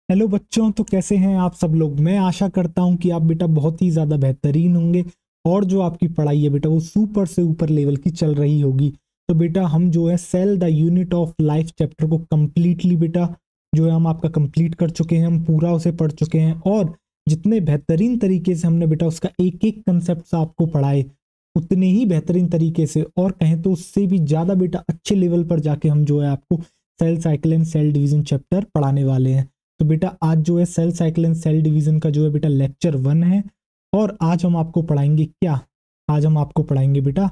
Hello बच्चों, तो कैसे हैं आप सब लोग। मैं आशा करता हूं कि आप बेटा बहुत ही ज़्यादा बेहतरीन होंगे और जो आपकी पढ़ाई है बेटा वो सुपर से ऊपर लेवल की चल रही होगी। तो बेटा हम जो है cell the unit of life chapter को कम्प्लीटली बेटा जो है हम आपका कंप्लीट कर चुके हैं, हम पूरा उसे पढ़ चुके हैं और जितने बेहतरीन तरीके से हमने बेटा उसका एक एक कंसेप्ट आपको पढ़ाए उतने ही बेहतरीन तरीके से और कहें तो उससे भी ज़्यादा बेटा अच्छे लेवल पर जाके हम जो है आपको cell cycle and cell division chapter पढ़ाने वाले हैं। तो बेटा आज जो है cell cycle and cell division का जो है बेटा लेक्चर 1 है और आज हम आपको पढ़ाएंगे क्या। आज हम आपको पढ़ाएंगे बेटा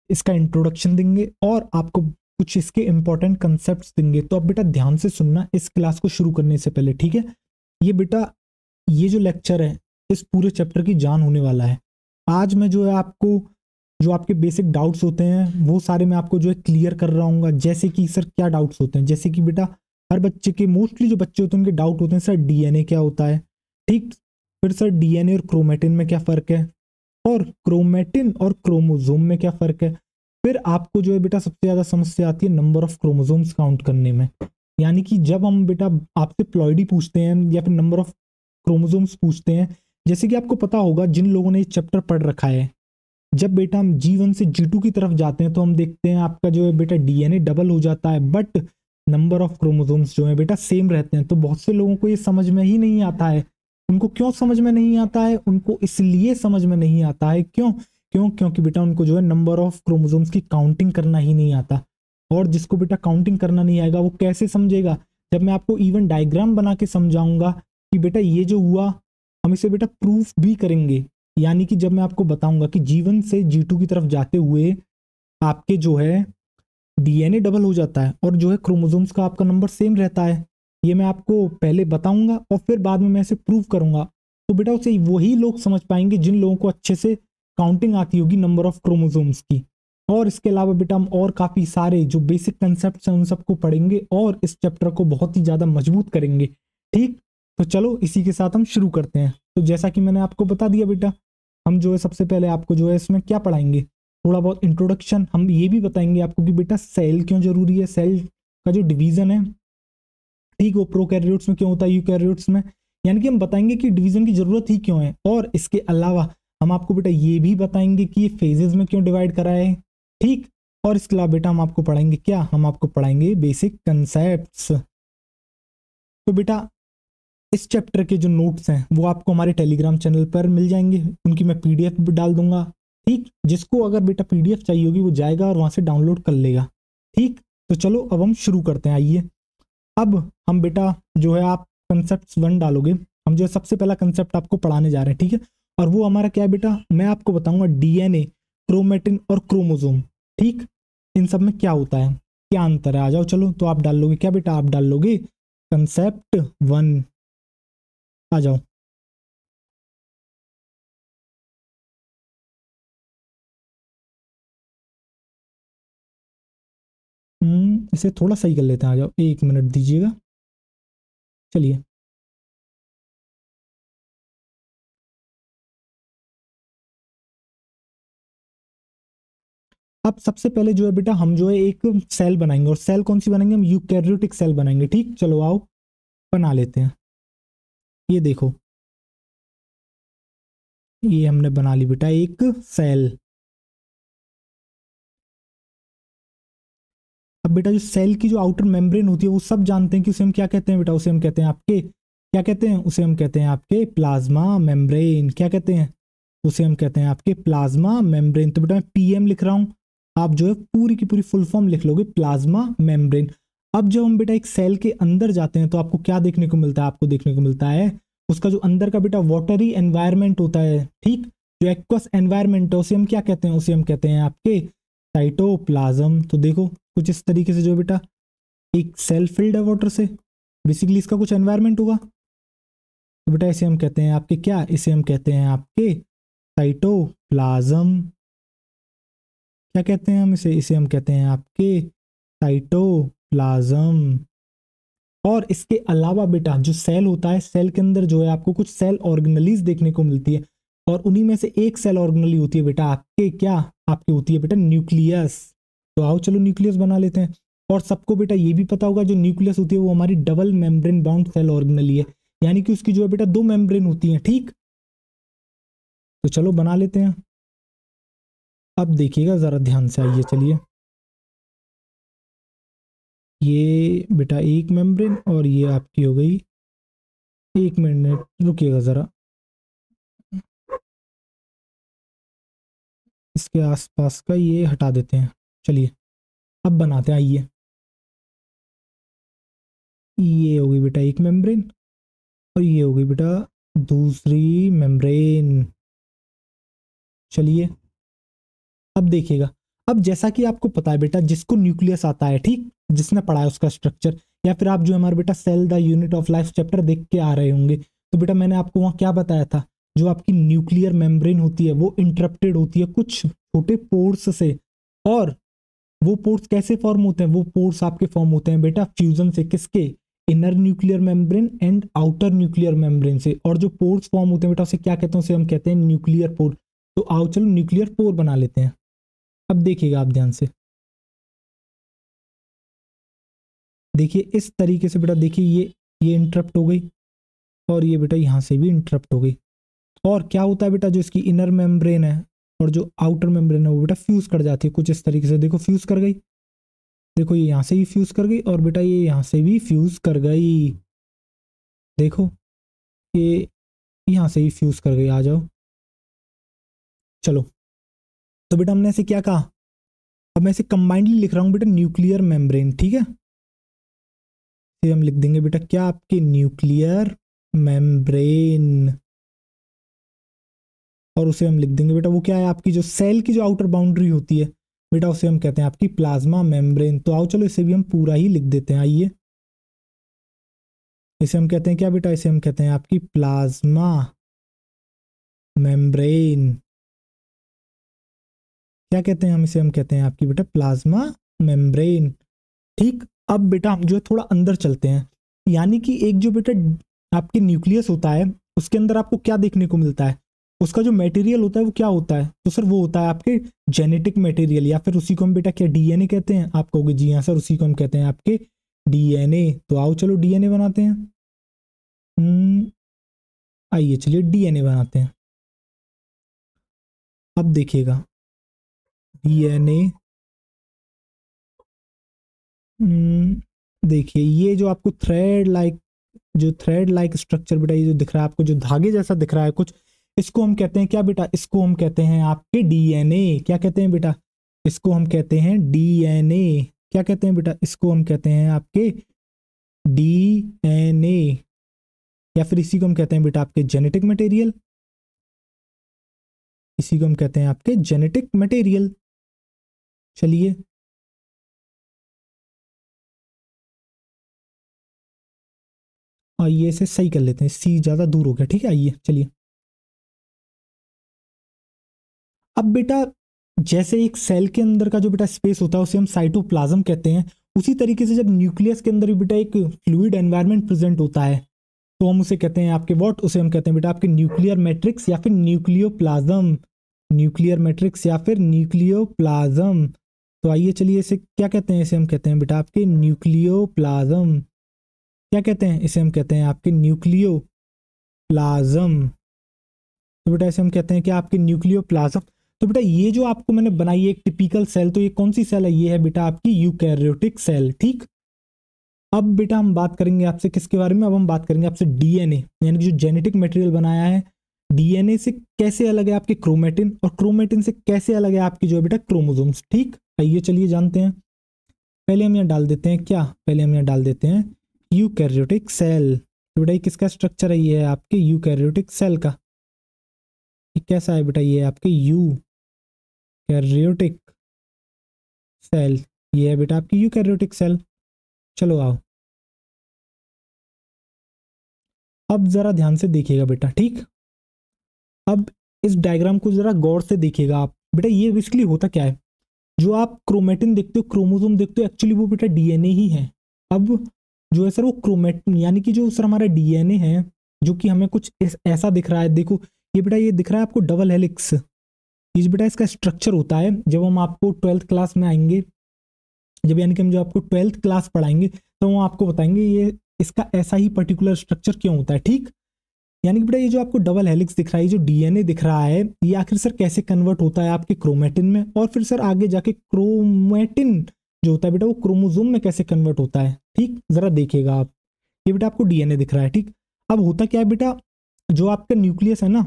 इसका इंट्रोडक्शन देंगे और आपको कुछ इसके इंपॉर्टेंट कंसेप्ट्स देंगे। तो अब बेटा ध्यान से सुनना इस क्लास को शुरू करने से पहले, ठीक है। ये बेटा ये जो लेक्चर है इस पूरे चैप्टर की जान होने वाला है। आज मैं जो है आपको जो आपके बेसिक डाउट्स होते हैं वो सारे मैं आपको जो है क्लियर कर रहा हूँ। जैसे कि सर क्या डाउट्स होते हैं, जैसे कि बेटा हर बच्चे के मोस्टली जो बच्चे होते हैं उनके डाउट होते हैं सर डीएनए क्या होता है, ठीक। फिर सर डीएनए और क्रोमेटिन में क्या फ़र्क है, और क्रोमेटिन और क्रोमोसोम में क्या फ़र्क है। फिर आपको जो है बेटा सबसे ज़्यादा समस्या आती है नंबर ऑफ क्रोमोसोम्स काउंट करने में। यानी कि जब हम बेटा आपसे प्लॉइडी पूछते हैं या फिर नंबर ऑफ क्रोमोसोम्स पूछते हैं, जैसे कि आपको पता होगा जिन लोगों ने ये चैप्टर पढ़ रखा है, जब बेटा हम G1 से G2 की तरफ जाते हैं तो हम देखते हैं आपका जो है बेटा डीएनए डबल हो जाता है बट नंबर ऑफ क्रोमोसोम्स जो है बेटा सेम रहते हैं। तो बहुत से लोगों को ये समझ में ही नहीं आता है। उनको क्यों समझ में नहीं आता है, उनको इसलिए समझ में नहीं आता है क्यों क्यों क्योंकि बेटा उनको जो है नंबर ऑफ क्रोमोसोम्स की काउंटिंग करना ही नहीं आता। और जिसको बेटा काउंटिंग करना नहीं आएगा वो कैसे समझेगा। जब मैं आपको इवन डायग्राम बना के समझाऊंगा कि बेटा ये जो हुआ हम इसे बेटा प्रूफ भी करेंगे। यानी कि जब मैं आपको बताऊंगा कि G1 से G2 की तरफ जाते हुए आपके जो है डीएनए डबल हो जाता है और जो है क्रोमोसोम्स का आपका नंबर सेम रहता है, ये मैं आपको पहले बताऊंगा और फिर बाद में मैं इसे प्रूव करूंगा। तो बेटा उसे वही लोग समझ पाएंगे जिन लोगों को अच्छे से काउंटिंग आती होगी नंबर ऑफ क्रोमोसोम्स की। और इसके अलावा बेटा हम और काफ़ी सारे जो बेसिक कंसेप्ट हैं उन सबको पढ़ेंगे और इस चैप्टर को बहुत ही ज़्यादा मजबूत करेंगे, ठीक। तो चलो इसी के साथ हम शुरू करते हैं। तो जैसा कि मैंने आपको बता दिया बेटा, हम जो है सबसे पहले आपको जो है इसमें क्या पढ़ाएंगे, थोड़ा बहुत इंट्रोडक्शन। हम ये भी बताएंगे आपको कि बेटा सेल क्यों जरूरी है, सेल का जो डिवीजन है, ठीक, वो प्रोकैरियोट्स में क्यों होता है, यूकैरियोट्स में। यानी कि हम बताएंगे कि डिवीजन की जरूरत ही क्यों है। और इसके अलावा हम आपको बेटा ये भी बताएंगे कि ये फेजेस में क्यों डिवाइड करा है, ठीक। और इसके अलावा बेटा हम आपको पढ़ाएंगे क्या, हम आपको पढ़ाएंगे बेसिक कंसेप्ट्स। तो बेटा इस चैप्टर के जो नोट्स हैं वो आपको हमारे टेलीग्राम चैनल पर मिल जाएंगे, उनकी मैं पीडीएफ भी डाल दूंगा, ठीक। जिसको अगर बेटा पीडीएफ चाहिए होगी वो जाएगा और वहां से डाउनलोड कर लेगा, ठीक। तो चलो अब हम शुरू करते हैं, आइए। अब हम बेटा जो है आप कंसेप्ट 1 डालोगे, हम जो है सबसे पहला कंसेप्ट आपको पढ़ाने जा रहे हैं, ठीक है। और वो हमारा क्या है बेटा, मैं आपको बताऊंगा डीएनए, क्रोमेटिन और क्रोमोसोम, ठीक। इन सब में क्या होता है, क्या अंतर है। आ जाओ चलो, तो आप डाल लोगे क्या बेटा, आप डाल लोगे कंसेप्ट 1। आ जाओ। इसे थोड़ा सही कर लेते हैं, आ जाओ, 1 मिनट दीजिएगा। चलिए। अब सबसे पहले जो है बेटा हम जो है एक सेल बनाएंगे, और सेल कौन सी बनाएंगे, हम यूकैरियोटिक सेल बनाएंगे, ठीक। चलो आओ बना लेते हैं। ये देखो, ये हमने बना ली बेटा एक सेल। अब बेटा जो सेल की जो आउटर मेम्ब्रेन होती है वो सब जानते हैं कि उसे हम क्या कहते हैं बेटा, उसे हम कहते हैं आपके क्या कहते हैं, उसे हम कहते हैं आपके प्लाज्मा मेम्ब्रेन। क्या कहते हैं, उसे हम कहते हैं आपके प्लाज्मा मेम्ब्रेन। तो बेटा मैं पीएम लिख रहा हूँ, आप जो है पूरी की पूरी फुल फॉर्म लिख लोगे, प्लाज्मा मेम्ब्रेन। अब जब हम बेटा एक सेल के अंदर जाते हैं तो आपको क्या देखने को मिलता है, आपको देखने को मिलता है उसका जो अंदर का बेटा वाटरी एनवायरमेंट होता है, ठीक। जो एक्वस एनवायरमेंट है उसे हम क्या कहते हैं, उसे हम कहते हैं आपके साइटोप्लाज्म। तो देखो कुछ इस तरीके से जो बेटा एक सेल फिल्ड है वाटर से, बेसिकली इसका कुछ एनवायरमेंट होगा। तो बेटा इसे हम कहते हैं आपके क्या, इसे हम कहते हैं आपके साइटोप्लाज्म। क्या कहते हैं हम इसे, इसे हम कहते हैं आपके साइटोप्लाज्म। और इसके अलावा बेटा जो सेल होता है, सेल के अंदर जो है आपको कुछ सेल ऑर्गेनलीज देखने को मिलती है, और उन्हीं में से एक सेल ऑर्गेनली होती है बेटा आपके क्या, आपकी होती है बेटा न्यूक्लियस। तो आओ चलो न्यूक्लियस बना लेते हैं। और सबको बेटा ये भी पता होगा जो न्यूक्लियस होती है वो हमारी double membrane bound cell organelle है, यानी कि उसकी जो है बेटा दो मेम्ब्रेन होती हैं, ठीक। तो चलो बना लेते हैं। अब देखिएगा जरा ध्यान से, आइए चलिए, ये बेटा एक मेम्ब्रेन और ये आपकी हो गई, एक मिनट रुकिएगा जरा, इसके आसपास का ये हटा देते हैं। चलिए अब बनाते हैं, आइए। ये हो गई बेटा एक मेम्ब्रेन और ये हो गई बेटा दूसरी मेम्ब्रेन। चलिए अब देखिएगा, अब जैसा कि आपको पता है बेटा, जिसको न्यूक्लियस आता है, ठीक, जिसने पढ़ा है उसका स्ट्रक्चर, या फिर आप जो हमारे बेटा cell the unit of life chapter देख के आ रहे होंगे, तो बेटा मैंने आपको वहां क्या बताया था, जो आपकी न्यूक्लियर मेम्ब्रेन होती है वो इंटरप्टेड होती है कुछ छोटे पोर्स से। और वो पोर्स कैसे फॉर्म होते हैं, वो पोर्स आपके फॉर्म होते हैं बेटा फ्यूजन से, किसके, inner nuclear membrane and outer nuclear membrane से। और जो पोर्स फॉर्म होते हैं बेटा उसे क्या कहते हैं, उसे हम कहते हैं न्यूक्लियर पोर। तो आओ चलो न्यूक्लियर पोर बना लेते हैं। अब देखिएगा आप ध्यान से, देखिए इस तरीके से बेटा, देखिए ये इंटरप्ट हो गई और ये बेटा यहाँ से भी इंटरप्ट हो गई। और क्या होता है बेटा, जो इसकी इनर मेम्ब्रेन है और जो आउटर मेम्ब्रेन है वो बेटा फ्यूज कर जाती है कुछ इस तरीके से, देखो फ्यूज कर गई, देखो ये यहाँ से भी फ्यूज कर गई और बेटा ये यहाँ से भी फ्यूज कर गई, देखो ये यहाँ से ही फ्यूज कर गई। आ जाओ चलो, तो बेटा हमने ऐसे क्या कहा, अब मैं इसे कंबाइंडली लिख रहा हूँ बेटा न्यूक्लियर मेम्ब्रेन, ठीक है। फिर हम लिख देंगे बेटा क्या, आपके न्यूक्लियर मेम्ब्रेन, और उसे हम लिख देंगे बेटा वो क्या है, आपकी जो सेल की जो आउटर बाउंड्री होती है बेटा उसे हम कहते हैं आपकी प्लाज्मा मेम्ब्रेन। तो आओ चलो इसे भी हम पूरा ही लिख देते हैं, आइए। इसे हम कहते हैं क्या बेटा, इसे हम कहते हैं आपकी प्लाज्मा मेम्ब्रेन। क्या कहते हैं हम इसे, हम कहते हैं आपकी बेटा प्लाज्मा मेम्ब्रेन, ठीक। अब बेटा हम जो है थोड़ा अंदर चलते हैं, यानी कि एक जो बेटा आपके न्यूक्लियस होता है उसके अंदर आपको क्या देखने को मिलता है, उसका जो मटेरियल होता है वो क्या होता है, तो सर वो होता है आपके जेनेटिक मटेरियल, या फिर उसी को हम बेटा क्या डीएनए कहते हैं। आप कहोगे जी हाँ सर, उसी को हम कहते हैं आपके डीएनए। तो आओ चलो डीएनए बनाते हैं। आइए चलिए डीएनए बनाते हैं। अब देखिएगा डीएनए, देखिए ये जो आपको थ्रेड लाइक स्ट्रक्चर बेटा ये जो दिख रहा है आपको, जो धागे जैसा दिख रहा है कुछ, इसको हम कहते हैं क्या बेटा, इसको हम कहते हैं आपके डीएनए। क्या कहते हैं बेटा, इसको हम कहते हैं डीएनए। क्या कहते हैं बेटा, इसको हम कहते हैं आपके डीएनए, या फिर इसी को हम कहते हैं बेटा आपके जेनेटिक मटेरियल, इसी को हम कहते हैं आपके जेनेटिक मटेरियल। चलिए और ये इसे सही कर लेते हैं, सी ज्यादा दूर हो गया, ठीक है। आइए चलिए, अब बेटा जैसे एक सेल के अंदर का जो बेटा स्पेस होता है उसे हम साइटोप्लाज्म कहते हैं, उसी तरीके से जब न्यूक्लियस के अंदर भी बेटा एक फ्लूइड एनवायरनमेंट प्रेजेंट होता है तो हम उसे कहते हैं आपके व्हाट, उसे हम कहते हैं बेटा आपके न्यूक्लियर मैट्रिक्स या फिर न्यूक्लियोप्लाज्म। न्यूक्लियर मैट्रिक्स या फिर न्यूक्लियोप्लाज्म। तो आइए चलिए इसे क्या कहते हैं, इसे हम कहते हैं बेटा आपके न्यूक्लियोप्लाज्म। क्या कहते हैं, इसे हम कहते हैं आपके न्यूक्लियोप्लाज्म। तो बेटा इसे हम कहते हैं कि आपके न्यूक्लियोप्लाज्म। तो बेटा ये जो आपको मैंने बनाई है एक टिपिकल सेल, तो ये कौन सी सेल है, ये है बेटा आपकी यूकैरियोटिक सेल, ठीक। अब बेटा हम बात करेंगे आपसे किसके बारे में, अब हम बात करेंगे आपसे डीएनए, यानी कि जो जेनेटिक मटेरियल बनाया है, डीएनए से कैसे अलग है आपके क्रोमेटिन, और क्रोमेटिन से कैसे अलग है आपकी जो है बेटा क्रोमोसोम्स, ठीक। आइए चलिए जानते हैं। पहले हम यहाँ डाल देते हैं क्या, पहले हम यहाँ डाल देते हैं यूकैरियोटिक सेल। तो बेटा ये किसका स्ट्रक्चर है, ये है आपके यूकैरियोटिक सेल का। ये कैसा है बेटा, ये है आपके यूकैरियोटिक सेल, ये है बेटा आपकी यूकैरियोटिक सेल। चलो आओ, अब जरा ध्यान से देखिएगा बेटा, ठीक। अब इस डायग्राम को जरा गौर से देखिएगा आप बेटा, ये बेसिकली होता क्या है, जो आप क्रोमेटिन देखते हो, क्रोमोसोम देखते हो, एक्चुअली वो बेटा डीएनए ही है। अब जो है सर वो क्रोमेटिन, यानी कि जो सर हमारा डीएनए है जो कि हमें कुछ ऐसा दिख रहा है, देखो ये बेटा ये दिख रहा है आपको डबल हेलिक्स, ये बेटा इसका स्ट्रक्चर होता है। जब हम आपको 12th क्लास में आएंगे जब यानी कि हम जो आपको 12th क्लास पढ़ाएंगे तो वो आपको बताएंगे ये इसका ऐसा ही पर्टिकुलर स्ट्रक्चर क्यों होता है। ठीक, यानी कि बेटा ये जो आपको डबल हेलिक्स दिख रहा है, ये जो डीएनए दिख रहा है, ये आखिर सर कैसे कन्वर्ट होता है आपके क्रोमेटिन में, और फिर सर आगे जाके क्रोमेटिन जो होता है बेटा वो क्रोमोसोम में कैसे कन्वर्ट होता है। ठीक, जरा देखिएगा आप, ये बेटा आपको डीएनए दिख रहा है। ठीक, अब होता क्या है बेटा, जो आपका न्यूक्लियस है ना,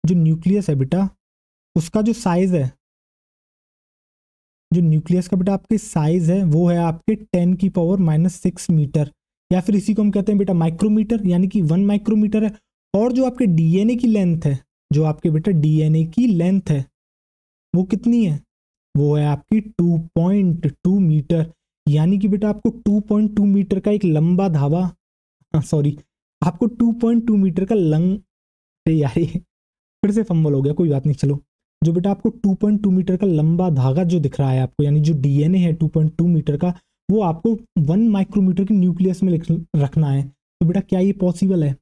जो न्यूक्लियस है बेटा उसका जो साइज है, जो न्यूक्लियस का बेटा आपके साइज है वो है आपके 10⁻⁻6 मीटर, या फिर इसी को हम कहते हैं बेटा माइक्रोमीटर, यानी कि 1 माइक्रोमीटर है। और जो आपके डीएनए की लेंथ है, जो आपके बेटा डीएनए की लेंथ है वो कितनी है, वो है आपकी 2.2 मीटर। यानी कि बेटा आपको 2.2 मीटर का एक लंबा धावा, सॉरी, आपको 2.2 मीटर का लंग, यार ये फिर से फंबल हो गया, कोई बात नहीं, चलो। जो बेटा आपको 2.2 मीटर का लंबा धागा जो दिख रहा है आपको, यानी जो डीएनए है 2.2 मीटर का, वो आपको 1 माइक्रोमीटर के न्यूक्लियस में रखना है। तो बेटा क्या ये पॉसिबल है?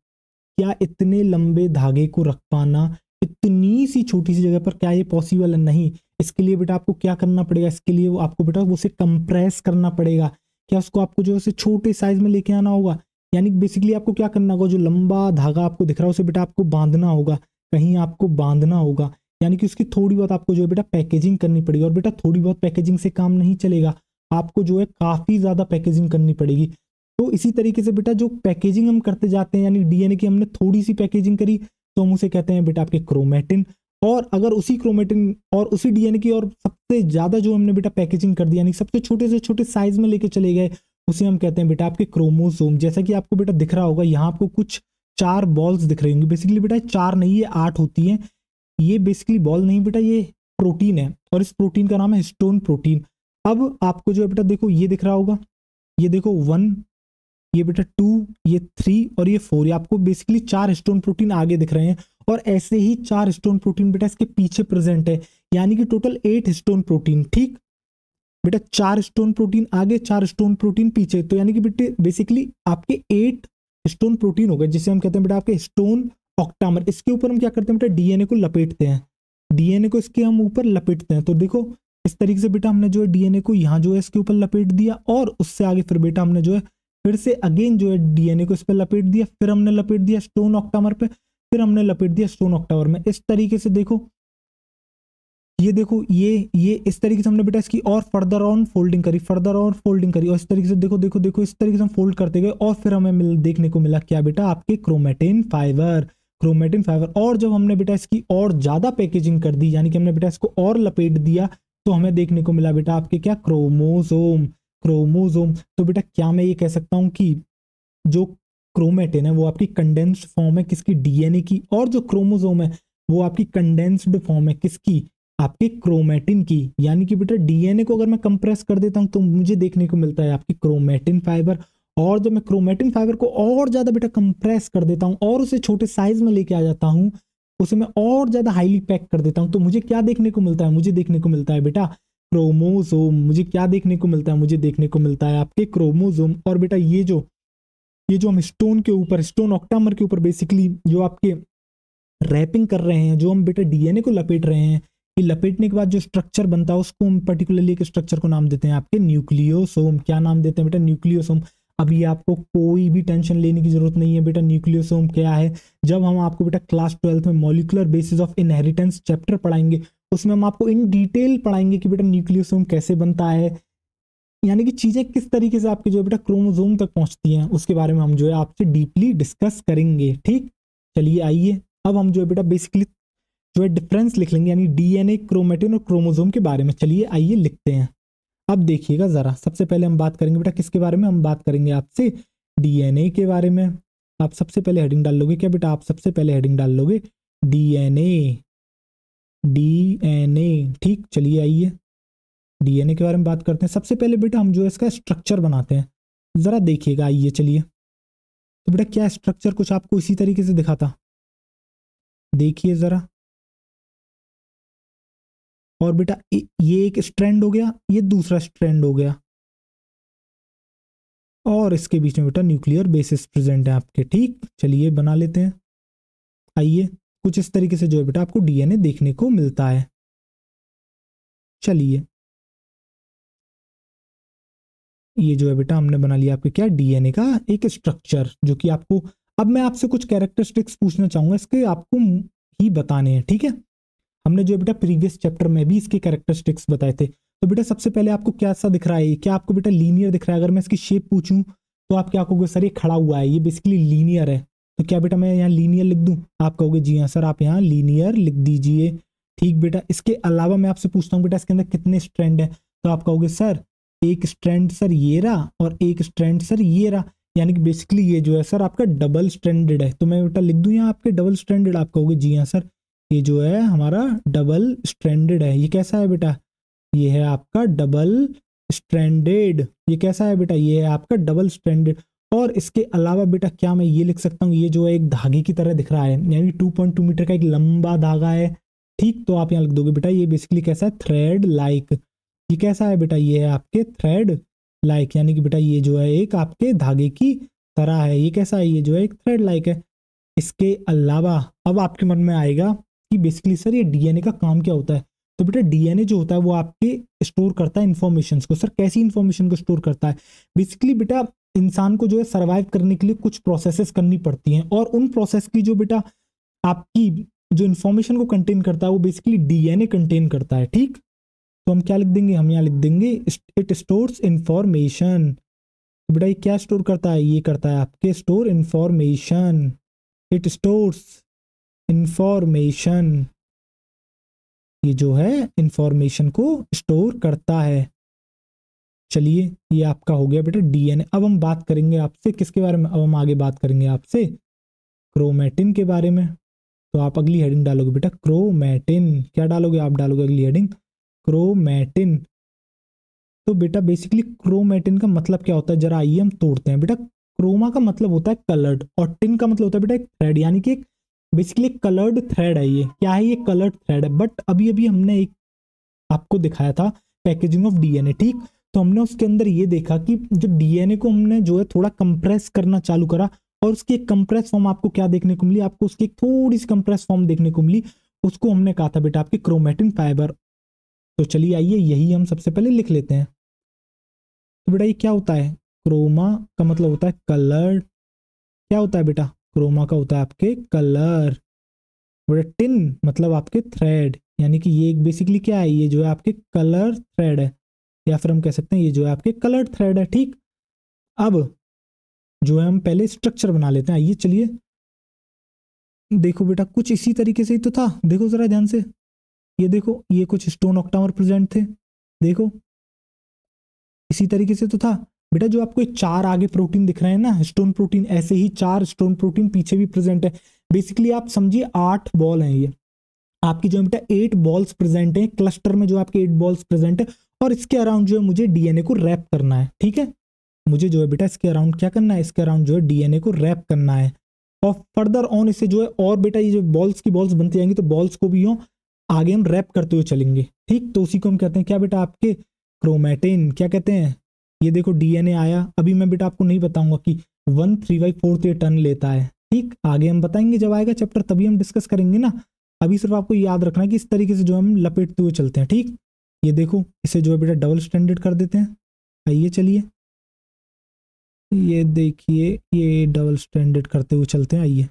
क्या इतने लंबे धागे को रख पाना इतनी सी छोटी सी जगह पर, क्या ये पॉसिबल है? नहीं। इसके लिए बेटा आपको क्या करना पड़ेगा, इसके लिए वो आपको बेटा उसे कंप्रेस करना पड़ेगा। क्या उसको आपको जो है छोटे साइज में लेके आना होगा, यानी बेसिकली आपको क्या करना होगा, जो लंबा धागा आपको दिख रहा है उसे बेटा आपको बांधना होगा, कहीं आपको बांधना होगा, यानी कि उसकी थोड़ी बहुत आपको जो है बेटा पैकेजिंग करनी पड़ेगी। और बेटा थोड़ी बहुत पैकेजिंग से काम नहीं चलेगा, आपको जो है काफी ज्यादा पैकेजिंग करनी पड़ेगी। तो इसी तरीके से बेटा जो पैकेजिंग हम करते जाते हैं, यानी डीएनए की हमने थोड़ी सी पैकेजिंग करी तो हम उसे कहते हैं बेटा आपके क्रोमेटिन। और अगर उसी क्रोमेटिन और उसी डीएनए की और सबसे ज्यादा जो हमने बेटा पैकेजिंग कर दी, यानी सबसे छोटे से छोटे साइज में लेके चले गए, उसे हम कहते हैं बेटा आपके क्रोमोसोम। जैसा कि आपको बेटा दिख रहा होगा, यहाँ आपको कुछ 4 बॉल्स दिख रही होंगी, बेसिकली बेटा 4 नहीं, ये 8 होती हैं। ये बेसिकली बॉल नहीं बेटा, ये प्रोटीन है, और इस प्रोटीन का नाम है हिस्टोन प्रोटीन। अब आपको जो है बेटा देखो ये दिख रहा होगा, ये देखो 1, ये बेटा 2, ये 3 और ये 4, ये आपको बेसिकली 4 हिस्टोन प्रोटीन आगे दिख रहे हैं। और ऐसे ही 4 हिस्टोन प्रोटीन बेटा इसके पीछे प्रेजेंट है, यानी कि टोटल 8 हिस्टोन प्रोटीन। ठीक बेटा, 4 हिस्टोन प्रोटीन आगे, 4 हिस्टोन प्रोटीन पीछे, तो यानी कि बेटे बेसिकली आपके 8 हिस्टोन प्रोटीन हो गए, जिसे हम कहते हैं बेटा आपके हिस्टोन ऑक्टामर। इसके ऊपर हम क्या करते हैं बेटा, डीएनए को लपेटते हैं, डीएनए को इसके हम ऊपर लपेटते हैं। तो देखो इस तरीके से बेटा हमने जो है डीएनए को यहाँ जो है इसके ऊपर लपेट दिया, और उससे आगे फिर बेटा हमने जो है फिर से अगेन जो है डीएनए को इस पर लपेट दिया, फिर हमने लपेट दिया स्टोन ऑक्टामर पे, फिर हमने लपेट दिया स्टोन ऑक्टामर में। इस तरीके से देखो, ये देखो ये इस तरीके से हमने बेटा इसकी और फर्दर ऑन फोल्डिंग करी, फर्दर और फोल्डिंग करी, और इस तरीके से देखो देखो देखो इस तरीके से हम फोल्ड करते गए, और फिर हमें देखने को मिला क्या बेटा, आपके क्रोमेटिन फाइबर, क्रोमेटिन फाइबर। और जब हमने बेटा इसकी और ज्यादा पैकेजिंग कर दी, यानी कि हमने बेटा इसको और लपेट दिया, तो हमें देखने को मिला बेटा आपके क्या, क्रोमोसोम, क्रोमोसोम। तो बेटा क्या मैं ये कह सकता हूं कि जो क्रोमेटिन है वो आपकी कंडेंस्ड फॉर्म है किसकी, डीएनए की, और जो क्रोमोसोम है वो आपकी कंडेंस्ड फॉर्म है किसकी, आपके क्रोमेटिन की। यानी कि बेटा डीएनए को अगर मैं कंप्रेस कर देता हूं तो मुझे देखने को मिलता है आपकी क्रोमेटिन फाइबर, और जब मैं क्रोमेटिन फाइबर को और ज्यादा बेटा कंप्रेस कर देता हूं और उसे छोटे साइज में लेके आ जाता हूं, उसे मैं और ज्यादा हाईली पैक कर देता हूं, तो मुझे क्या देखने को मिलता है, मुझे देखने को मिलता है बेटा क्रोमोसोम। मुझे क्या देखने को मिलता है, मुझे देखने को मिलता है आपके क्रोमोसोम। और बेटा ये जो हम स्टोन के ऊपर, स्टोन ऑक्टामर के ऊपर बेसिकली जो आपके रैपिंग कर रहे हैं, जो हम बेटा डीएनए को लपेट रहे हैं, ये लपेटने के बाद जो स्ट्रक्चर बनता है उसको हम पर्टिकुलरली एक स्ट्रक्चर को नाम देते हैं आपके न्यूक्लियोसोम। क्या नाम देते हैं बेटा, न्यूक्लियोसोम। अभी आपको कोई भी टेंशन लेने की जरूरत नहीं है बेटा, न्यूक्लियोसोम क्या है। जब हम आपको बेटा क्लास 12th में molecular basis of inheritance chapter पढ़ाएंगे, उसमें हम आपको इन डिटेल पढ़ाएंगे कि बेटा न्यूक्लियोसोम कैसे बनता है, यानी कि चीजें किस तरीके से आपके जो है बेटा क्रोमोसोम तक पहुंचती हैं, उसके बारे में हम जो है आपसे डीपली डिस्कस करेंगे। ठीक, चलिए आइए अब हम जो है बेटा बेसिकली जो है डिफरेंस लिख लेंगे, यानी डीएनए, क्रोमेटिन और क्रोमोसोम के बारे में। चलिए आइए लिखते हैं। अब देखिएगा जरा, सबसे पहले हम बात करेंगे बेटा किसके बारे में, हम बात करेंगे आपसे डीएनए के बारे में। आप सबसे पहले हेडिंग डाल लोगे क्या बेटा, आप सबसे पहले हेडिंग डाल लोगे डीएनए, डीएनए। ठीक, चलिए आइए डीएनए के बारे में बात करते हैं। सबसे पहले बेटा हम जो है इसका स्ट्रक्चर बनाते हैं, जरा देखिएगा, आइए चलिए। तो बेटा क्या स्ट्रक्चर कुछ आपको इसी तरीके से दिखाता, देखिए जरा। और बेटा ये एक स्ट्रैंड हो गया, ये दूसरा स्ट्रैंड हो गया, और इसके बीच में बेटा न्यूक्लियर बेसिस प्रेजेंट है आपके। ठीक, चलिए बना लेते हैं। आइए, कुछ इस तरीके से जो है बेटा आपको डीएनए देखने को मिलता है। चलिए ये जो है बेटा हमने बना लिया आपके क्या डीएनए का एक स्ट्रक्चर, जो कि आपको अब मैं आपसे कुछ कैरेक्टरिस्टिक्स पूछना चाहूंगा, इसके आपको ही बताने हैं, ठीक है। हमने जो बेटा प्रीवियस चैप्टर में भी इसके कैरेक्टरिस्टिक्स बताए थे। तो बेटा सबसे पहले आपको क्या सा दिख रहा है, क्या आपको बेटा लीनियर दिख रहा है? अगर मैं इसकी शेप पूछूं तो आप क्या कहोगे, सर ये खड़ा हुआ है, ये बेसिकली लीनियर है। तो क्या बेटा मैं यहाँ लीनियर लिख दूं? आप कहोगे जी हाँ सर, आप यहाँ लीनियर लिख दीजिए। ठीक बेटा, इसके अलावा मैं आपसे पूछता हूँ बेटा इसके अंदर कितने स्ट्रैंड है? तो आप कहोगे सर एक स्ट्रैंड सर ये रहा और एक स्ट्रैंड सर ये रहा, यानी कि बेसिकली ये जो है सर आपका डबल स्ट्रैंडेड है। तो मैं बेटा लिख दूं यहाँ आपके डबल स्ट्रैंडेड, आप कहोगे जी हाँ सर ये जो है हमारा डबल स्ट्रैंडेड है। ये कैसा है बेटा? ये है आपका डबल स्ट्रैंडेड। ये कैसा है बेटा? ये है आपका डबल स्ट्रैंडेड। और इसके अलावा बेटा क्या मैं ये लिख सकता हूँ, ये जो है एक धागे की तरह दिख रहा है, यानी 2.2 मीटर का एक लंबा धागा है। ठीक, तो आप यहाँ लिख दोगे बेटा ये बेसिकली कैसा है, थ्रेड लाइक। ये कैसा है बेटा? ये है आपके थ्रेड लाइक, यानी कि बेटा ये जो है एक आपके धागे की तरह है। ये कैसा है? ये जो है एक थ्रेड लाइक है। इसके अलावा अब आपके मन में आएगा कि बेसिकली सर ये डीएनए का काम क्या होता है? तो बेटा डीएनए जो होता है वो आपके स्टोर करता है इन्फॉर्मेशन को। सर कैसी इन्फॉर्मेशन को स्टोर करता है? बेसिकली बेटा इंसान को जो है सर्वाइव करने के लिए कुछ प्रोसेसेस करनी पड़ती हैं, और उन प्रोसेस की जो बेटा आपकी जो इन्फॉर्मेशन को कंटेन करता है वो बेसिकली डीएनए कंटेन करता है। ठीक, तो हम क्या लिख देंगे? हम यहाँ लिख देंगे इट स्टोर्स इंफॉर्मेशन। तो बेटा ये क्या स्टोर करता है? ये करता है आपके store information. It stores information, ये जो है इंफॉर्मेशन को स्टोर करता है। चलिए ये आपका हो गया बेटा डीएनए। अब हम बात करेंगे आपसे किसके बारे में? अब हम आगे बात करेंगे आपसे क्रोमेटिन के बारे में। तो आप अगली हेडिंग डालोगे बेटा क्रोमेटिन। क्या डालोगे? आप डालोगे अगली हेडिंग क्रोमेटिन। तो बेटा बेसिकली क्रोमेटिन का मतलब क्या होता है, जरा आइए हम तोड़ते हैं। बेटा क्रोमा का मतलब होता है कलर्ड, और टिन का मतलब होता है बेटा एक थ्रेड, यानी कि एक बेसिकली कलर्ड थ्रेड है। ये क्या है? ये कलर्ड थ्रेड है। बट अभी अभी हमने एक आपको दिखाया था पैकेजिंग ऑफ डीएनए। ठीक, तो हमने उसके अंदर ये देखा कि जो डीएनए को हमने जो है थोड़ा कंप्रेस करना चालू करा, और उसकी एक कंप्रेस फॉर्म आपको क्या देखने को मिली? आपको उसकी एक थोड़ी सी कंप्रेस फॉर्म देखने को मिली। उसको हमने कहा था बेटा आपके क्रोमेटिन फाइबर। तो चलिए आइए यही हम सबसे पहले लिख लेते हैं। तो बेटा ये क्या होता है? क्रोमा का मतलब होता है कलर। क्या होता है बेटा? क्रोमा का होता है आपके कलर। बेटा टिन मतलब आपके थ्रेड, यानी कि ये बेसिकली क्या है? ये जो है आपके कलर थ्रेड है, या फिर हम कह सकते हैं ये जो है आपके कलर थ्रेड है। ठीक, अब जो है हम पहले स्ट्रक्चर बना लेते हैं। आइए चलिए देखो बेटा कुछ इसी तरीके से ही तो था। देखो जरा ध्यान से, ये देखो ये कुछ स्टोन ऑक्टामर प्रेजेंट थे। देखो इसी तरीके से तो था बेटा। जो आपको चार आगे प्रोटीन दिख रहे हैं ना स्टोन प्रोटीन, ऐसे ही चार स्टोन प्रोटीन पीछे भी प्रेजेंट है। बेसिकली आप समझिए 8 बॉल हैं ये आपकी, जो है बेटा 8 बॉल्स प्रेजेंट है क्लस्टर में, जो आपके 8 बॉल्स प्रेजेंट है। और इसके अराउंड जो है मुझे डीएनए को रैप करना है। ठीक है, मुझे जो है बेटा इसके अराउंड क्या करना है? इसके अराउंड जो है डीएनए को रैप करना है। और फर्दर ऑन इसे जो है और बेटा ये जो बॉल्स की बॉल्स बनती जाएंगी, तो बॉल्स को भी हो आगे हम रैप करते हुए चलेंगे। ठीक, तो उसी को हम कहते हैं क्या बेटा? आपके क्रोमेटिन। क्या कहते हैं? ये देखो डीएनए आया। अभी मैं बेटा आपको नहीं बताऊंगा कि 1/3/4 ये टन लेता है। ठीक, आगे हम बताएंगे जब आएगा चैप्टर, तभी हम डिस्कस करेंगे ना। अभी सिर्फ आपको याद रखना है कि इस तरीके से जो हम लपेटते हुए चलते हैं। ठीक, ये देखो इसे जो है बेटा डबल स्टैंडर्ड कर देते हैं। आइए चलिए ये देखिए ये डबल स्टैंडर्ड करते हुए चलते हैं। आइए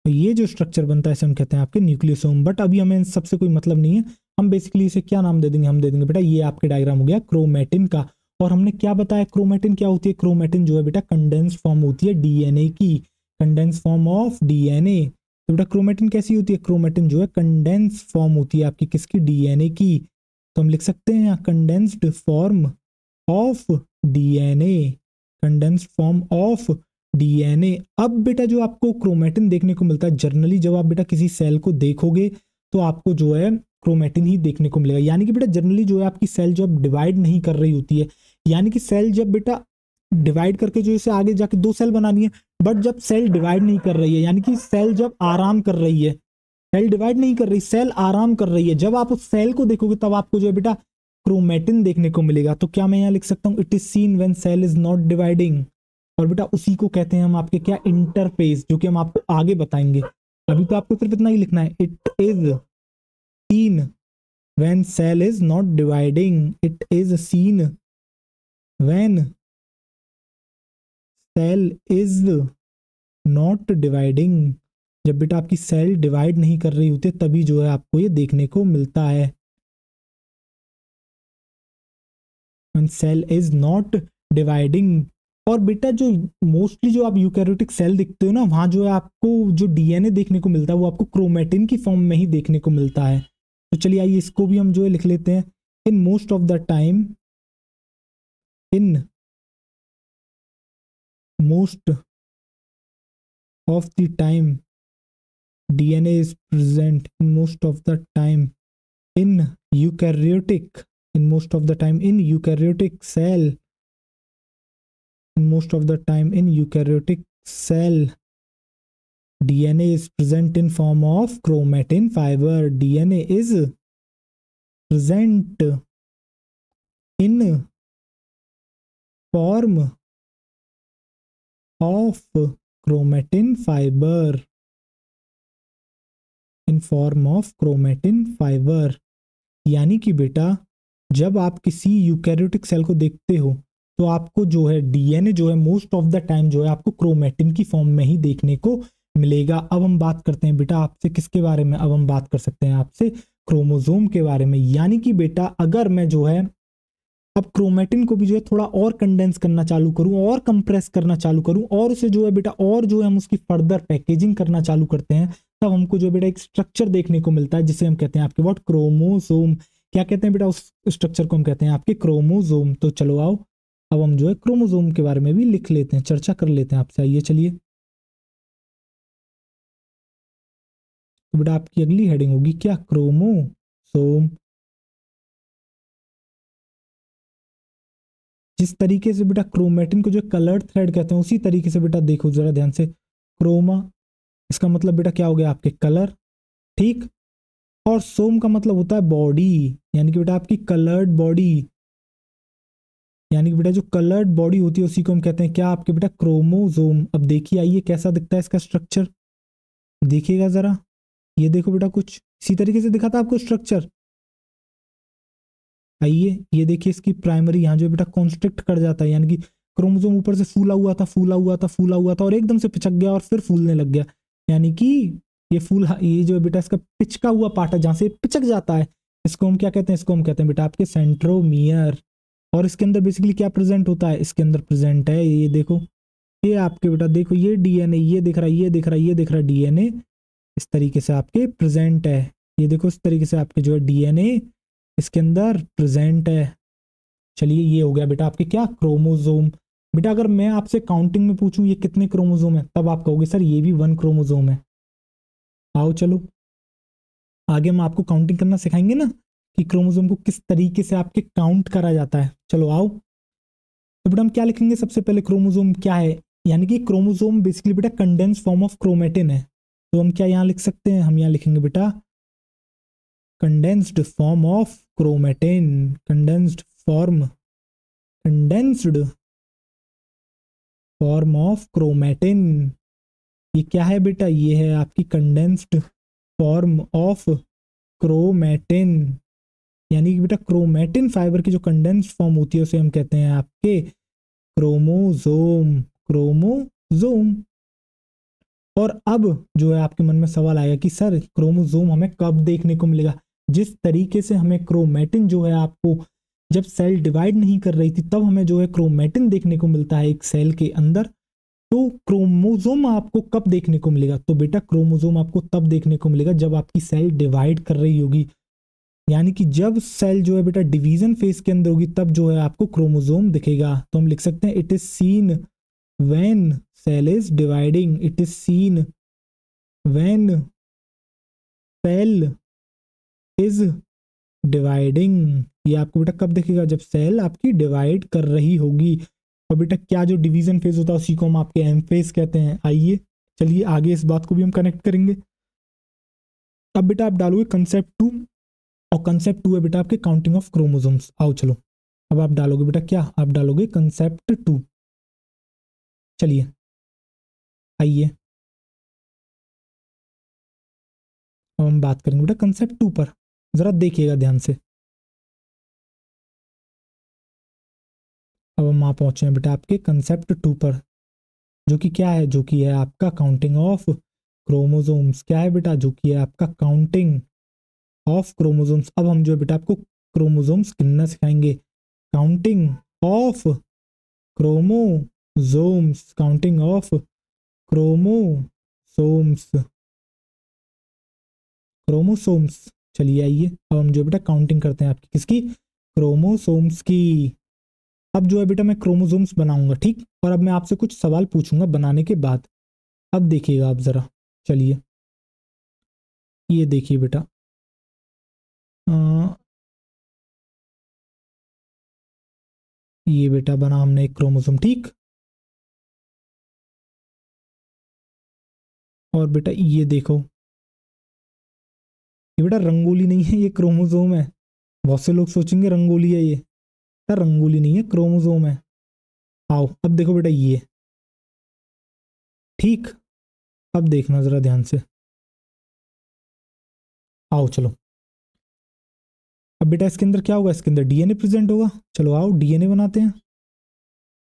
तो ये जो स्ट्रक्चर बनता है इसे हम कहते हैं आपके न्यूक्लियोसोम। बट अभी हमें इन सबसे कोई मतलब नहीं है। हम बेसिकली इसे क्या नाम दे देंगे? हम दे देंगे बेटा ये आपके डायग्राम हो गया क्रोमेटिन का। और हमने क्या बताया क्रोमेटिन क्या होती है? क्रोमेटिन जो है बेटा कंडेंस फॉर्म होती है डीएनए की, कंडेंस फॉर्म ऑफ डीएनए। तो बेटा क्रोमेटिन कैसी होती है? क्रोमेटिन जो है कंडेंस फॉर्म होती है आपकी किसकी? डीएनए की। तो हम लिख सकते हैं यहाँ condensed form of DNA, condensed form of DNA. अब बेटा जो आपको क्रोमेटिन देखने को मिलता है जनरली, जब आप बेटा किसी सेल को देखोगे तो आपको जो है क्रोमेटिन ही देखने को मिलेगा। यानी कि बेटा जनरली जो है आपकी सेल जब डिवाइड नहीं कर रही होती है, यानी कि सेल जब बेटा डिवाइड करके जो इसे आगे जाके 2 सेल बनानी है, बट जब सेल डिवाइड नहीं कर रही है, यानी कि सेल जब आराम कर रही है, सेल डिवाइड नहीं कर रही, सेल आराम कर रही है, जब आप उस सेल को देखोगे तब आपको जो है बेटा क्रोमेटिन देखने को मिलेगा। तो क्या मैं यहाँ लिख सकता हूँ? It is seen when cell is not dividing. और बेटा उसी को कहते हैं हम आपके क्या? इंटरफेस, जो कि हम आपको आगे बताएंगे। अभी तो आपको सिर्फ इतना ही लिखना है, it is seen when cell is not dividing it is seen, when cell is not dividing, जब बेटा आपकी सेल डिवाइड नहीं कर रही होती तभी जो है आपको ये देखने को मिलता है। When cell is not dividing. और बेटा जो मोस्टली जो आप यूकैरियोटिक सेल दिखते हो ना, वहां जो है आपको जो डीएनए देखने को मिलता है वो आपको क्रोमेटिन की फॉर्म में ही देखने को मिलता है। तो चलिए आइए इसको भी हम जो है लिख लेते हैं। इन most of the time, in most of the time DNA is present in most of the time in eukaryotic, in most of the time in eukaryotic cell, in most of the time in eukaryotic cell DNA is present in form of chromatin fiber. DNA is present in form of chromatin fiber, in form of chromatin fibre. यानी कि बेटा जब आप किसी eukaryotic cell को देखते हो तो आपको जो है डीएनए जो है मोस्ट ऑफ द टाइम जो है आपको क्रोमेटिन की फॉर्म में ही देखने को मिलेगा। अब हम बात करते हैं बेटा आपसे किसके बारे में, अब हम बात कर सकते हैं आपसे क्रोमोसोम के बारे में। यानी कि बेटा अगर मैं जो है अब क्रोमेटिन को भी जो है थोड़ा और कंडेंस करना चालू करूं और कंप्रेस करना चालू करूं और उसे जो है बेटा और जो है हम उसकी फर्दर पैकेजिंग करना चालू करते हैं, तब हमको जो बेटा एक स्ट्रक्चर देखने को मिलता है जिसे हम कहते हैं आपके व्हाट, क्रोमोसोम। क्या कहते हैं बेटा उस स्ट्रक्चर को हम कहते हैं आपके क्रोमोसोम। तो चलो आओ अब हम जो है क्रोमोसोम के बारे में भी लिख लेते हैं, चर्चा कर लेते हैं आपसे। आइए चलिए, तो बेटा आपकी अगली हेडिंग होगी क्या, क्रोमोसोम। जिस तरीके से बेटा क्रोमेटिन को जो कलर्ड थ्रेड कहते हैं उसी तरीके से बेटा देखो जरा ध्यान से, क्रोमा इसका मतलब बेटा क्या हो गया आपके कलर, ठीक। और सोम का मतलब होता है बॉडी, यानी कि बेटा आपकी कलर्ड बॉडी, यानी कि बेटा जो कलर्ड बॉडी होती है उसी को हम कहते हैं क्या आपके बेटा क्रोमोसोम। अब देखिए आइए कैसा दिखता है इसका स्ट्रक्चर, देखिएगा जरा, ये देखो बेटा कुछ इसी तरीके से दिखा था आपको स्ट्रक्चर। आइए ये देखिए इसकी प्राइमरी यहाँ जो बेटा कॉन्स्ट्रिक्ट कर जाता है, यानी कि क्रोमोसोम ऊपर से फूला हुआ था फूला हुआ था फूला हुआ था और एकदम से पिचक गया और फिर फूलने लग गया, यानी कि ये फूल, ये जो है बेटा इसका पिचका हुआ पार्ट है जहां से पिचक जाता है, इसको हम क्या कहते हैं, इसको हम कहते हैं बेटा आपके सेंट्रोमियर। और इसके अंदर बेसिकली क्या प्रेजेंट होता है, इसके अंदर प्रेजेंट है ये देखो, ये आपके बेटा देखो ये डीएनए, ये दिख रहा है ये दिख रहा है ये दिख रहा है डीएनए, इस तरीके से आपके प्रेजेंट है। ये देखो इस तरीके से आपके जो है डीएनए इसके अंदर प्रेजेंट है। चलिए ये हो गया बेटा आपके क्या, क्रोमोसोम। बेटा अगर मैं आपसे काउंटिंग में पूछूं ये कितने क्रोमोसोम है, तब आप कहोगे सर ये भी 1 क्रोमोसोम है। आओ चलो आगे हम आपको काउंटिंग करना सिखाएंगे ना कि क्रोमोसोम को किस तरीके से आपके काउंट करा जाता है। चलो आओ, तो बेटा हम क्या लिखेंगे सबसे पहले, क्रोमोसोम क्या है, यानी कि क्रोमोसोम बेसिकली बेटा कंडेंस फॉर्म ऑफ क्रोमेटिन है। तो हम क्या यहाँ लिख सकते हैं, हम यहाँ लिखेंगे बेटा condensed form of chromatin, condensed form, condensed form of chromatin. ये क्या है बेटा, ये है आपकी कंडेंस्ड फॉर्म ऑफ क्रोमेटिन, यानी कि बेटा क्रोमेटिन फाइबर की जो कंडेंस्ड फॉर्म होती है उसे हम कहते हैं आपके क्रोमोसोम, क्रोमोसोम। और अब जो है आपके मन में सवाल आएगा कि सर क्रोमोसोम हमें कब देखने को मिलेगा। जिस तरीके से हमें क्रोमेटिन जो है आपको जब सेल डिवाइड नहीं कर रही थी तब हमें जो है क्रोमेटिन देखने को मिलता है एक सेल के अंदर, तो क्रोमोसोम आपको कब देखने को मिलेगा, तो बेटा क्रोमोसोम आपको तब देखने को मिलेगा जब आपकी सेल डिवाइड कर रही होगी, यानी कि जब सेल जो है बेटा डिवीजन फेज के अंदर होगी तब जो है आपको क्रोमोसोम दिखेगा। तो हम लिख सकते हैं it is seen when cell is dividing, it is seen when cell is dividing. ये आपको बेटा कब दिखेगा, जब सेल आपकी डिवाइड कर रही होगी। और बेटा क्या जो डिवीजन फेज होता है उसी को हम आपके एम फेज कहते हैं। आइए चलिए आगे इस बात को भी हम कनेक्ट करेंगे। अब बेटा आप डालोगे कंसेप्ट 2, और कंसेप्ट 2 है बेटा आपके काउंटिंग ऑफ क्रोमोसोम्स। आओ चलो अब आप डालोगे बेटा क्या, आप डालोगे कंसेप्ट 2। चलिए आइए अब हम बात करेंगे बेटा कंसेप्ट 2 पर। जरा देखिएगा ध्यान से। अब हम वहां पहुंचे हैं बेटा आपके कंसेप्ट 2 पर, जो कि क्या है, जो कि है आपका काउंटिंग ऑफ क्रोमोसोम्स। क्या है बेटा, जो कि है आपका काउंटिंग ऑफ क्रोमोसोम्स। अब हम जो है बेटा आपको क्रोमोसोम्स गिनना सिखाएंगे। Counting of chromosomes, counting of chromosomes, chromosomes. चलिए आइए, अब हम जो है बेटा काउंटिंग करते हैं आपकी, किसकी, क्रोमोसोम्स की। अब जो है बेटा मैं क्रोमोसोम्स बनाऊंगा, ठीक, और अब मैं आपसे कुछ सवाल पूछूंगा बनाने के बाद। अब देखिएगा आप जरा, चलिए ये देखिए बेटा, ये बेटा बना हमने एक क्रोमोसोम, ठीक। और बेटा ये देखो, ये बेटा रंगोली नहीं है, ये क्रोमोसोम है। बहुत से लोग सोचेंगे रंगोली है ये, बेटा रंगोली नहीं है, क्रोमोसोम है। आओ अब देखो बेटा ये, ठीक। अब देखना जरा ध्यान से, आओ चलो। अब बेटा इसके अंदर क्या होगा, इसके अंदर डीएनए प्रेजेंट होगा। चलो आओ डीएनए बनाते हैं।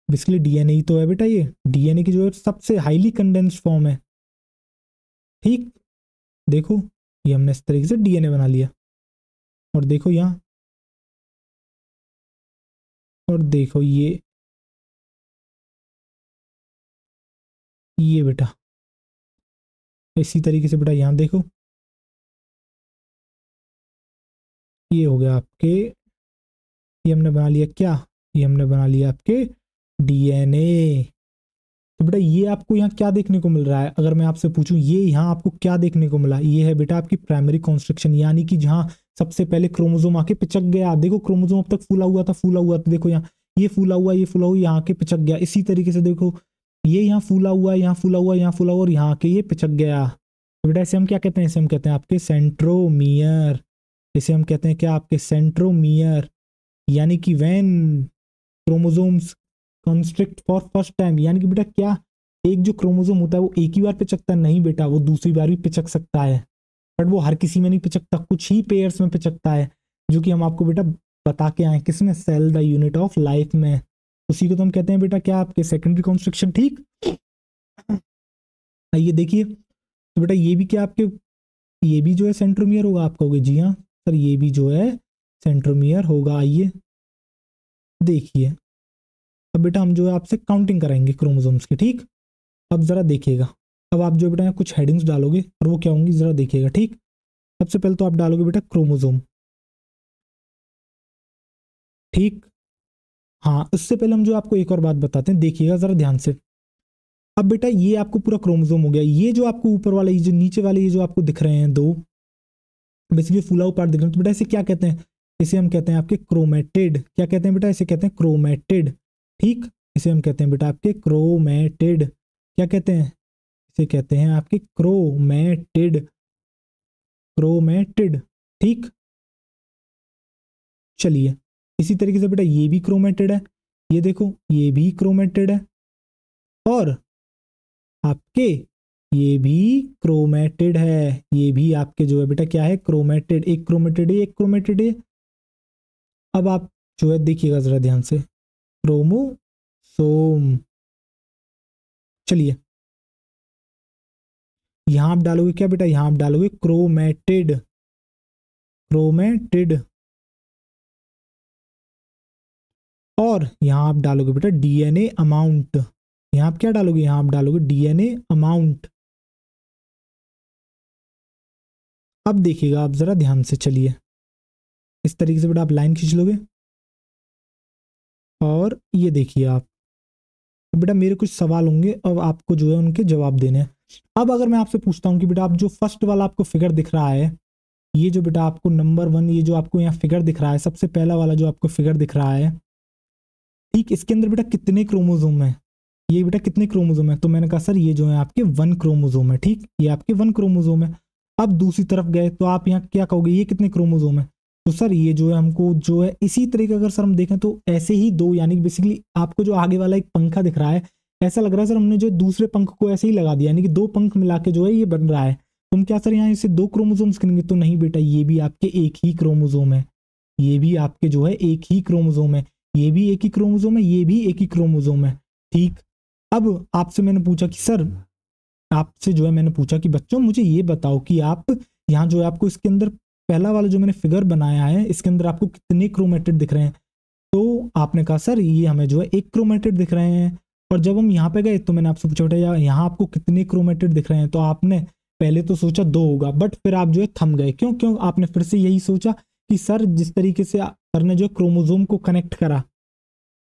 बेसिकली डीएनए ही तो है बेटा, ये डीएनए की जो है सबसे हाईली कंडेंस्ड फॉर्म है, ठीक। देखो ये हमने इस तरीके से डीएनए बना लिया, और देखो यहाँ, और देखो ये बेटा इसी तरीके से बेटा यहाँ देखो, ये हो गया आपके, ये हमने बना लिया क्या, ये हमने बना लिया आपके डीएनए। तो बेटा ये आपको यहाँ क्या देखने को मिल रहा है, अगर मैं आपसे पूछूं ये यहाँ आपको क्या देखने को मिला, ये है बेटा आपकी प्राइमरी कॉन्स्ट्रक्शन, यानी कि जहाँ सबसे पहले क्रोमोसोम आके पिचक गया। देखो क्रोमोसोम अब तक फूला हुआ था, फूला हुआ था, देखो यहाँ ये फूला हुआ, ये फूला हुआ, यहाँ आके पिचक गया। इसी तरीके से देखो ये यहाँ फूला हुआ, यहाँ फूला हुआ, यहाँ फूला हुआ, और यहाँ आके ये पिचक गया। तो बेटा इसे हम क्या कहते हैं, इसे हम कहते हैं आपके सेंट्रोमियर। इसे हम कहते हैं क्या, आपके सेंट्रोमियर। यानी कि when chromosomes constrict for first time, यानी कि बेटा क्या, एक जो क्रोमोसोम होता है वो एक ही बार पिचकता नहीं बेटा, वो दूसरी बार भी पिचक सकता है, बट वो हर किसी में नहीं पिचकता, कुछ ही पेयर्स में पिचकता है, जो कि हम आपको बेटा बता के आए किसमें, cell the unit of life में। उसी को तो हम कहते हैं बेटा क्या, आपके सेकेंडरी कॉन्स्ट्रक्शन, ठीक। आइए देखिए, तो बेटा ये भी क्या आपके, ये भी जो है सेंट्रोमियर होगा। आप कहोगे जी हाँ सर ये भी जो है सेंट्रोमियर होगा। आइए देखिए, अब बेटा हम जो है आपसे काउंटिंग कराएंगे क्रोमोसोम्स की, ठीक। अब जरा देखिएगा, अब आप जो बेटा कुछ हेडिंग्स डालोगे, और वो क्या होंगी जरा देखिएगा, ठीक। सबसे पहले तो आप डालोगे बेटा क्रोमोसोम, ठीक। हाँ उससे पहले हम जो आपको एक और बात बताते हैं, देखिएगा जरा ध्यान से। अब बेटा ये आपको पूरा क्रोमोसोम हो गया, ये जो आपको ऊपर वाले, ये जो नीचे वाले, ये जो आपको दिख रहे हैं दो, बेसिकली फुला हुआ पार्ट दिख रहा है, तो बेटा इसे क्या कहते हैं, इसे हम कहते हैं आपके क्रोमेटिड। क्या कहते हैं बेटा, इसे कहते हैं क्रोमेटिड, ठीक। इसे हम कहते हैं बेटा आपके क्रोमेटिड। क्या कहते हैं, इसे कहते हैं आपके क्रोमेटिड, क्रोमेटिड, ठीक। चलिए इसी तरीके से बेटा ये भी क्रोमेटिड है, ये देखो ये भी क्रोमेटिड है, और आपके ये भी क्रोमेटिड है, ये भी आपके जो है बेटा क्या है, क्रोमेटिड। एक क्रोमेटिड है, एक क्रोमेटिड है। अब आप जो है देखिएगा जरा ध्यान से, क्रोमोसोम। चलिए यहां आप डालोगे क्या बेटा, यहां आप डालोगे क्रोमेटिड, क्रोमेटिड। और यहां आप डालोगे बेटा डीएनए अमाउंट। यहां आप क्या डालोगे, यहां आप डालोगे डीएनए अमाउंट। अब देखिएगा आप जरा ध्यान से, चलिए इस तरीके से बेटा आप लाइन खींच लोगे, और ये देखिए आप, अब बेटा मेरे कुछ सवाल होंगे, अब आपको जो है उनके जवाब देने हैं। अब अगर मैं आपसे पूछता हूं कि बेटा आप जो फर्स्ट वाला आपको फिगर दिख रहा है, ये जो बेटा आपको नंबर 1, ये जो आपको यहाँ फिगर दिख रहा है, सबसे पहला वाला जो आपको फिगर दिख रहा है, ठीक, इसके अंदर बेटा कितने क्रोमोसोम है, ये बेटा कितने क्रोमोसोम है। तो मैंने कहा सर ये जो है आपके 1 क्रोमोसोम है, ठीक, ये आपके 1 क्रोमोसोम है। अब दूसरी तरफ गए तो आप यहाँ क्या कहोगे, ये कितने क्रोमोसोम है। तो सर ये जो है हमको जो है इसी तरीके अगर सर हम देखें तो ऐसे ही दो, यानी बेसिकली आपको जो आगे वाला एक पंखा दिख रहा है, ऐसा लग रहा है सर हमने जो दूसरे पंख को ऐसे ही लगा दिया, यानी कि 2 पंख मिला के जो है ये बन रहा है। तो तुम क्या सर यहाँ इसे 2 क्रोमोसोम्स करेंगे, तो नहीं बेटा, ये भी आपके एक ही क्रोमोसोम है, ये भी आपके जो है एक ही क्रोमोसोम है, ये भी एक ही क्रोमोसोम है, ये भी एक ही क्रोमोसोम है। ठीक, अब आपसे मैंने पूछा कि सर, आपसे जो है मैंने पूछा कि बच्चों मुझे ये बताओ कि आप यहाँ जो है आपको इसके अंदर पहला वाला जो मैंने फिगर बनाया है इसके अंदर आपको कितने क्रोमेटिड दिख रहे हैं, तो आपने कहा सर ये हमें जो है 1 क्रोमेटिड दिख रहे हैं। और जब हम यहाँ पे गए तो मैंने आपसे पूछा बेटा यहाँ आपको कितने क्रोमेटिड दिख रहे हैं, तो आपने पहले तो सोचा 2 होगा, बट फिर आप जो है थम गए। क्यों क्यों आपने फिर से यही सोचा कि सर जिस तरीके से सर ने जो क्रोमोसोम को कनेक्ट करा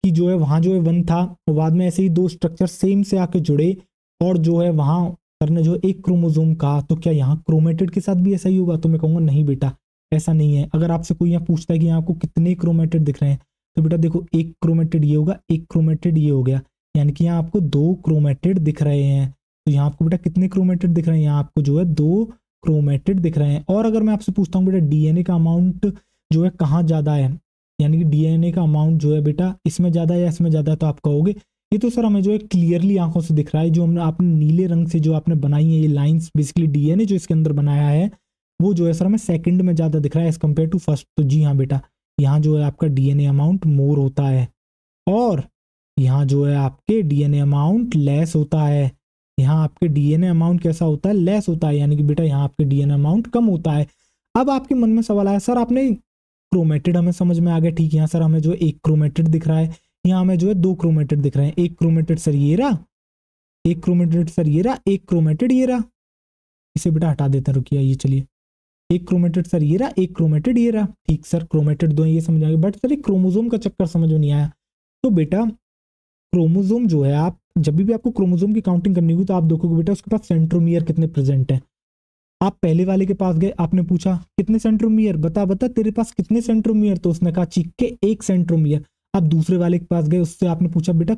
कि जो है वहां जो है 1 था और बाद में ऐसे ही 2 स्ट्रक्चर सेम से आके जुड़े और जो है वहां सर ने जो एक क्रोमोसोम कहा, तो क्या यहाँ क्रोमेटिड के साथ भी ऐसा ही होगा? तो मैं कहूँगा नहीं बेटा, ऐसा नहीं है। अगर आपसे कोई यहाँ पूछता है कि यहाँ आपको कितने क्रोमेटिड दिख रहे हैं, तो बेटा देखो 1 क्रोमेटिड ये होगा, 1 क्रोमेटिड ये हो गया, यानी कि यहाँ आपको 2 क्रोमेटिड दिख रहे हैं। तो यहाँ आपको बेटा कितने क्रोमेटिड दिख रहे हैं? यहाँ आपको जो है 2 क्रोमेटिड दिख रहे हैं। और अगर मैं आपसे पूछता हूँ बेटा डीएनए का अमाउंट जो है कहाँ ज़्यादा है, यानी कि डीएनए का अमाउंट जो है बेटा इसमें ज़्यादा है या इसमें ज़्यादा है, तो आप कहोगे ये तो सर हमें जो है क्लियरली आंखों से दिख रहा है, जो हमने आपने नीले रंग से जो आपने बनाई है ये लाइंस, बेसिकली डीएनए जो इसके अंदर बनाया है वो जो है सर हमें सेकंड में ज़्यादा दिख रहा है एज कम्पेयर टू फर्स्ट। तो जी हाँ बेटा, यहाँ जो है आपका डीएनए अमाउंट मोर होता है और यहाँ जो है आपके डीएनए अमाउंट लेस होता है। यहाँ आपके डीएनए अमाउंट कैसा होता है? लेस होता है, यानी कि बेटा यहाँ आपके डीएनए अमाउंट कम होता है। अब आपके मन में सवाल आया सर आपने क्रोमेटिड हमें समझ में आ गया, ठीक है, यहाँ सर हमें जो है 1 क्रोमेटिड दिख रहा है, यहाँ हमें जो है 2 क्रोमेटिड दिख रहे हैं। 1 क्रोमेटिड सर ये रहा, 1 क्रोमेटिड सर ये रहा, 1 क्रोमेटिड ये रहा, इसे बेटा हटा देते हैं, रुकिए, ये चलिए, 1 क्रोमेटिड सर ये रहा, 1 क्रोमेटिड ये रहा। ठीक सर, क्रोमेटिड 2 ये समझ आ गया, बट सर एक क्रोमोसोम का चक्कर समझ में नहीं आया। तो बेटा क्रोमोसोम जो है, आप जब भी आपको क्रोमोसोम की काउंटिंग करनी होगी तो आप देखोगे बेटा उसके पास सेंट्रोमियर कितने प्रेजेंट है। आप पहले वाले के पास गए, आपने पूछा कितने सेंट्रोमियर, बता बता तेरे पास कितने सेंट्रोमियर, तो उसने कहा चीख के 1 सेंट्रोमियर। आप दूसरे वाले के पास गए, उससे आपने पूछा बेटा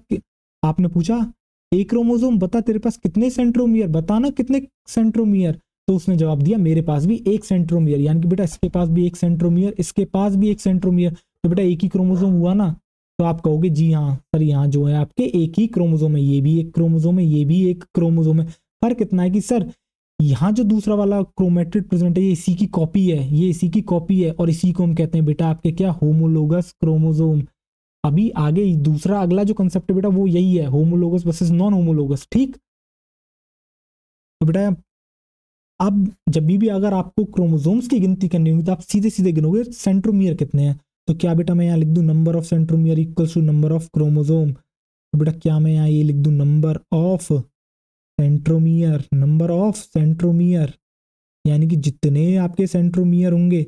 आपने पूछा एक क्रोमोसोम बता तेरे पास कितने सेंट्रोमियर, बताना कितने सेंट्रोमियर, तो उसने जवाब दिया मेरे पास भी 1 सेंट्रोमियर, यानी कि बेटा इसके पास भी 1 सेंट्रोमियर, इसके पास भी 1 सेंट्रोमियर, तो बेटा एक ही क्रोमोसोम हुआ ना। तो आप कहोगे जी हाँ सर, यहाँ जो है आपके एक ही क्रोमोसोम है, ये भी एक क्रोमोसोम है, ये भी एक क्रोमोसोम है। फर्क इतना है कि सर यहाँ जो दूसरा वाला क्रोमेटिड प्रेजेंट है ये इसी की कॉपी है, ये इसी की कॉपी है, और इसी को हम कहते हैं बेटा आपके क्या, होमोलोगस क्रोमोसोम। अभी आगे दूसरा अगला जो कंसेप्ट है बेटा वो यही है, होमोलोगस वर्सेस नॉन होमोलोगस। ठीक, तो बेटा अब जब भी अगर आपको क्रोमोसोम्स की गिनती करनी होगी तो आप सीधे सीधे गिनोगे सेंट्रोमियर कितने हैं। तो क्या बेटा मैं यहाँ लिख दूं number of centromere equals to number of chromosome, तो बेटा क्या मैं यहाँ ये लिख दूं number of centromere, number of centromere, यानी कि जितने आपके सेंट्रोमियर होंगे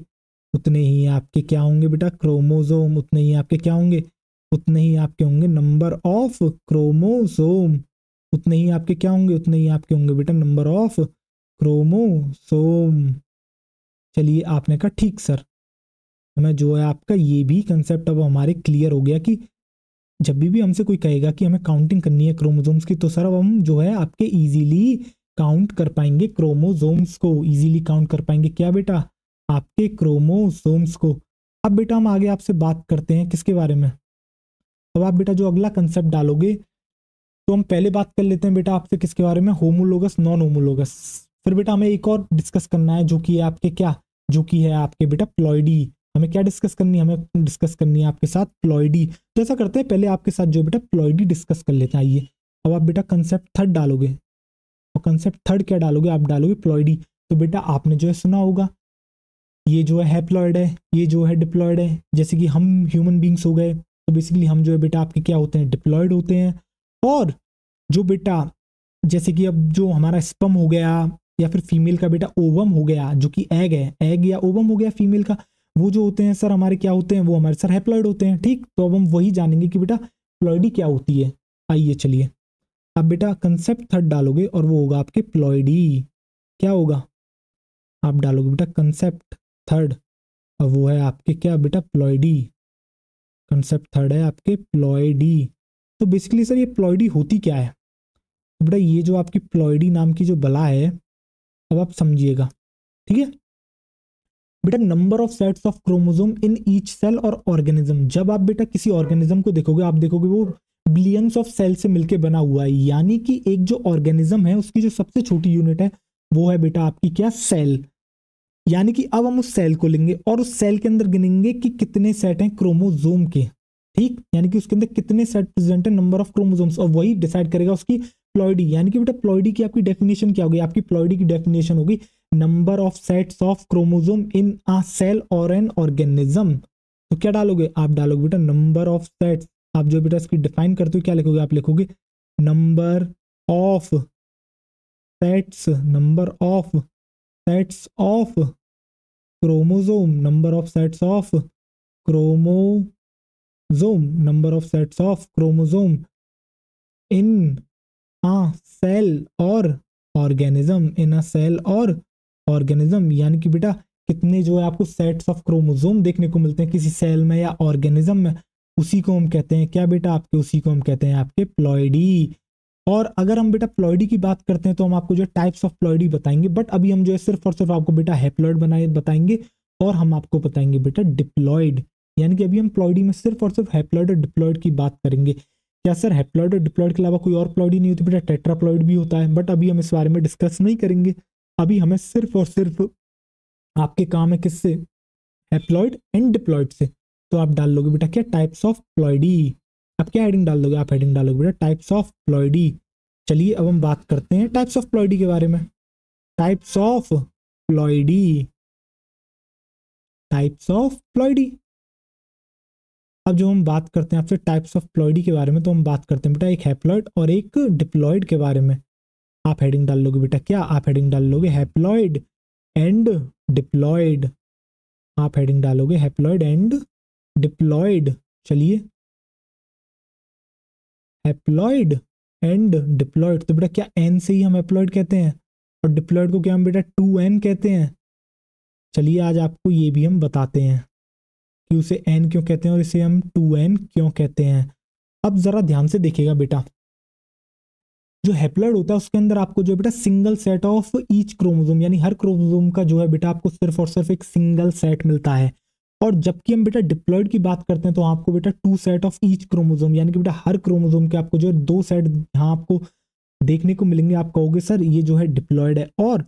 उतने ही आपके क्या होंगे बेटा, क्रोमोसोम, उतने ही आपके क्या होंगे, उतने ही आपके होंगे नंबर ऑफ क्रोमोसोम, उतने ही आपके क्या होंगे, उतने ही आपके होंगे बेटा नंबर ऑफ क्रोमोसोम। चलिए आपने कहा ठीक सर, हमें जो है आपका ये भी कंसेप्ट अब हमारे क्लियर हो गया कि जब भी हमसे कोई कहेगा कि हमें काउंटिंग करनी है क्रोमोसोम्स की, तो सर अब हम जो है आपके इजीली काउंट कर पाएंगे क्रोमोसोम्स को, इजीली काउंट कर पाएंगे क्या बेटा, आपके क्रोमोसोम्स को। अब बेटा हम आगे आपसे बात करते हैं किसके बारे में, अब आप बेटा जो अगला कंसेप्ट डालोगे, तो हम पहले बात कर लेते हैं बेटा आपसे किसके बारे में, होमोलोगस नॉन होमोलोगस। फिर बेटा हमें एक और डिस्कस करना है जो कि है आपके क्या, जो कि है आपके बेटा प्लॉइडी। हमें क्या डिस्कस करनी है, हमें डिस्कस करनी है आपके साथ प्लॉइडी। तो ऐसा करते हैं पहले आपके साथ जो बेटा प्लॉइडी डिस्कस कर लेते हैं। आइए अब आप बेटा कंसेप्ट थर्ड डालोगे, और कंसेप्ट थर्ड क्या डालोगे, आप डालोगे प्लॉइडी। तो बेटा आपने जो है सुना होगा ये जो है हैप्लॉइड है, ये जो है डिप्लॉइड है। जैसे कि हम ह्यूमन बींग्स हो गए तो बेसिकली हम जो है बेटा आपके क्या होते हैं, डिप्लॉइड होते हैं। और जो बेटा जैसे कि अब जो हमारा स्पर्म हो गया या फिर फीमेल का बेटा ओवम हो गया जो कि एग है, एग या ओवम हो गया फीमेल का, वो जो होते हैं सर हमारे क्या होते हैं, वो हमारे सर हैप्लॉइड होते हैं। ठीक, तो अब हम वही जानेंगे कि बेटा प्लॉइडी क्या होती है। आइए चलिए अब बेटा कंसेप्ट थर्ड डालोगे और वो होगा आपके प्लॉइडी। क्या होगा, आप डालोगे बेटा कंसेप्ट थर्ड और वो है आपके क्या बेटा, प्लॉइडी। कंसेप्ट थर्ड है आपके प्लॉइडी। तो बेसिकली सर ये प्लॉइडी होती क्या है, तो बेटा ये जो आपकी प्लॉइडी नाम की जो बला है, अब आप समझिएगा, ठीक है बेटा। Number of sets of chromosome in each cell और ऑर्गेनिज्म। जब आप बेटा किसी ऑर्गेनिज्म को देखोगे, आप देखोगे वो बिलियंस ऑफ सेल से मिलकर बना हुआ है, यानी कि एक जो ऑर्गेनिज्म है उसकी जो सबसे छोटी यूनिट है वो है बेटा आपकी क्या, सेल। यानी कि अब हम उस सेल को लेंगे और उस सेल के अंदर गिनेंगे कि कितने सेट हैं क्रोमोजोम के, ठीक, यानी कि उसके अंदर कितने सेट प्रेजेंट है, नंबर ऑफ क्रोमोसोम्स, और वही डिसाइड करेगा उसकी प्लॉइडी। यानी कि बेटा प्लॉइडी की आपकी डेफिनेशन क्या होगी, आपकी प्लॉइडी की डेफिनेशन होगी number of sets of chromosome in a cell और एन ऑर्गेनिज्म। तो क्या डालोगे, आप डालोगे बेटा नंबर ऑफ सेट्स। आप जो बेटा इसकी डिफाइन करते हो क्या लिखोगे, आप लिखोगे number of sets, number of sets of chromosome, number of sets of chromosome, number of sets of chromosome in a cell और ऑर्गेनिज्म, इन अ सेल और ऑर्गेनिज्म। यानी कि बेटा कितने जो है आपको सेट्स ऑफ क्रोमोसोम देखने को मिलते हैं किसी सेल में या ऑर्गेनिज्म में, उसी को हम कहते हैं क्या बेटा आपके, उसी को हम कहते हैं आपके प्लॉइडी। और अगर हम बेटा प्लॉइडी की बात करते हैं तो हम आपको जो टाइप्स ऑफ प्लॉइडी बताएंगे, बट अभी हम जो है सिर्फ और सिर्फ आपको बेटा हैप्लॉइड बनाए बताएंगे और हम आपको बताएंगे बेटा डिप्लॉइड। यानी कि अभी हम प्लॉइडी में सिर्फ और सिर्फ हैप्लॉइड और डिप्लॉइड की बात करेंगे। क्या सर हैप्लॉइड और डिप्लॉइड के अलावा कोई और प्लॉइडी नहीं होती, बेटा टेट्राप्लॉइड भी होता है, बट अभी हम इस बारे में डिस्कस नहीं करेंगे। अभी हमें सिर्फ और सिर्फ आपके काम है किससे, हैप्लॉइड एंड डिप्लॉइड से। तो आप डाल लोगे बेटा क्या, टाइप्स ऑफ प्लॉइडी। आप क्या हेडिंग डाल दोगे, आप हेडिंग डालोगे बेटा टाइप्स ऑफ प्लॉइडी। चलिए अब हम बात करते हैं टाइप्स ऑफ प्लॉइडी के बारे में। Types of ploidy, types of ploidy. अब जो हम बात करते हैं आपसे टाइप्स ऑफ प्लॉइडी के बारे में, तो हम बात करते हैं बेटा एक हैप्लॉइड और एक डिप्लॉइड के बारे में। आप हेडिंग डाल लोगे बेटा क्या, आप हेडिंग डाल लोगे हैप्लॉइड एंड डिप्लॉइड। आप हेडिंग डालोगे हैप्लॉइड एंड डिप्लॉइड। चलिए हैप्लॉइड एंड डिप्लॉइड, तो बेटा क्या एन से ही हम हैप्लॉइड कहते हैं और डिप्लॉइड को क्या हम बेटा 2n कहते हैं। चलिए आज आपको ये भी हम बताते हैं कि उसे n क्यों कहते हैं और इसे हम 2n क्यों कहते हैं। अब जरा ध्यान से देखिएगा बेटा, जो हैप्लॉइड होता है उसके अंदर आपको जो है बेटा single set of each chromosome, यानी हर क्रोमोसोम का जो है बेटा आपको सिर्फ और सिर्फ एक सिंगल सेट मिलता है। और जबकि हम बेटा डिप्लॉइड की बात करते हैं तो आपको बेटा 2 सेट ऑफ ईच क्रोमोसोम, यानी कि बेटा हर क्रोमोसोम के आपको जो है 2 सेट यहाँ आपको देखने को मिलेंगे। आप कहोगे सर ये जो है डिप्लॉइड है। और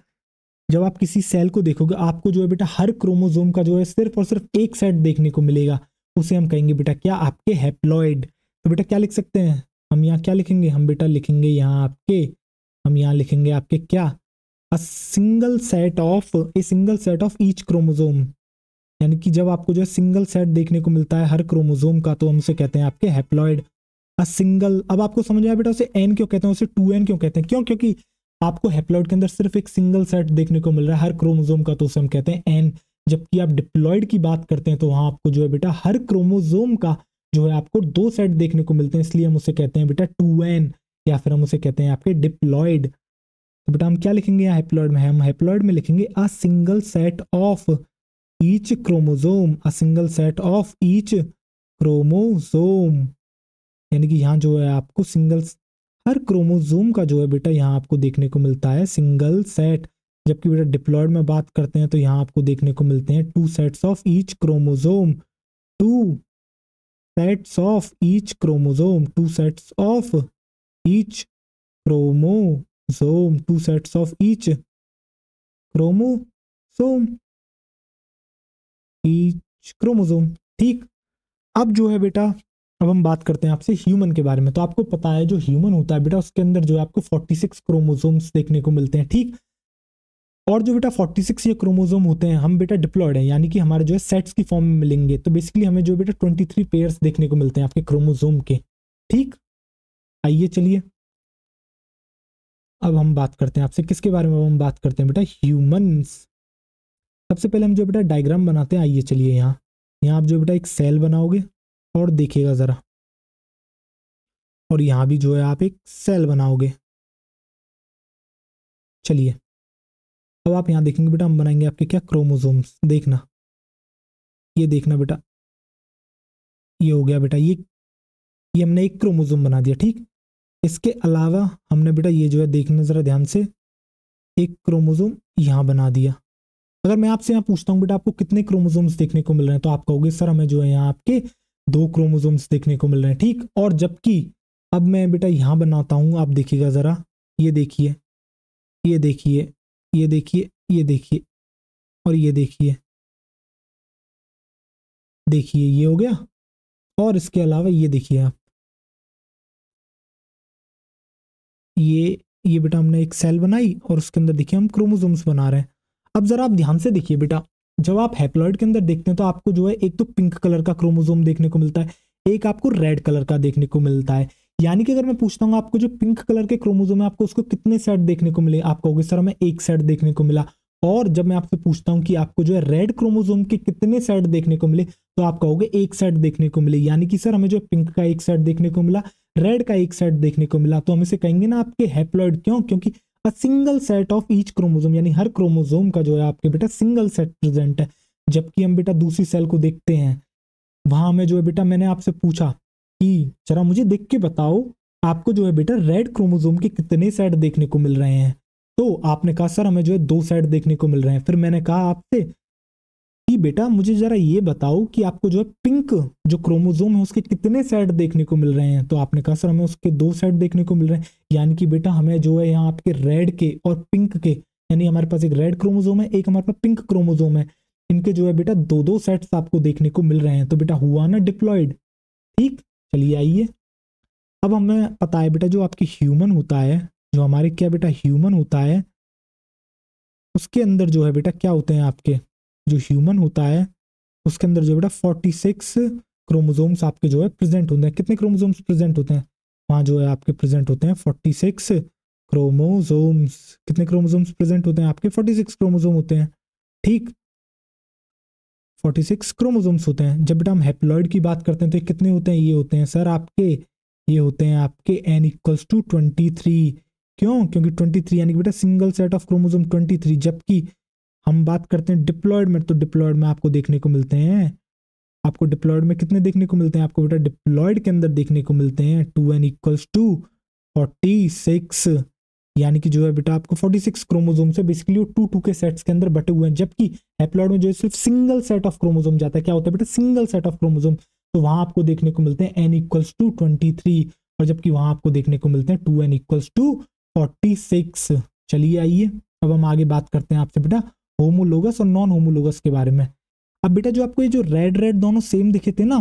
जब आप किसी सेल को देखोगे आपको जो है बेटा हर क्रोमोसोम का जो है सिर्फ और सिर्फ एक सेट देखने को मिलेगा, उसे हम कहेंगे बेटा क्या, आपके हैप्लॉइड। तो बेटा क्या लिख सकते हैं हम, यहाँ क्या लिखेंगे, हम बेटा लिखेंगे यहाँ आपके, हम यहाँ लिखेंगे आपके क्या, a single set of, a single set of each chromosome. यानी कि जब आपको जो है सिंगल सेट देखने को मिलता है हर क्रोमोसोम का, तो हम उसे कहते हैं आपके हैप्लॉइड। अ सिंगल, अब आपको समझ आया बेटा उसे एन क्यों कहते हैं, उसे 2n क्यों कहते हैं, क्यों, क्योंकि आपको हैप्लॉइड के अंदर सिर्फ एक सिंगल सेट देखने को मिल रहा है हर क्रोमोसोम का, तो उसे हम कहते हैं एन। जबकि आप डिप्लॉइड की बात करते हैं तो वहां आपको जो है बेटा हर क्रोमोसोम का जो है आपको 2 सेट देखने को मिलते हैं, इसलिए हम उसे कहते हैं बेटा 2n, या फिर हम उसे कहते हैं आपके डिप्लॉइड। तो बेटा हम क्या लिखेंगे यहाँ हैप्लॉइड में, हम हैप्लॉइड में लिखेंगे a single set of each chromosome, a single set of each chromosome. यानी कि यहाँ जो है आपको सिंगल, हर क्रोमोसोम का जो है बेटा यहाँ आपको देखने को मिलता है सिंगल सेट। जबकि बेटा डिप्लॉइड में बात करते हैं तो यहाँ आपको देखने को मिलते हैं 2 sets of each chromosome, 2 sets of each chromosome, 2 sets of each chromosome, 2 sets of each chromosome, each chromosome. ठीक, अब जो है बेटा, अब हम बात करते हैं आपसे ह्यूमन के बारे में। तो आपको पता है जो ह्यूमन होता है बेटा उसके अंदर जो है आपको 46 क्रोमोसोम्स देखने को मिलते हैं, ठीक। और जो बेटा 46 ये क्रोमोसोम होते हैं, हम बेटा डिप्लॉयड हैं, यानी कि हमारे जो है सेट्स की फॉर्म में मिलेंगे, तो बेसिकली हमें जो बेटा 23 पेयर्स देखने को मिलते हैं आपके क्रोमोसोम के, ठीक। आइए चलिए अब हम बात करते हैं आपसे किसके बारे में, हम बात करते हैं बेटा ह्यूमंस। सबसे पहले हम जो बेटा डायग्राम बनाते हैं। आइए चलिए यहाँ यहाँ आप जो बेटा एक सेल बनाओगे और देखिएगा जरा, और यहाँ भी जो है आप एक सेल बनाओगे। चलिए अब आप यहाँ देखेंगे बेटा हम बनाएंगे आपके क्या, क्रोमोसोम्स। देखना, ये देखना बेटा, ये हो गया बेटा, ये हमने एक क्रोमोसोम बना दिया, ठीक। इसके अलावा हमने बेटा ये जो है देखना जरा ध्यान से, एक क्रोमोसोम यहाँ बना दिया। अगर मैं आपसे यहाँ पूछता हूँ बेटा आपको कितने क्रोमोसोम्स देखने को मिल रहे हैं, तो आप कहोगे सर हमें जो है यहाँ आपके 2 क्रोमोसोम्स देखने को मिल रहे हैं, ठीक। और जबकि अब मैं बेटा यहाँ बनाता हूँ, आप देखिएगा जरा, ये देखिए, ये देखिए, ये देखिए, ये देखिए, और ये देखिए, देखिए ये हो गया। और इसके अलावा ये देखिए आप, ये बेटा हमने एक सेल बनाई और उसके अंदर देखिए हम क्रोमोसोम्स बना रहे हैं। अब जरा आप ध्यान से देखिए बेटा, जब आप हैप्लॉइड के अंदर देखते हैं तो आपको जो है एक तो पिंक कलर का क्रोमोसोम देखने को मिलता है, एक आपको रेड कलर का देखने को मिलता है। यानी कि अगर मैं पूछता हूँ आपको जो पिंक कलर के क्रोमोसोम है आपको उसको कितने सेट देखने को मिले, आप कहोगे सर हमें एक सेट देखने को मिला। और जब मैं आपसे पूछता हूँ कि आपको जो है रेड क्रोमोसोम के कितने सेट देखने को मिले, तो आप कहोगे एक सेट देखने को मिले। यानी कि सर हमें जो पिंक का एक सेट देखने को मिला, रेड का एक सेट देखने को मिला, तो हम इसे कहेंगे ना आपके हैप्लॉइड। क्यों? क्योंकि a single set of each chromosome, यानी हर क्रोमोसोम का जो है आपके बेटा सिंगल सेट प्रेजेंट है। जबकि हम बेटा दूसरी सेल को देखते हैं, वहां में जो है बेटा मैंने आपसे पूछा कि जरा मुझे देख के बताओ आपको जो है बेटा रेड क्रोमोसोम के कितने सेट देखने को मिल रहे हैं, तो आपने कहा सर हमें जो है दो सेट देखने को मिल रहे हैं। फिर मैंने कहा आपसे कि बेटा मुझे जरा ये बताओ कि आपको जो है पिंक जो क्रोमोसोम है उसके कितने सेट देखने को मिल रहे हैं, तो आपने कहा सर हमें उसके दो सेट देखने को मिल रहे हैं। यानी कि बेटा हमें जो है यहाँ आपके रेड के और पिंक के, यानी हमारे पास एक रेड क्रोमोसोम है, एक हमारे पास पिंक क्रोमोसोम है, इनके जो है बेटा दो दो सेट्स आपको देखने को मिल रहे हैं। तो बेटा हुआ ना डिप्लॉयड। ठीक, चलिए आइए, अब हमें पता है बेटा जो आपकी ह्यूमन होता है, जो हमारे क्या बेटा ह्यूमन होता है, उसके अंदर जो है बेटा क्या होते हैं आपके, जो ह्यूमन होता है उसके अंदर जो बेटा 46 क्रोमोसोम्स आपके जो है प्रेजेंट होते हैं। कितने क्रोमोसोम्स प्रेजेंट होते हैं? वहाँ जो है आपके प्रेजेंट होते हैं 46 क्रोमोसोम्स। कितने क्रोमोसोम्स प्रेजेंट होते हैं आपके? 46 क्रोमोसोम होते हैं। ठीक, 46 क्रोमोसोम्स होते हैं। जब बेटा हम हैप्लॉइड की बात करते हैं तो ये कितने होते हैं? ये होते हैं सर आपके, ये होते हैं आपके n = 23। क्यों? क्योंकि 23 यानी कि बेटा सिंगल सेट ऑफ क्रोमोसोम 23। जबकि हम बात करते हैं डिप्लॉयड में, तो डिप्लॉयड में आपको देखने को मिलते हैं, आपको डिप्लॉयड में कितने देखने को मिलते हैं? आपको बेटा डिप्लॉयड के अंदर देखने को मिलते हैं 2n = 46। यानी कि जो है बेटा आपको 46 क्रोमोसोम से बेसिकली वो टू टू के सेट्स के अंदर बटे हुए हैं। जबकि हैप्लॉइड में जो है सिर्फ सिंगल सेट ऑफ क्रोमोसोम जाता है। क्या होता है बेटा? Single set of chromosome. तो वहां आपको देखने को मिलते हैं n = 23, और जबकि वहां आपको देखने को मिलते हैं 2n = 46। चलिए आइए, अब हम आगे बात करते हैं आपसे बेटा होमोलोगस और नॉन होमोलोगस के बारे में। अब बेटा जो आपको ये जो रेड रेड दोनों सेम दिखे थे ना,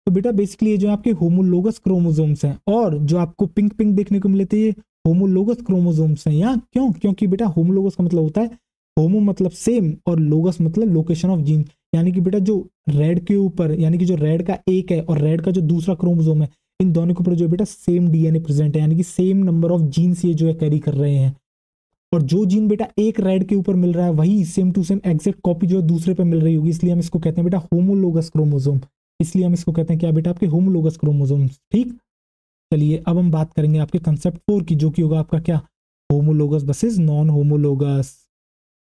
तो बेटा बेसिकली ये जो आपके होमोलोगस क्रोमोसोम्स हैं, और जो आपको पिंक पिंक देखने को मिले थे ये होमोलोगस क्रोमोसोम्स हैं। या क्यों? क्योंकि बेटा होमोलोगस का मतलब होता है होमो मतलब सेम, और लोगस मतलब लोकेशन ऑफ जीन। यानी कि बेटा जो रेड के ऊपर, यानी कि जो रेड का एक है और रेड का जो दूसरा क्रोमोसोम है, इन दोनों के ऊपर जो बेटा सेम डीएनए प्रेजेंट है, यानी कि सेम नंबर ऑफ जीन्स ये जो है कैरी कर रहे हैं। और जो जीन बेटा एक रेड के ऊपर मिल रहा है वही same to same exact copy जो है दूसरे पे मिल रही होगी, इसलिए हम इसको कहते हैं बेटा होमोलोगस क्रोमोसोम। इसलिए हम इसको कहते हैं क्या बेटा? आपके होमोलोगस क्रोमोसोम्स। ठीक, चलिए अब हम बात करेंगे आपके कंसेप्ट 4 की, जो कि होगा आपका क्या? Homologous versus non homologous.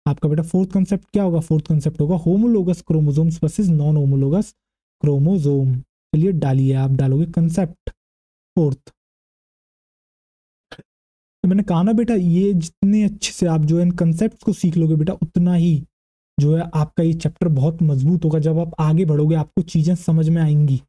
आपका बेटा फोर्थ कंसेप्ट क्या होगा? फोर्थ कंसेप्ट होगा homologous chromosomes versus non homologous chromosome. चलिए डालिए, आप डालोगे कंसेप्ट फोर्थ। तो मैंने कहा ना बेटा, ये जितने अच्छे से आप जो है इन कंसेप्ट को सीख लोगे बेटा, उतना ही जो है आपका ये चैप्टर बहुत मजबूत होगा। जब आप आगे बढ़ोगे आपको चीजें समझ में आएंगी।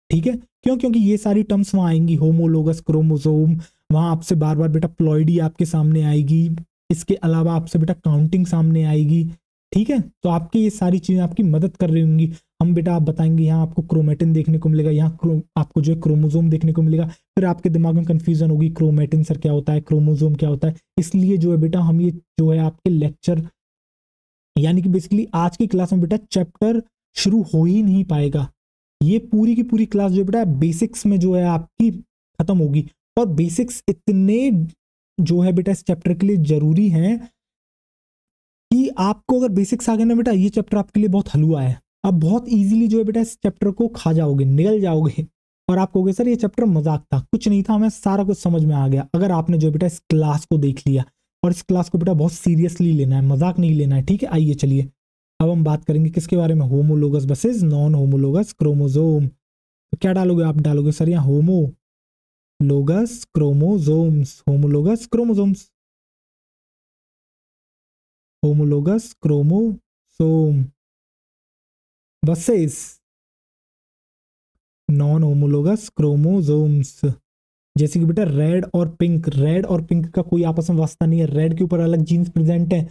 ठीक है? क्यों? क्योंकि ये सारी टर्म्स वहां आएंगी, होमोलोगस क्रोमोसोम, वहां आपसे बार बार बेटा प्लॉइडी आपके सामने आएगी, इसके अलावा आपसे बेटा काउंटिंग सामने आएगी। ठीक है? तो आपकी ये सारी चीजें आपकी मदद कर रही होंगी। हम बेटा आप बताएंगे यहाँ आपको क्रोमेटिन देखने को मिलेगा, यहाँ आपको जो है क्रोमोसोम देखने को मिलेगा। फिर आपके दिमाग में कंफ्यूजन होगी क्रोमेटिन सर क्या होता है, क्रोमोसोम क्या होता है। इसलिए जो है बेटा हम ये जो है आपके लेक्चर, यानी कि बेसिकली आज की क्लास में बेटा चैप्टर शुरू हो ही नहीं पाएगा। ये पूरी की पूरी क्लास जो बेटा बेसिक्स में जो है आपकी खत्म होगी। और बेसिक्स इतने जो है बेटा इस चैप्टर के लिए जरूरी हैं कि आपको अगर बेसिक्स आ गए ना बेटा, ये चैप्टर आपके लिए बहुत हलवा है। आप बहुत इजीली जो है बेटा इस चैप्टर को खा जाओगे, निगल जाओगे, और आप कहोगे सर ये चैप्टर मजाक था, कुछ नहीं था, हमें सारा कुछ समझ में आ गया। अगर आपने जो बेटा इस क्लास को देख लिया, और इस क्लास को बेटा बहुत सीरियसली लेना है, मजाक नहीं लेना है। ठीक है? आइए चलिए अब हम बात करेंगे किसके बारे में? Homologous versus non homologous chromosome. तो क्या डालोगे? आप डालोगे सर यहाँ homologous chromosomes, homologous chromosomes, homologous chromosome versus non homologous chromosomes. जैसे कि बेटा रेड और पिंक, रेड और पिंक का कोई आपस में वास्ता नहीं है। रेड के ऊपर अलग जीन्स प्रेजेंट है,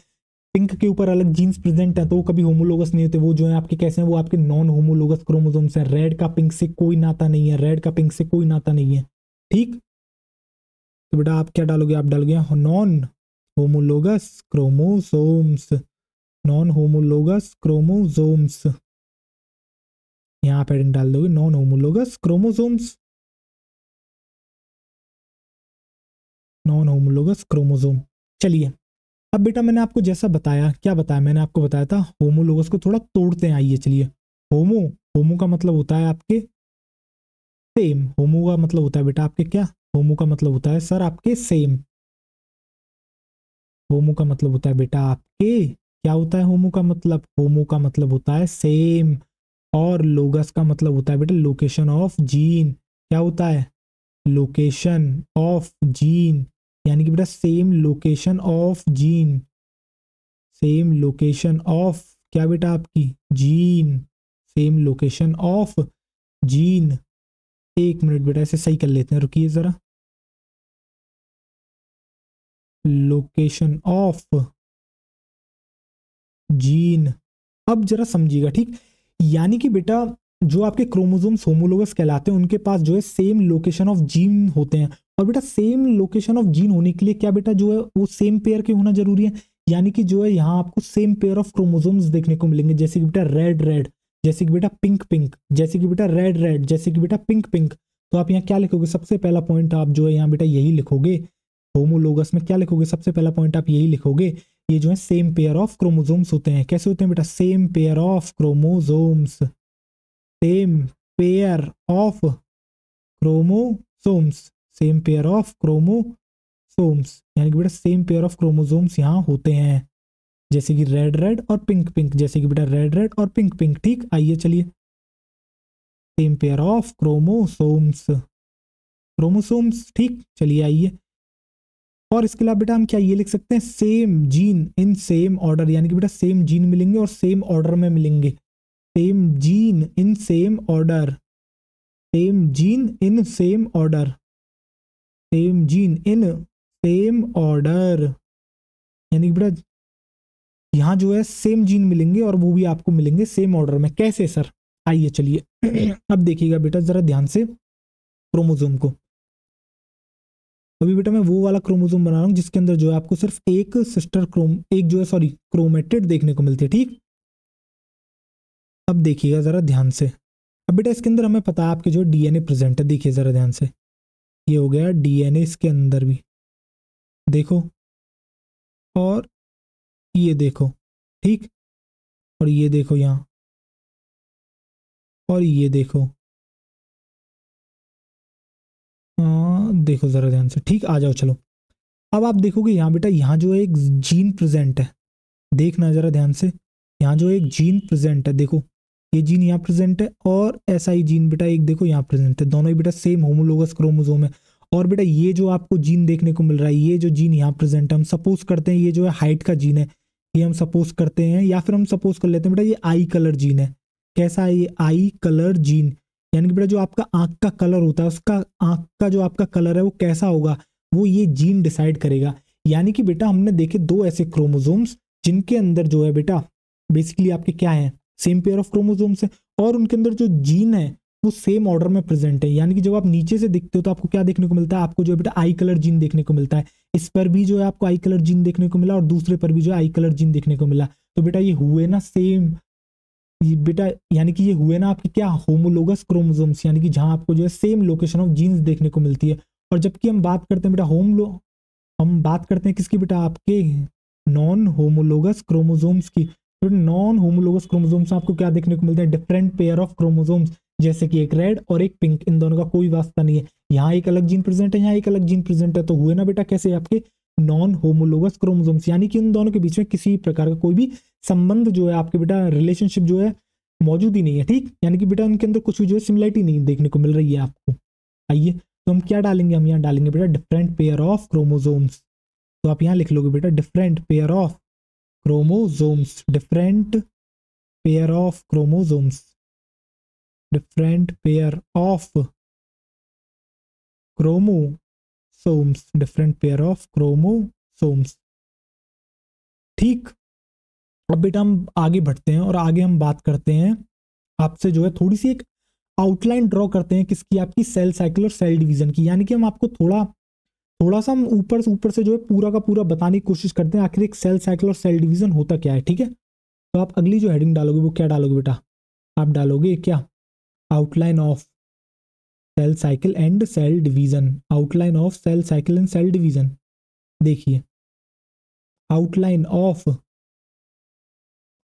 पिंक के ऊपर अलग जीन्स प्रेजेंट है तो वो कभी होमोलोगस नहीं होते, वो जो है आपके कैसे हैं, वो आपके नॉन होमोलोगस क्रोमोसोम्स हैं। रेड का पिंक से कोई नाता नहीं है, रेड का पिंक से कोई नाता नहीं है, ठीक। तो बेटा आप क्या डालोगे, आप डालोगे non homologous chromosomes, non homologous chromosomes, यहाँ पैडिंग डाल दोगे non homologous chromosomes, non homologous chromosome. चलिए अब बेटा मैंने आपको जैसा बताया, क्या बताया मैंने आपको, बताया था होमोलोगस को थोड़ा तोड़ते हैं, आइए चलिए। होमो, होमो का मतलब होता है आपके सेम, होमो का मतलब होता है बेटा आपके क्या, होमो का मतलब होता है सर आपके सेम, होमो का मतलब होता है बेटा आपके क्या होता है, होमो का मतलब, होमो का मतलब होता है सेम, और लोगस का मतलब होता है बेटा लोकेशन ऑफ जीन, क्या होता है, लोकेशन ऑफ जीन, यानी कि बेटा same location of gene, same location of क्या बेटा आपकी gene, same location of gene. एक मिनट बेटा इसे सही कर लेते हैं, रुकिए जरा, लोकेशन ऑफ जीन। अब जरा समझिएगा, ठीक। यानी कि बेटा जो आपके क्रोमोसोम्स होमोलोगस कहलाते हैं उनके पास जो है सेम लोकेशन ऑफ जीन होते हैं, और बेटा सेम लोकेशन ऑफ जीन होने के लिए क्या बेटा जो है वो सेम पेयर के होना जरूरी है, यानी कि जो है यहाँ आपको सेम पेयर ऑफ क्रोमोसोम्स देखने को मिलेंगे, जैसे कि बेटा रेड रेड, जैसे कि बेटा पिंक पिंक, जैसे कि बेटा रेड रेड, जैसे कि बेटा पिंक पिंक। तो आप यहाँ क्या लिखोगे, सबसे पहला पॉइंट आप जो है यहाँ बेटा यही लिखोगे, होमोलोगस में क्या लिखोगे, सबसे पहला पॉइंट आप यही लिखोगे, ये जो है सेम पेयर ऑफ क्रोमोसोम्स होते हैं, कैसे होते हैं बेटा, same pair of chromosomes, same pair of chromosomes, same pair of chromosomes, यानी कि बेटा सेम पेयर ऑफ क्रोमोसोम्स यहाँ होते हैं, जैसे कि रेड रेड और पिंक पिंक, जैसे कि बेटा रेड रेड और पिंक पिंक, ठीक। आइए चलिए, same pair of chromosomes, chromosomes, ठीक। चलिए आइए, और इसके अलावा बेटा हम क्या ये लिख सकते हैं, same gene in same order, यानी कि बेटा सेम जीन मिलेंगे और सेम ऑर्डर में मिलेंगे, same gene in same order, same gene in same order, same gene in same order, यानी कि बेटा यहाँ जो है सेम जीन मिलेंगे और वो भी आपको मिलेंगे सेम ऑर्डर में, कैसे सर, आइए चलिए अब देखिएगा बेटा जरा ध्यान से क्रोमोसोम को। अभी बेटा मैं वो वाला क्रोमोसोम बना रहा हूँ जिसके अंदर जो है आपको सिर्फ एक सिस्टर क्रोम, एक जो है सॉरी क्रोमेटिड देखने को मिलती है, ठीक। अब देखिएगा जरा ध्यान से, अब बेटा इसके अंदर हमें पता है आपके जो डीएनए प्रेजेंट है, देखिए जरा ध्यान से, ये हो गया डीएनए इसके अंदर भी, देखो, और ये देखो, ठीक, और ये देखो यहाँ, और ये देखो, देखो जरा ध्यान से, ठीक। आ जाओ चलो, अब आप देखोगे यहाँ बेटा यहाँ जो है एक जीन प्रेजेंट है, देखना जरा ध्यान से, यहाँ जो एक जीन प्रेजेंट है, देखो ये जीन यहाँ प्रेजेंट है, और ऐसा ही जीन बेटा एक देखो यहाँ प्रेजेंट है, दोनों ही बेटा सेम होमोलोगस क्रोमोसोम है। और बेटा ये जो आपको जीन देखने को मिल रहा है, ये जो जीन यहाँ प्रेजेंट है, हम सपोज करते हैं ये जो है हाइट का जीन है, ये हम सपोज करते हैं, या फिर हम सपोज कर लेते हैं बेटा ये आई कलर जीन है, कैसा है ये आई कलर जीन, यानी कि बेटा जो आपका आंख का कलर होता है, उसका आंख का जो आपका कलर है वो कैसा होगा, वो ये जीन डिसाइड करेगा। यानी कि बेटा हमने देखे दो ऐसे क्रोमोसोम्स जिनके अंदर जो है बेटा बेसिकली आपके क्या है, सेम पेयर ऑफ क्रोमोसोम्स है, और उनके अंदर जो जीन है वो सेम ऑर्डर में प्रेजेंट है, यानी कि जब आप नीचे से देखते हो तो आपको क्या देखने को मिलता है, आपको जो है बेटा आई कलर जीन देखने को मिलता है, इस पर भी जो है आपको आई कलर जीन देखने को मिला और दूसरे पर भी जो है आई कलर जीन देखने को मिला। तो बेटा ये हुए ना सेम, बेटा यानी कि ये हुए ना आपके क्या होमोलोगस क्रोमोसोम्स, यानी कि जहां आपको जो है सेम लोकेशन ऑफ जीन्स देखने को मिलती है। और जबकि हम बात करते हैं बेटा हम बात करते हैं किसकी बेटा, आपके नॉन होमोलोगस क्रोमोसोम्स की। तो नॉन होमोलोगस क्रोमोसोम्स में आपको क्या देखने को मिलते हैं, डिफरेंट पेयर ऑफ क्रोमोसोम्स, जैसे कि एक रेड और एक पिंक, इन दोनों का कोई वास्ता नहीं है, यहाँ एक अलग जीन प्रेजेंट है, यहाँ एक अलग जीन प्रेजेंट है, तो हुए ना बेटा कैसे आपके नॉन होमोलोगस क्रोमोसोम्स, यानी कि उन दोनों के बीच में किसी प्रकार का कोई भी संबंध जो है आपके बेटा रिलेशनशिप जो है मौजूद ही नहीं है, ठीक। यानी कि बेटा उनके अंदर कुछ भी जो है सिमिलरिटी नहीं देखने को मिल रही है आपको। आइए तो हम क्या डालेंगे, हम यहाँ डालेंगे बेटा डिफरेंट पेयर ऑफ क्रोमोसोम्स, तो आप यहाँ लिख लोगे बेटा different pair of chromosomes, different pair of chromosomes, different pair of chromosomes, different pair of chromosomes, ठीक। अब बेटा हम आगे बढ़ते हैं और आगे हम बात करते हैं आपसे जो है थोड़ी सी एक आउटलाइन ड्रॉ करते हैं किसकी, आपकी सेल साइकिल और सेल डिवीजन की। यानी कि हम आपको थोड़ा थोड़ा सा हम ऊपर से जो है पूरा का पूरा बताने की कोशिश करते हैं आखिर एक सेल साइकिल और सेल डिवीजन होता क्या है। ठीक है, तो आप अगली जो हेडिंग डालोगे वो क्या डालोगे बेटा, आप डालोगे क्या, outline of cell cycle and cell division. Outline of cell cycle and cell division. देखिए आउटलाइन ऑफ,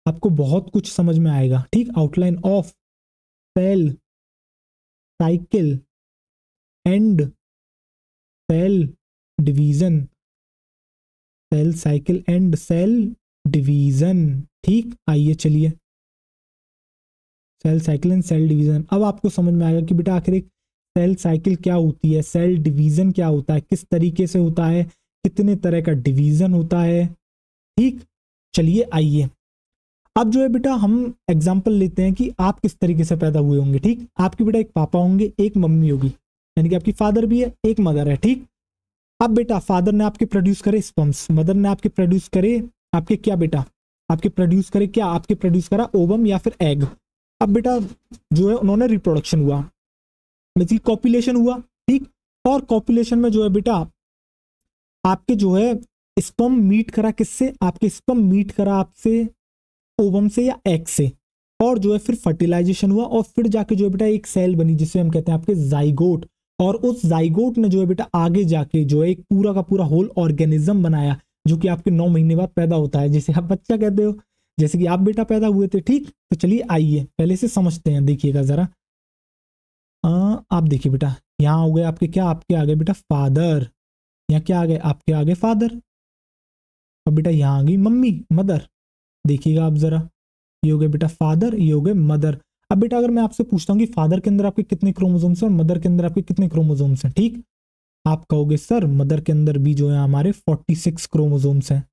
आपको बहुत कुछ समझ में आएगा। ठीक, outline of cell cycle and cell division, cell cycle and cell division. ठीक, आइए चलिए, cell cycle and cell division. अब आपको समझ में आएगा कि बेटा आखिर एक सेल साइकिल क्या होती है, सेल डिवीजन क्या होता है, किस तरीके से होता है, कितने तरह का डिवीजन होता है। ठीक, चलिए आइए अब जो है बेटा हम एग्जाम्पल लेते हैं कि आप किस तरीके से पैदा हुए होंगे। ठीक, आपके बेटा एक पापा होंगे, एक मम्मी होगी, यानी कि आपकी फादर भी है, एक मदर है। ठीक, अब बेटा फादर ने आपके प्रोड्यूस करे स्पर्म्स, मदर ने आपके प्रोड्यूस करे आपके क्या बेटा, आपके प्रोड्यूस करे क्या, आपके प्रोड्यूस करा ओवम या फिर एग। अब बेटा जो है उन्होंने रिप्रोडक्शन हुआ, बेसिकली कॉपुलेशन हुआ। ठीक, और कॉपुलेशन में जो है बेटा आपके जो है स्पर्म मीट करा किससे, आपके स्पर्म मीट करा आपसे ओवम से या एग से, और जो है फिर फर्टिलाइजेशन हुआ और फिर जाके जो है बेटा एक सेल बनी जिसे हम कहते हैं आपके जाइगोट। और उस जाइगोट ने जो है बेटा आगे जाके जो है एक पूरा का पूरा होल ऑर्गेनिज्म बनाया जो कि आपके 9 महीने बाद पैदा होता है, जिसे आप बच्चा कहते हो, जैसे कि आप बेटा पैदा हुए थे। ठीक, तो चलिए आइए पहले से समझते हैं, देखिएगा जरा। आप देखिए बेटा यहाँ हो गए आपके क्या, आपके आ गए बेटा फादर, यहाँ क्या आ गए आपके आगे फादर, और बेटा यहाँ आ गई मम्मी मदर। देखिएगा आप जरा, ये हो गए बेटा फादर, ये हो गए मदर। अब बेटा अगर मैं आपसे पूछता हूँ कि फादर के अंदर आपके कितने क्रोमोसोम्स हैं और मदर के अंदर आपके कितने क्रोमोसोम्स हैं, ठीक, आप कहोगे सर मदर के अंदर भी जो है हमारे 46 क्रोमोसोम्स हैं,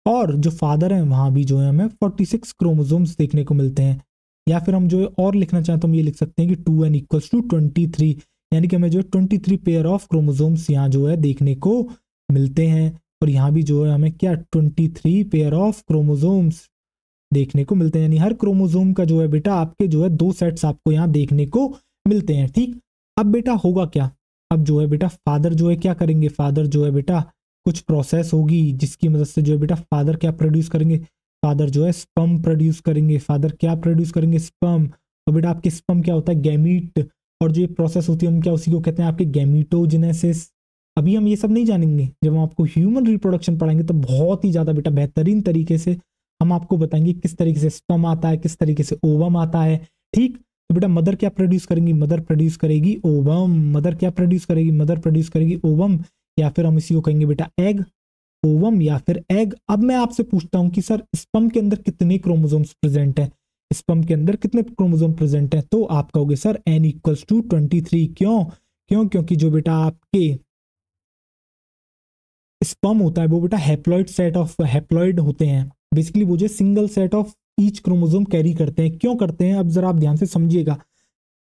और जो फादर है वहां भी जो है हमें 46 क्रोमोसोम्स देखने को मिलते हैं। या फिर हम जो है और लिखना चाहें तो हम ये लिख सकते हैं कि 2n इक्वल्स टू 23, यानी कि हमें जो है 23 पेयर ऑफ क्रोमोसोम्स यहाँ जो है देखने को मिलते हैं। और यहाँ भी जो है हमें क्या 23 पेयर ऑफ क्रोमोसोम्स देखने को मिलते हैं, यानी हर क्रोमोसोम का जो है बेटा आपके जो है 2 सेट्स आपको यहाँ देखने को मिलते हैं। ठीक, अब बेटा होगा क्या, अब जो है बेटा फादर जो है क्या करेंगे, फादर जो है बेटा कुछ प्रोसेस होगी जिसकी मदद से जो है बेटा फादर क्या प्रोड्यूस करेंगे, फादर जो है स्पर्म प्रोड्यूस करेंगे। फादर क्या प्रोड्यूस करेंगे, स्पर्म। और बेटा आपके स्पर्म क्या होता है, गैमीट, और जो ये प्रोसेस होती है हम क्या उसी को कहते हैं आपके गैमीटोजेनेसिस। अभी हम ये सब नहीं जानेंगे, जब हम आपको ह्यूमन रिप्रोडक्शन पढ़ाएंगे तो बहुत ही ज्यादा बेटा बेहतरीन तरीके से हम आपको बताएंगे किस तरीके से स्पर्म आता है, किस तरीके से ओवम आता है। ठीक, तो बेटा मदर क्या प्रोड्यूस करेंगी, मदर प्रोड्यूस करेगी ओवम। मदर क्या प्रोड्यूस करेगी, मदर प्रोड्यूस करेगी ओवम, या फिर हम इसी को कहेंगे बेटा एग, ओवम या फिर एग। अब मैं आपसे पूछता हूं कि सर स्पर्म के अंदर कितने क्रोमोसोम्स प्रेजेंट हैं, स्पर्म के अंदर कितने क्रोमोसोम प्रेजेंट हैं, तो आप कहोगे सर n इक्वल्स टू 23। क्यों, क्योंकि जो बेटा आपके स्पर्म होता है वो बेटा हैप्लॉइड सेट ऑफ हैप्लॉइड होते हैं, बेसिकली वो जो single set of each chromosome carry करते हैं। क्यों करते हैं, अब जरा आप ध्यान से समझिएगा।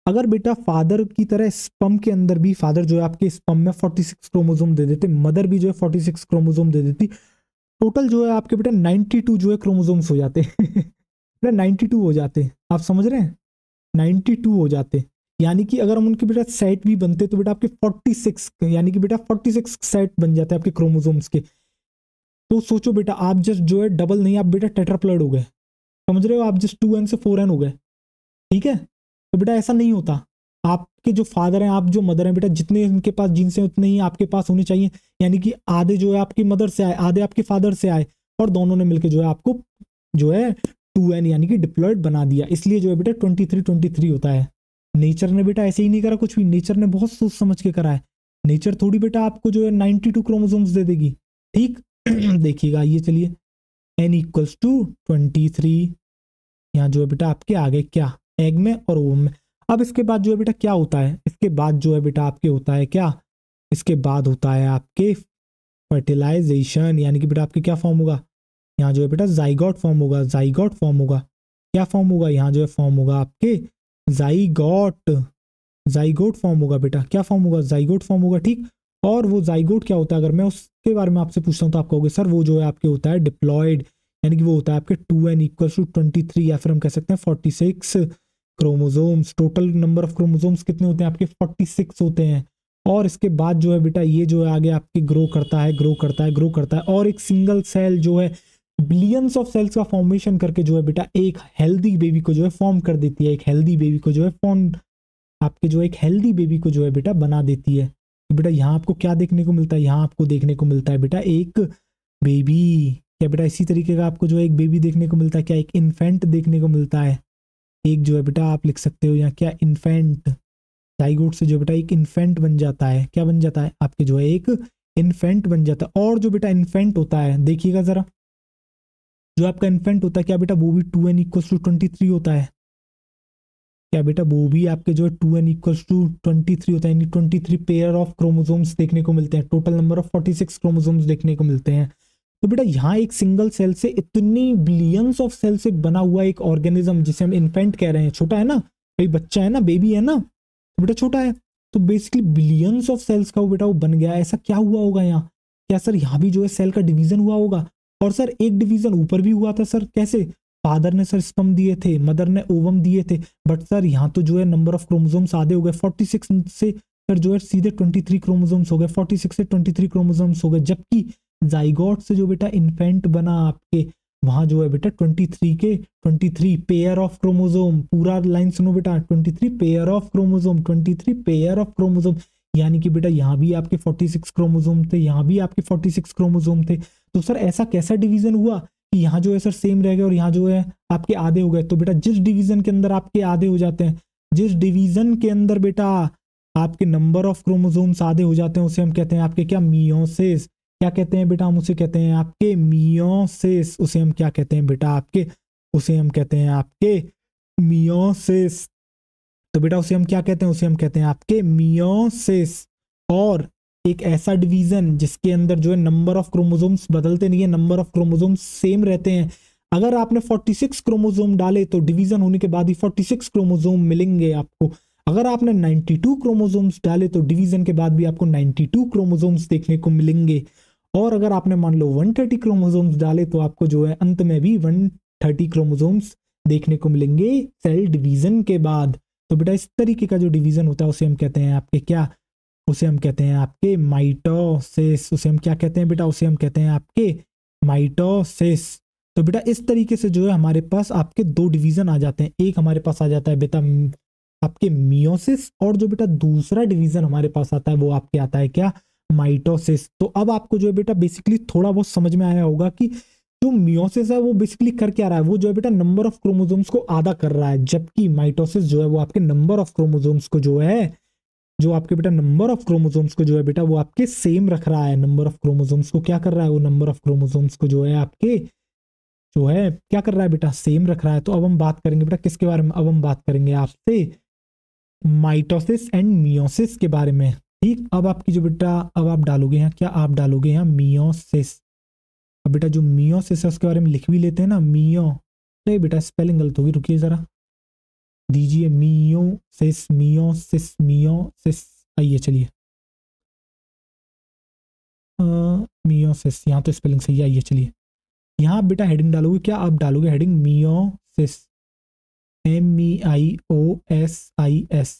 अगर बेटा फादर की तरह स्पर्म के अंदर भी फादर जो है आपके स्पर्म में 46 क्रोमोसोम दे देते, मदर भी जो है 46 क्रोमोसोम दे देती, टोटल जो है आपके बेटा 92 जो है क्रोमोसोम्स हो जाते बेटा 92 हो जाते, आप समझ रहे हैं, 92 हो जाते। यानी कि अगर हम उनके बेटा सेट भी बनते तो बेटा आपके 46, यानी कि बेटा 46 सेट बन जाते हैं आपके क्रोमोसोम्स के। तो सोचो बेटा आप जस्ट जो है डबल नहीं, आप बेटा टेट्राप्लॉइड हो गए, समझ रहे हो, आप जस्ट 2n से 4n हो गए। ठीक है, तो बेटा ऐसा नहीं होता, आपके जो फादर हैं आप जो मदर हैं बेटा जितने इनके पास जीन्स हैं उतने ही आपके पास होने चाहिए, यानी कि आधे जो है आपकी मदर से आए, आधे आपके फादर से आए, और दोनों ने मिलकर जो है आपको जो है 2n यानी कि डिप्लॉयड बना दिया। इसलिए जो है बेटा 23 होता है। नेचर ने बेटा ऐसे ही नहीं करा कुछ भी, नेचर ने बहुत सोच समझ के करा है। नेचर थोड़ी बेटा आपको जो है 92 क्रोमोसोम्स दे देगी। ठीक देखिएगा, ये चलिए n इक्वल्स टू 23, यहाँ जो है बेटा आपके आगे क्या एग में और ओवम में। अब इसके बाद जो है बेटा क्या होता है, इसके बाद जो है बेटा आपके होता है क्या, इसके बाद होता है आपके फर्टिलाइजेशन, यानी कि बेटा आपके क्या फॉर्म होगा, यहाँ जो है बेटा जाइगोट फॉर्म होगा, जाइगोट फॉर्म होगा, क्या फॉर्म होगा, यहाँ जो है फॉर्म होगा आपके जाइगोट, जाइगोट फॉर्म होगा बेटा, क्या फॉर्म होगा, जाइगोट फॉर्म होगा। ठीक, और वो जाइगोट क्या होता है, अगर मैं उसके बारे में आपसे पूछता हूँ तो आप कहोगे सर वो जो है आपके होता है डिप्लॉयड, यानी कि वो होता है आपके 2n इक्वल्स टू 23, या फिर हम कह सकते हैं 46 chromosomes. Total number of chromosomes कितने होते हैं आपके? 46 होते हैं। और इसके बाद जो है बेटा ये जो है आगे आपके ग्रो करता है, ग्रो करता है, ग्रो करता है, और एक सिंगल सेल जो है बिलियंस ऑफ सेल्स का फॉर्मेशन करके जो है बेटा एक हेल्दी बेबी को जो है फॉर्म कर देती है। एक हेल्दी बेबी को जो है फॉर्म आपके जो एक हेल्दी बेबी को जो है बेटा बना देती है। तो बेटा यहाँ आपको क्या देखने को मिलता है? यहाँ आपको देखने को मिलता है बेटा एक बेबी। क्या बेटा इसी तरीके का आपको जो है एक बेबी देखने को मिलता है? क्या एक इन्फेंट देखने को मिलता है? एक जो है बेटा आप लिख सकते हो यहाँ क्या, इन्फेंट। जाइगोट से जो बेटा एक इन्फेंट बन जाता है। क्या बन जाता है? आपके जो है एक इन्फेंट बन जाता है। और जो बेटा इन्फेंट होता है, देखिएगा जरा, जो आपका इन्फेंट होता है क्या बेटा वो भी 2n इक्वल्स टू 23 होता है। क्या बेटा वो भी आपके जो है 2n इक्वल्स टू 23 होता है, यानी 23 पेयर ऑफ क्रोमोसोम्स देखने को मिलते हैं। टोटल नंबर ऑफ 46 क्रोमोसोम्स देखने को मिलते हैं। तो बेटा यहाँ एक सिंगल सेल से इतनी बिलियंस ऑफ सेल से बना हुआ एक ऑर्गेनिज्म जिसे हम इन्फेंट कह रहे हैं, छोटा है ना भाई, बच्चा है ना, बेबी है ना, तो बेटा छोटा है। तो बेसिकली बिलियंस ऑफ सेल्स का वो बेटा वो बन गया। ऐसा क्या हुआ होगा यहाँ? क्या सर यहाँ भी जो है सेल का डिवीजन हुआ होगा? और सर एक डिवीजन ऊपर भी हुआ था सर, कैसे? फादर ने सर स्पर्म दिए थे, मदर ने ओवम दिए थे, बट सर यहाँ तो जो है नंबर ऑफ क्रोमोसोम्स आधे हो गए। 46 से सर जो है सीधे 23 क्रोमोसोम्स हो गए, 46 से 23 क्रोमोसोम्स हो गए। जबकि जाइगोट से जो बेटा इन्फेंट बना आपके, वहां जो है बेटा 23 पेयर ऑफ क्रोमोसोम, पूरा लाइन सुनो बेटा, 23 pair of chromosome, 23 pair of chromosome. यानी कि बेटा यहाँ भी आपके 46 क्रोमोसोम थे, यहाँ भी आपके 46 क्रोमोसोम थे। तो सर ऐसा कैसा डिवीजन हुआ कि यहाँ जो है सर सेम रह गए और यहाँ जो है आपके आधे हो गए? तो बेटा जिस डिवीजन के अंदर आपके आधे हो जाते हैं, जिस डिवीजन के अंदर बेटा आपके नंबर ऑफ क्रोमोसोम्स आधे हो जाते हैं, उसे हम कहते हैं आपके क्या, मियोसिस। क्या कहते हैं बेटा? हम उसे कहते हैं आपके मियोसिस। उसे हम क्या कहते हैं बेटा आपके? उसे हम कहते हैं आपके मियोसिस। तो बेटा उसे हम क्या कहते हैं? उसे हम कहते हैं आपके मियोसिस। और एक ऐसा डिवीजन जिसके अंदर जो है नंबर ऑफ क्रोमोसोम्स बदलते नहीं है, नंबर ऑफ क्रोमोसोम्स सेम रहते हैं। अगर आपने 46 क्रोमोसोम डाले तो डिवीजन होने के बाद ही 46 क्रोमोसोम मिलेंगे आपको। अगर आपने 92 क्रोमोसोम्स डाले तो डिवीजन के बाद भी आपको 92 क्रोमोसोम्स देखने को मिलेंगे। और अगर आपने मान लो 130 क्रोमोसोम्स डाले तो आपको जो है अंत में भी 130 क्रोमोसोम्स देखने को मिलेंगे सेल डिवीजन के बाद। तो बेटा इस तरीके का जो डिवीजन होता है उसे हम कहते हैं आपके क्या, उसे हम कहते हैं आपके माइटोसिस। उसे हम क्या कहते हैं बेटा? उसे हम कहते हैं आपके माइटोसिस। तो बेटा इस तरीके से जो है हमारे पास आपके दो डिवीजन आ जाते हैं। एक हमारे पास आ जाता है बेटा आपके मियोसिस, और जो बेटा दूसरा डिवीजन हमारे पास आता है वो आपके आता है क्या, माइटोसिस। तो अब आपको जो है बेटा बेसिकली थोड़ा बहुत समझ में आया होगा कि जो मियोसिस है वो बेसिकली कर क्या रहा है। वो जो है बेटा नंबर ऑफ क्रोमोसोम्स को आधा कर रहा है, जबकि माइटोसिस जो है वो आपके नंबर ऑफ क्रोमोसोम्स को जो है, जो आपके बेटा नंबर ऑफ क्रोमोसोम्स को जो है बेटा वो आपके सेम रख रहा है। नंबर ऑफ क्रोमोसोम्स को क्या कर रहा है? वो नंबर ऑफ क्रोमोसोम्स को जो है आपके जो है क्या कर रहा है बेटा? सेम रख रहा है। तो अब हम बात करेंगे बेटा किसके बारे में? अब हम बात करेंगे आपसे माइटोसिस एंड मियोसिस के बारे में। ठीक, अब आपकी जो बेटा, अब आप डालोगे यहाँ क्या, आप डालोगे यहाँ मियोसिस। अब बेटा जो मियोसिस है उसके बारे में लिख भी लेते हैं ना, मियो। नहीं बेटा स्पेलिंग गलत होगी, रुकिए जरा, दीजिए मियोसिस, मियोसिस, मियोसिस। आइए चलिए, मियोसिस, यहाँ तो स्पेलिंग सही है। आइए चलिए, यहाँ आप बेटा हेडिंग डालोगे क्या, आप डालोगे हेडिंग मियोसिस, MEIOSIS,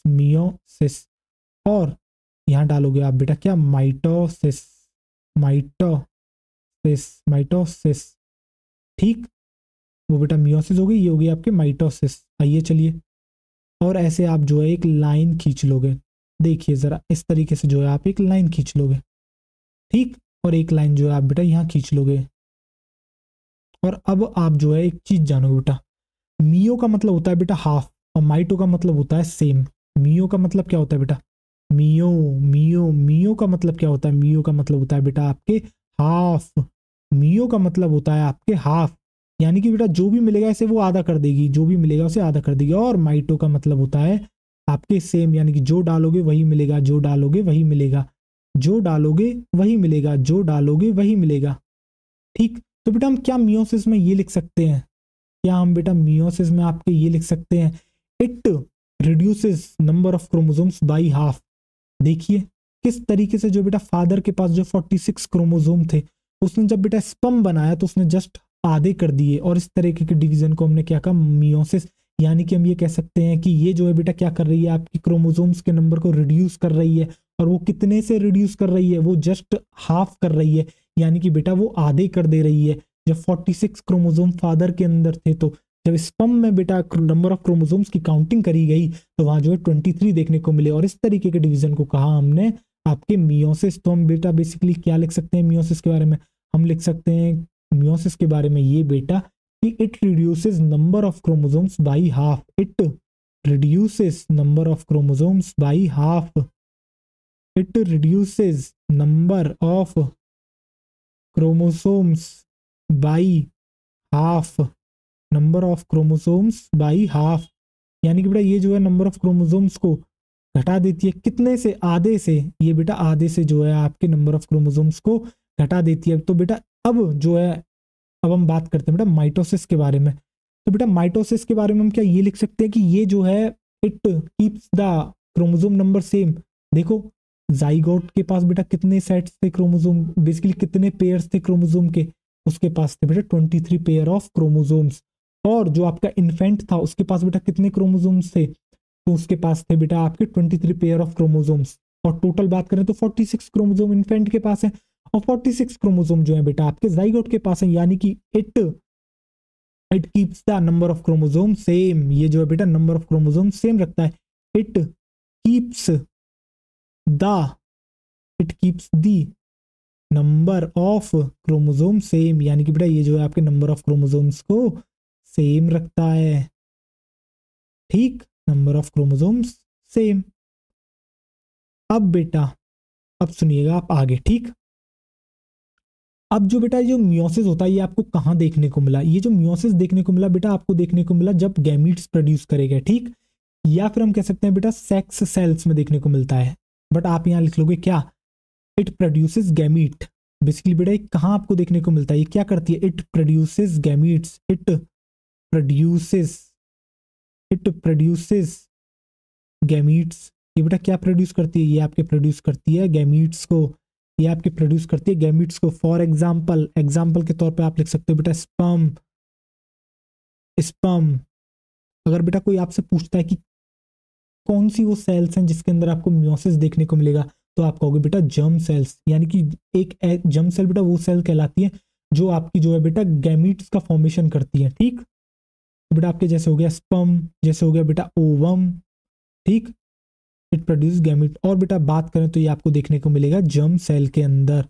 मियोसिस। और यहाँ डालोगे आप बेटा क्या, माइटोसिस, माइटोसिस, माइटोसिस। ठीक, वो बेटा मियोसिस हो गई, ये हो गई आपके माइटोसिस। आइए चलिए, और ऐसे आप जो है एक लाइन खींच लोगे। देखिए जरा इस तरीके से जो है आप एक लाइन खींच लोगे। ठीक, और एक लाइन जो है आप बेटा यहाँ खींच लोगे। और अब आप जो है एक चीज जानोगे बेटा, मियो का मतलब होता है बेटा हाफ, और माइटो का मतलब होता है सेम। मियो का मतलब क्या होता है बेटा? मियो, मियो, मियो का मतलब क्या होता है? मियो का मतलब होता है बेटा आपके हाफ। मियो का मतलब होता है आपके हाफ, यानी कि बेटा जो भी मिलेगा इसे वो आधा कर देगी, जो भी मिलेगा उसे आधा कर देगी। और माइटो का मतलब होता है आपके सेम, यानी कि जो डालोगे वही मिलेगा, जो डालोगे वही मिलेगा, जो डालोगे वही मिलेगा, जो डालोगे वही मिलेगा। ठीक, तो बेटा हम क्या मियोसिस में ये लिख सकते हैं, क्या हम बेटा मियोसिस में आपके ये लिख सकते हैं, it reduces number of chromosomes by half. देखिए किस तरीके से जो बेटा फादर के पास जो 46 क्रोमोसोम थे, उसने जब बेटा स्पर्म बनाया तो उसने जस्ट आधे कर दिए, और इस तरीके के डिवीजन को हमने क्या कहा, मियोसिस। यानी कि हम ये कह सकते हैं कि ये जो है बेटा क्या कर रही है, आपकी क्रोमोसोम्स के नंबर को रिड्यूस कर रही है। और वो कितने से रिड्यूस कर रही है, वो जस्ट हाफ कर रही है, यानी कि बेटा वो आधे कर दे रही है। जब 46 क्रोमोसोम फादर के अंदर थे, तो जब स्पर्म में बेटा नंबर ऑफ क्रोमोसोम्स की काउंटिंग करी गई तो वहां जो है 23 देखने को मिले, और इस तरीके के डिवीजन को कहा हमने आपके मियोसिस। तो हम बेटा बेसिकली क्या लिख सकते हैं मियोसिस के बारे में, हम लिख सकते हैं मियोसिस के बारे में ये बेटा कि it reduces number of chromosomes by half. It reduces number of chromosomes by half. It reduces number of chromosomes by half. Number of chromosomes by half, यानी कि बेटा ये जो है नंबर ऑफ क्रोमोसोम्स को घटा देती है, कितने से, आधे से। ये बेटा आधे से जो है आपके नंबर ऑफ क्रोमोसोम्स को घटा देती है। तो बेटा अब जो है, अब हम बात करते हैं बेटा माइटोसिस के बारे में। तो बेटा माइटोसिस के बारे में हम क्या ये लिख सकते हैं कि ये जो है it keeps the chromosome number same. देखो जाइगोट के पास बेटा कितने सेट्स थे क्रोमोसोम, बेसिकली कितने पेयर्स थे क्रोमोसोम के, उसके पास थे बेटा 23 पेयर ऑफ क्रोमोसोम्स। और जो आपका इन्फेंट था उसके पास बेटा कितने क्रोमोसोम्स थे, तो उसके पास थे बेटा आपके 23 पेयर ऑफ क्रोमोसोम्स। और टोटल बात करें तो 46 क्रोमोसोम इन्फेंट के पास है, और 46 क्रोमोसोम जो है बेटा आपके जाइगोट के पास है। यानी कि it keeps the number of chromosome same. ये जो है बेटा नंबर ऑफ क्रोमोसोम सेम रखता है। It keeps the it keeps the number of chromosome same, यानी कि बेटा ये जो है आपके नंबर ऑफ क्रोमोसोम्स को सेम रखता है। ठीक, नंबर ऑफ क्रोमोसोम्स सेम। अब बेटा अब सुनिएगा आप आगे। ठीक, अब जो बेटा जो मियोसिस होता है ये आपको कहाँ देखने को मिला, ये जो मियोसिस देखने को मिला बेटा आपको देखने को मिला जब गैमीट्स प्रोड्यूस करेगा। ठीक, या फिर हम कह सकते हैं बेटा सेक्स सेल्स में देखने को मिलता है। बट आप यहाँ लिख लोगे क्या, इट प्रोड्यूसेस गैमीट। बेसिकली बेटा ये कहाँ आपको देखने को मिलता है, ये क्या करती है, it produces gametes. It produces gametes. ये बेटा क्या प्रोड्यूस करती है, ये आपके प्रोड्यूस करती है गैमीट्स को। ये आपके प्रोड्यूस करती है गैमीट्स को। फॉर एग्जाम्पल, एग्जाम्पल के तौर पे आप लिख सकते हो बेटा स्पर्म। स्पर्म, अगर बेटा कोई आपसे पूछता है कि कौन सी वो सेल्स हैं जिसके अंदर आपको मियोसिस देखने को मिलेगा, तो आप कहोगे बेटा जर्म सेल्स। यानी कि एक जर्म सेल बेटा वो सेल कहलाती है जो आपकी जो है बेटा गैमीट्स का फॉर्मेशन करती है। ठीक, तो बेटा आपके जैसे हो गया स्पर्म, जैसे हो गया बेटा ओवम। ठीक, इट प्रोड्यूस गैमीट। और बेटा बात करें तो ये आपको देखने को मिलेगा जर्म सेल के अंदर।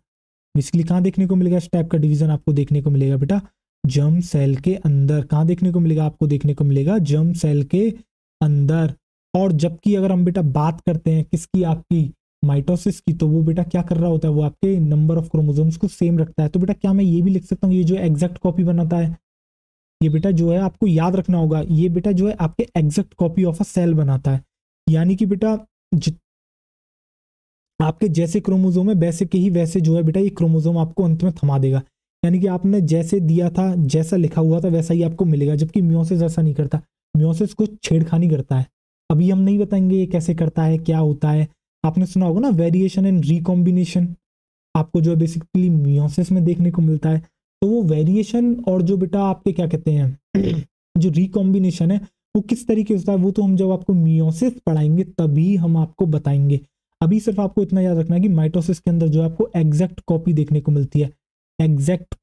बेसिकली कहाँ देखने को मिलेगा, इस टाइप का डिवीजन आपको देखने को मिलेगा बेटा जर्म सेल के अंदर। कहाँ देखने को मिलेगा, आपको देखने को मिलेगा जर्म सेल के अंदर। और जबकि अगर हम बेटा बात करते हैं किसकी, आपकी माइटोसिस की, तो वो बेटा क्या कर रहा होता है, वो आपके नंबर ऑफ क्रोमोसोम्स को सेम रखता है। तो बेटा क्या मैं ये भी लिख सकता हूँ, ये जो एग्जैक्ट कॉपी बनाता है, ये बेटा जो है आपको याद रखना होगा, ये बेटा जो है आपके exact copy of a cell बनाता है। यानी कि बेटा आपके जैसे क्रोमोसोम है वैसे के ही वैसे जो है बेटा ये क्रोमोसोम आपको अंत में थमा देगा। यानी कि आपने जैसे दिया था, जैसा लिखा हुआ था वैसा ही आपको मिलेगा। जबकि मियोसिस ऐसा नहीं करता, मियोसिस को छेड़खानी करता है। अभी हम नहीं बताएंगे ये कैसे करता है, क्या होता है। आपने सुना होगा ना वेरिएशन एंड रिकॉम्बिनेशन, आपको जो है बेसिकली मियोसिस में देखने को मिलता है। तो वो वेरिएशन और जो बेटा आपके क्या कहते हैं जो रिकॉम्बिनेशन है वो किस तरीके से होता है, वो तो हम जब आपको मियोसिस पढ़ाएंगे तभी हम आपको बताएंगे। अभी सिर्फ आपको इतना याद रखना है कि माइटोसिस के अंदर जो आपको एग्जैक्ट कॉपी देखने को मिलती है। Exact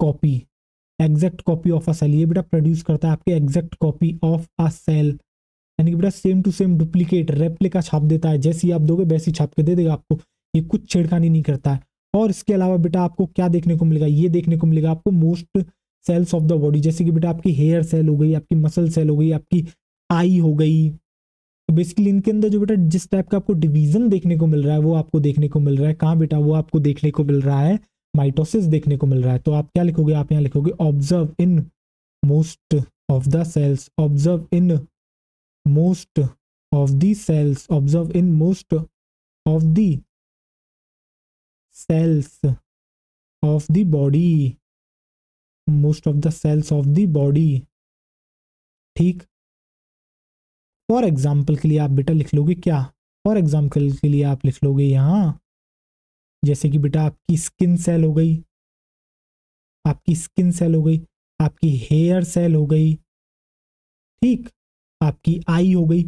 copy of a cell, ये बेटा प्रोड्यूस करता है आपके exact copy of a cell. यानी कि बेटा same to same duplicate replica छाप देता है, जैसी आप दोगे वैसी छाप के दे देगा आपको। ये कुछ छेड़खानी नहीं करता है। और इसके अलावा बेटा आपको क्या देखने को मिलेगा, ये देखने को मिलेगा आपको most cells of the body, जैसे कि बेटा आपकी हेयर सेल हो गई, आपकी मसल सेल हो गई, आपकी आई हो गई। तो बेसिकली इनके अंदर जो बेटा जिस टाइप का आपको डिवीजन देखने को मिल रहा है वो आपको देखने को मिल रहा है कहाँ बेटा, वो आपको देखने को मिल रहा है माइटोसिस देखने को मिल रहा है। तो आप क्या लिखोगे, आप यहाँ लिखोगे observe in most of the cells, observe in most of the cells, observe in most of the cells of the body, most of the cells of the body. ठीक, फॉर एग्जाम्पल के लिए आप बेटा लिख लोगे क्या, फॉर एग्जाम्पल के लिए आप लिख लोगे यहाँ जैसे कि बेटा आपकी स्किन सेल हो गई, आपकी स्किन सेल हो गई, आपकी हेयर सेल हो गई, ठीक, आपकी आई हो गई,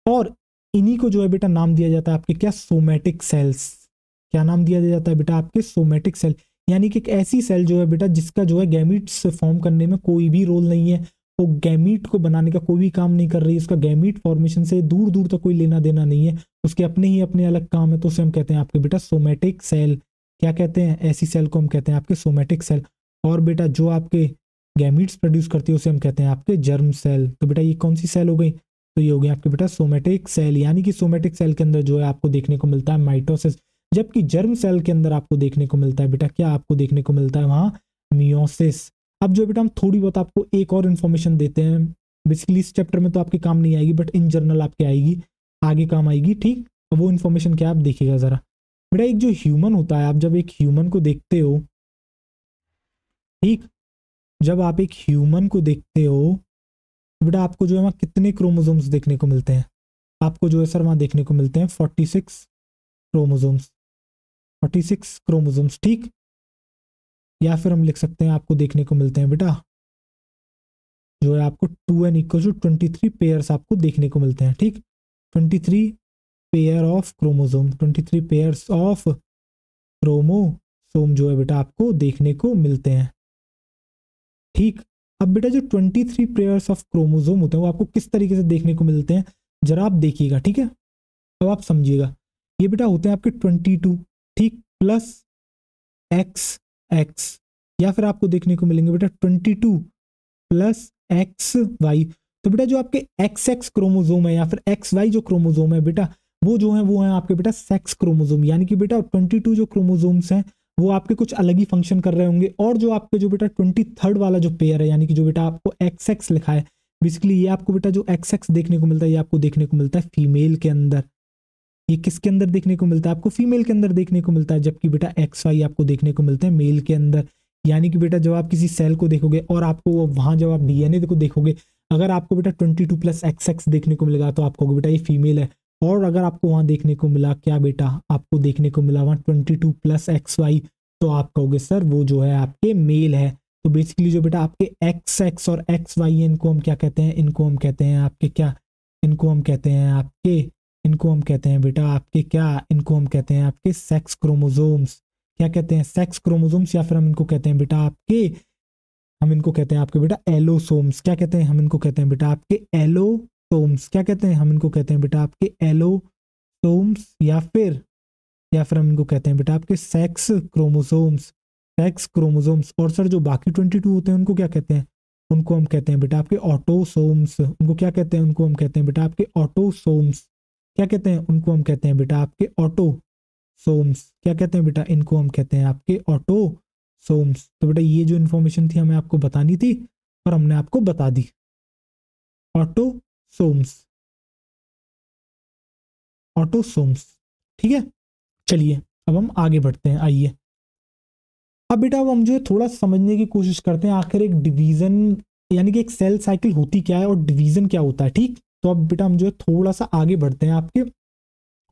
और इन्हीं को जो है बेटा नाम दिया जाता है आपके क्या, सोमेटिक सेल्स। क्या नाम दिया जाता है बेटा, आपके सोमेटिक सेल, यानी कि एक ऐसी सेल जो है बेटा जिसका जो है गैमीट्स फॉर्म करने में कोई भी रोल नहीं है, वो गैमीट को बनाने का कोई भी काम नहीं कर रही है, उसका गैमीट फॉर्मेशन से दूर दूर तक कोई लेना देना नहीं है, उसके अपने ही अपने अलग काम है, तो उसे हम कहते हैं आपके बेटा सोमेटिक सेल। क्या कहते हैं, ऐसी सेल को हम कहते हैं आपके सोमेटिक सेल। और बेटा जो आपके गैमीट्स प्रोड्यूस करती है उसे हम कहते हैं आपके जर्म सेल। तो बेटा ये कौन सी सेल हो गई, तो ये हो गया आपके बेटा सोमेटिक सेल, यानी कि सोमेटिक सेल के अंदर जो है आपको देखने को मिलता है माइटोसिस, जबकि जर्म सेल के अंदर आपको देखने को मिलता है बेटा क्या, आपको देखने को मिलता है वहां मियोसिस। अब जो बेटा हम थोड़ी बहुत आपको एक और इन्फॉर्मेशन देते हैं, बेसिकली इस चैप्टर में तो आपके काम नहीं आएगी, बट इन जनरल आपके आएगी, आगे काम आएगी, ठीक। अब वो इन्फॉर्मेशन क्या, आप देखिएगा जरा बेटा, एक जो ह्यूमन होता है, आप जब एक ह्यूमन को देखते हो, ठीक, जब आप एक ह्यूमन को देखते हो तो बेटा आपको जो है वहाँ कितने क्रोमोसोम्स देखने को मिलते हैं, आपको जो है सर वहाँ देखने को मिलते हैं 46 क्रोमोसोम्स, 46 क्रोमोसोम्स, ठीक। या फिर हम लिख सकते हैं आपको देखने को मिलते हैं बेटा जो है आपको 2n=23 पेयर्स आपको देखने को मिलते हैं, ठीक। 23 pair of chromosome, 23 pairs of chromosome जो है बेटा आपको देखने को मिलते हैं, ठीक। अब बेटा जो 23 पेयर्स ऑफ क्रोमोसोम होते हैं वो आपको किस तरीके से देखने को मिलते हैं, जरा आप देखिएगा, ठीक है। अब आप समझिएगा, ये बेटा होते हैं आपके 22, ठीक, प्लस एक्स एक्स, या फिर आपको देखने को मिलेंगे बेटा 22 प्लस एक्स वाई। तो बेटा जो आपके एक्स एक्स क्रोमोसोम है या फिर एक्स वाई जो क्रोमोसोम है बेटा, वो है आपके बेटा सेक्स क्रोमोसोम, यानी कि बेटा 22 जो क्रोमोसोम्स हैं वो आपके कुछ अलग ही फंक्शन कर रहे होंगे, और जो आपके जो बेटा 23rd वाला जो पेयर है, यानी कि जो बेटा आपको एक्स एक्स लिखा है, बेसिकली ये आपको बेटा जो एक्स एक्स देखने को मिलता है, ये आपको देखने को मिलता है फीमेल के अंदर। ये किसके अंदर देखने को मिलता है, आपको फीमेल के अंदर देखने को मिलता है, जबकि बेटा एक्स वाई आपको देखने को मिलते हैं मेल के अंदर। यानी कि बेटा जब आप किसी सेल को देखोगे और आपको वहां जब आप डीएनए को देखोगे, अगर आपको बेटा 22 प्लस एक्स एक्स देखने को मिलेगा तो आपको बेटा ये फीमेल है, और अगर आपको वहां देखने को मिला क्या बेटा, आपको देखने को मिला वहां 22 प्लस एक्स वाई, तो आप कहोगे सर वो जो है आपके मेल है। तो बेसिकली जो बेटा आपके एक्स एक्स और एक्स वाई है, इनको हम क्या कहते हैं, इनको हम कहते हैं आपके क्या, इनको हम कहते हैं आपके, इनको हम कहते हैं बेटा आपके क्या, इनको हम कहते हैं आपके सेक्स क्रोमोसोम्स। क्या कहते हैं, सेक्स क्रोमोसोम्स, या फिर हम इनको कहते हैं बेटा आपके, हम इनको कहते हैं आपके बेटा एलोसोम्स। क्या कहते हैं, हम इनको कहते हैं बेटा आपके एलोसोम्स। क्या कहते हैं, हम इनको कहते हैं बेटा आपके एलोसोम्स, या फिर हम इनको कहते हैं बेटा आपके सेक्स क्रोमोसोम्स, सेक्स क्रोमोसोम्स। और सर जो बाकी 22 होते हैं उनको क्या कहते हैं, उनको हम कहते हैं बेटा आपके ऑटोसोम्स। उनको क्या कहते हैं, उनको हम कहते हैं बेटा आपके ऑटोसोम्स। क्या कहते हैं, उनको हम कहते हैं बेटा आपके ऑटोसोम्स। क्या कहते हैं बेटा, इनको हम कहते हैं आपके ऑटोसोम्स। तो बेटा ये जो इन्फॉर्मेशन थी हमें आपको बतानी थी और हमने आपको बता दी, ऑटोसोम्स, ऑटोसोम्स, ठीक है। चलिए अब हम आगे बढ़ते हैं, आइए अब बेटा अब हम जो है थोड़ा समझने की कोशिश करते हैं आखिर एक डिवीजन, यानी कि एक सेल साइकिल होती क्या है और डिवीजन क्या होता है, ठीक। तो अब बेटा हम जो है थोड़ा सा आगे बढ़ते हैं आपके,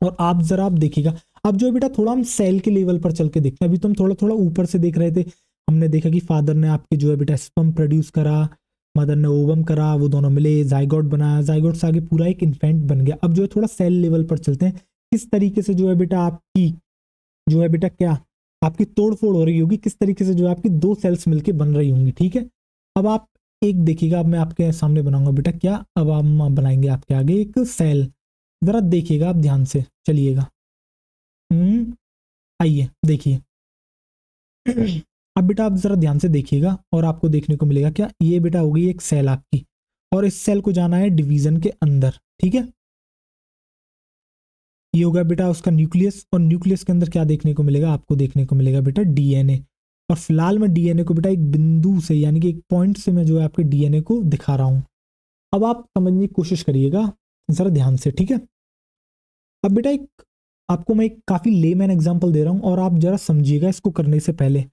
और आप जरा आप देखिएगा, अब जो है बेटा थोड़ा हम सेल के लेवल पर चल के देखते हैं। अभी तो हम थोड़ा थोड़ा ऊपर से देख रहे थे, हमने देखा कि फादर ने आपके जो है बेटा स्पर्म प्रोड्यूस करा, मदर ने ओवम करा, वो दोनों मिले जाइगोट बनाया, जाइगोट से आगे पूरा एक इन्फेंट बन गया। अब जो है थोड़ा सेल लेवल पर चलते हैं, किस तरीके से जो है बेटा आपकी जो है बेटा क्या आपकी तोड़ फोड़ हो रही होगी, किस तरीके से जो है आपकी दो सेल्स मिलके बन रही होंगी, ठीक है। अब आप एक देखिएगा, अब मैं आपके सामने बनाऊंगा बेटा क्या, अब हम बनाएंगे आपके आगे एक सेल, जरा देखिएगा आप ध्यान से चलिएगा। आइए देखिए अब बेटा आप जरा ध्यान से देखिएगा और आपको देखने को मिलेगा क्या, ये बेटा हो गई एक सेल आपकी, और इस सेल को जाना है डिवीजन के अंदर, ठीक है। ये होगा बेटा उसका न्यूक्लियस, और न्यूक्लियस के अंदर क्या देखने को मिलेगा, आपको देखने को मिलेगा बेटा डीएनए। और फिलहाल मैं डीएनए को बेटा एक बिंदु से, यानी कि एक पॉइंट से मैं जो है आपके डीएनए को दिखा रहा हूं। अब आप समझने की कोशिश करिएगा जरा ध्यान से, ठीक है। अब बेटा एक आपको मैं एक काफी लेमैन एग्जांपल दे रहा हूं और आप जरा समझिएगा इसको करने से पहले।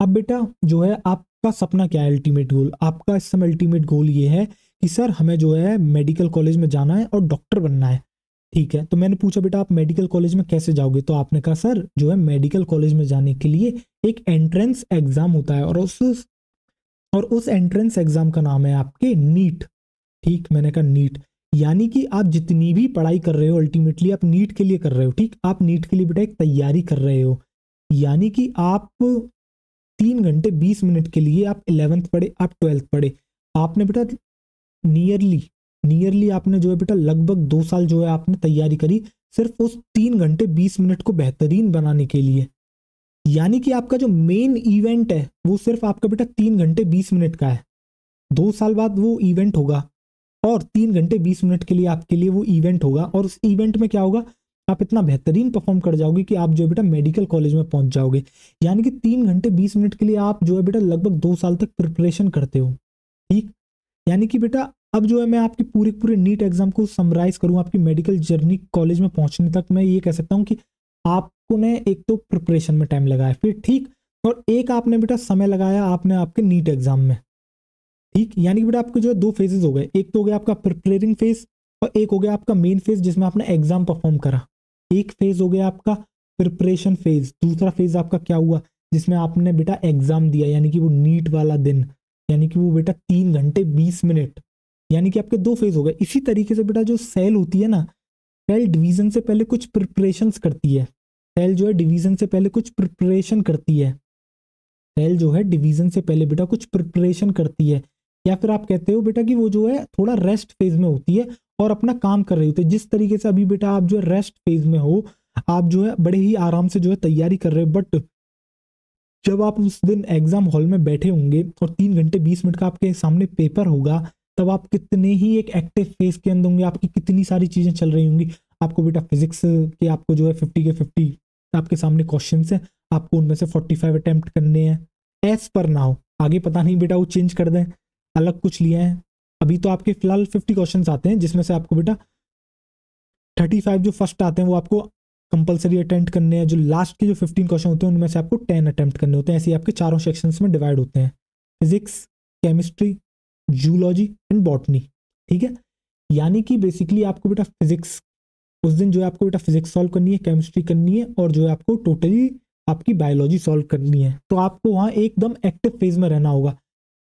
अब बेटा जो है आपका सपना क्या है, अल्टीमेट गोल आपका इस समय अल्टीमेट गोल ये है कि सर हमें जो है मेडिकल कॉलेज में जाना है और डॉक्टर बनना है, ठीक है। तो मैंने पूछा बेटा आप मेडिकल कॉलेज में कैसे जाओगे, तो आपने कहा सर जो है मेडिकल कॉलेज में जाने के लिए एक एंट्रेंस एग्जाम होता है, और उस और उस एंट्रेंस एग्जाम का नाम है आपके नीट। ठीक, मैंने कहा नीट। यानी कि आप जितनी भी पढ़ाई कर रहे हो अल्टीमेटली आप नीट के लिए कर रहे हो। ठीक, आप नीट के लिए बेटा एक तैयारी कर रहे हो। यानी कि आप 3 घंटे 20 मिनट के लिए आप 11th पढ़े, आप 12th पढ़े, आपने बेटा नियरली नियरली आपने जो है बेटा लगभग 2 साल जो है आपने तैयारी करी सिर्फ उस 3 घंटे 20 मिनट को बेहतरीन बनाने के लिए। यानी कि आपका जो मेन इवेंट है वो सिर्फ आपका बेटा 3 घंटे 20 मिनट का है। 2 साल बाद वो इवेंट होगा और 3 घंटे 20 मिनट के लिए आपके लिए वो इवेंट होगा, और उस इवेंट में क्या होगा, आप इतना बेहतरीन परफॉर्म कर जाओगे कि आप जो है बेटा मेडिकल कॉलेज में पहुंच जाओगे। यानी कि 3 घंटे 20 मिनट के लिए आप जो है बेटा लगभग 2 साल तक प्रिपरेशन करते हो। ठीक, यानी कि बेटा अब जो है मैं आपकी पूरे पूरे नीट एग्जाम को समराइज करूं आपकी मेडिकल जर्नी कॉलेज में पहुंचने तक, मैं ये कह सकता हूं कि आपको ने एक तो प्रिपरेशन में टाइम लगाया, फिर ठीक, और एक आपने बेटा समय लगाया आपने आपके नीट एग्जाम में। ठीक, यानी कि बेटा आपके जो है 2 फेजेस हो गए, एक तो हो गया आपका प्रिपेयरिंग फेज और एक हो गया आपका मेन फेज जिसमें आपने एग्जाम परफॉर्म करा। एक फेज हो गया आपका प्रिपरेशन फेज, दूसरा फेज आपका क्या हुआ जिसमें आपने बेटा एग्जाम दिया, यानी कि वो नीट वाला दिन, यानी कि वो बेटा 3 घंटे 20 मिनट। यानी कि आपके 2 फेज हो गए। इसी तरीके से बेटा जो सेल होती है ना, सेल डिवीजन से पहले कुछ प्रिपरेशंस करती है। सेल जो है डिवीजन से पहले कुछ प्रिपरेशन करती है। सेल जो है डिवीजन से पहले बेटा कुछ प्रिपरेशन करती है, या फिर आप कहते हो बेटा कि वो जो है थोड़ा रेस्ट फेज में होती है और अपना काम कर रही होती है। जिस तरीके से अभी बेटा आप जो है रेस्ट फेज में हो, आप जो है बड़े ही आराम से जो है तैयारी कर रहे हो, बट जब आप उस दिन एग्जाम हॉल में बैठे होंगे और 3 घंटे 20 मिनट का आपके सामने पेपर होगा, तब आप कितने ही एक एक्टिव फेज के अंदर होंगे, आपकी कितनी सारी चीजें चल रही होंगी। आपको बेटा फिजिक्स के आपको जो है 50 के 50 आपके सामने क्वेश्चन है, आपको उनमें से 45 अटेम्प्ट करने हैं। एज पर ना हो आगे पता नहीं बेटा वो चेंज कर दें, अलग कुछ लिया है। अभी तो आपके फिलहाल 50 क्वेश्चन आते हैं जिसमें से आपको बेटा 35 जो फर्स्ट आते हैं वो आपको कंपलसरी अटेम्प्ट करने हैं। जो लास्ट के जो 15 क्वेश्चन होते हैं उनमें से आपको 10 अटेम्प्ट करने होते हैं। ऐसे ही आपके चारों सेक्शंस में डिवाइड होते हैं, physics, chemistry, zoology and botany. ठीक है, यानी कि बेसिकली आपको बेटा फिजिक्स उस दिन जो है आपको बेटा फिजिक्स सॉल्व करनी है, केमिस्ट्री करनी है, और जो है आपको टोटली आपकी बायोलॉजी सॉल्व करनी है। तो आपको वहाँ एकदम एक्टिव फेज में रहना होगा।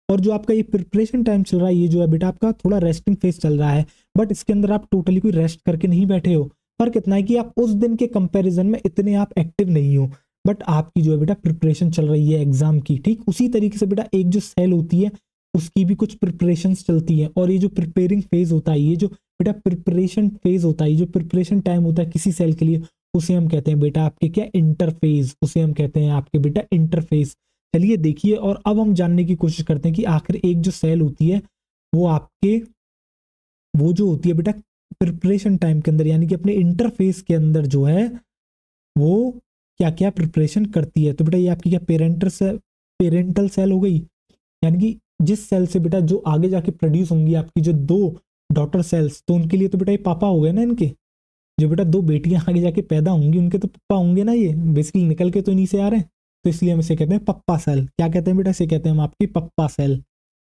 और जो आपका ये प्रिपरेशन टाइम चल रहा है, ये जो है बेटा आपका थोड़ा रेस्टिंग फेज चल रहा है, बट इसके अंदर आप टोटली कोई रेस्ट करके नहीं बैठे हो। फर्क इतना है कि आप उस दिन के कंपैरिजन में इतने आप एक्टिव नहीं हो, बट आपकी जो है बेटा प्रिपरेशन चल रही है एग्जाम की। ठीक, उसी तरीके से बेटा एक जो सेल होती है उसकी भी कुछ प्रिपरेशन चलती है, और ये जो प्रिपेयरिंग फेज होता है, ये जो बेटा प्रिपरेशन फेज होता है, ये जो प्रिपरेशन टाइम होता है किसी सेल के लिए, उसे हम कहते हैं बेटा आपके क्या, इंटरफेज। उसे हम कहते हैं आपके बेटा इंटरफेज। चलिए देखिए, और अब हम जानने की कोशिश करते हैं कि आखिर एक जो सेल होती है वो आपके वो जो होती है बेटा प्रिपरेशन टाइम के अंदर, यानी कि अपने इंटरफेस के अंदर जो है वो क्या क्या प्रिपरेशन करती है। तो बेटा ये आपकी क्या पेरेंटल सेल हो गई, यानी कि जिस सेल से बेटा जो आगे जाके प्रोड्यूस होंगी आपकी जो 2 डॉटर सेल्स, तो उनके लिए तो बेटा ये पापा हो गए ना इनके। जो बेटा 2 बेटियां आगे जाके पैदा होंगी उनके तो पप्पा होंगे ना, ये बेसिकली निकल के तो इन्हीं से आ रहे हैं। तो इसलिए हम इसे कहते हैं पप्पा सेल। क्या कहते हैं बेटा, इसे कहते हैं हम आपकी पप्पा सेल,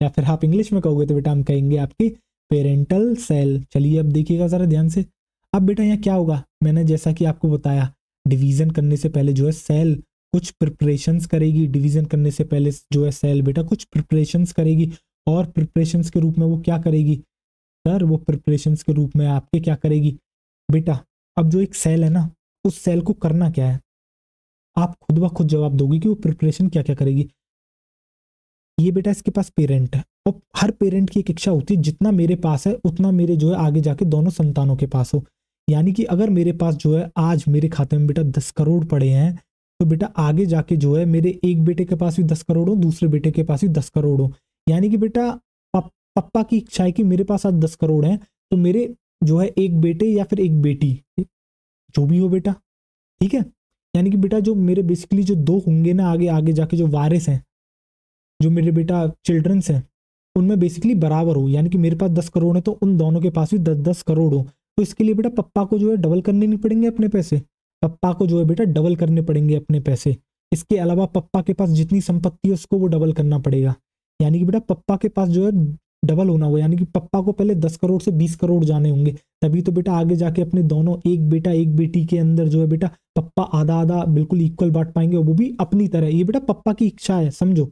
या फिर आप इंग्लिश में कहोगे तो बेटा हम कहेंगे आपकी पेरेंटल सेल। चलिए अब देखिएगा जरा ध्यान से। अब बेटा यहाँ क्या होगा, मैंने जैसा कि आपको बताया डिवीजन करने से पहले जो है सेल कुछ प्रिपरेशंस करेगी। डिवीजन करने से पहले जो है सेल बेटा कुछ प्रिपरेशंस करेगी, और प्रिपरेशंस के रूप में वो क्या करेगी सर, वो प्रिपरेशंस के रूप में आपके क्या करेगी बेटा। अब जो एक सेल है ना, उस सेल को करना क्या है, आप खुद ब खुद जवाब दोगे कि वो प्रिपरेशन क्या क्या करेगी। ये बेटा इसके पास पेरेंट है, और हर पेरेंट की एक इच्छा होती है जितना मेरे पास है उतना मेरे जो है आगे जाके दोनों संतानों के पास हो। यानी कि अगर मेरे पास जो है आज मेरे खाते में बेटा 10 करोड़ पड़े हैं, तो बेटा आगे जाके जो है मेरे एक बेटे के पास भी 10 करोड़ हो, दूसरे बेटे के पास भी 10 करोड़ हो। यानी कि बेटा पप्पा की इच्छा है कि मेरे पास आज 10 करोड़ है, तो मेरे जो है एक बेटे या फिर एक बेटी जो भी हो बेटा, ठीक है। यानी कि बेटा जो मेरे बेसिकली जो 2 होंगे ना आगे आगे जाके जो वारिस हैं, जो मेरे बेटा चिल्ड्रंस हैं, उनमें बेसिकली बराबर हो। यानी कि मेरे पास 10 करोड़ है तो उन दोनों के पास भी 10-10 करोड़ हो। तो इसके लिए बेटा पप्पा को जो है डबल करने नहीं पड़ेंगे अपने पैसे, पप्पा को जो है बेटा डबल करने पड़ेंगे अपने पैसे। इसके अलावा पप्पा के पास जितनी संपत्ति है उसको वो डबल करना पड़ेगा। यानी कि बेटा पप्पा के पास जो है डबल होना होगा, यानी कि पप्पा को पहले 10 करोड़ से 20 करोड़ जाने होंगे, तभी तो बेटा आगे जाके अपने दोनों एक बेटा एक बेटी के अंदर जो है बेटा पप्पा आधा आधा बिल्कुल इक्वल बांट पाएंगे, वो भी अपनी तरह। ये बेटा पप्पा की इच्छा है, समझो।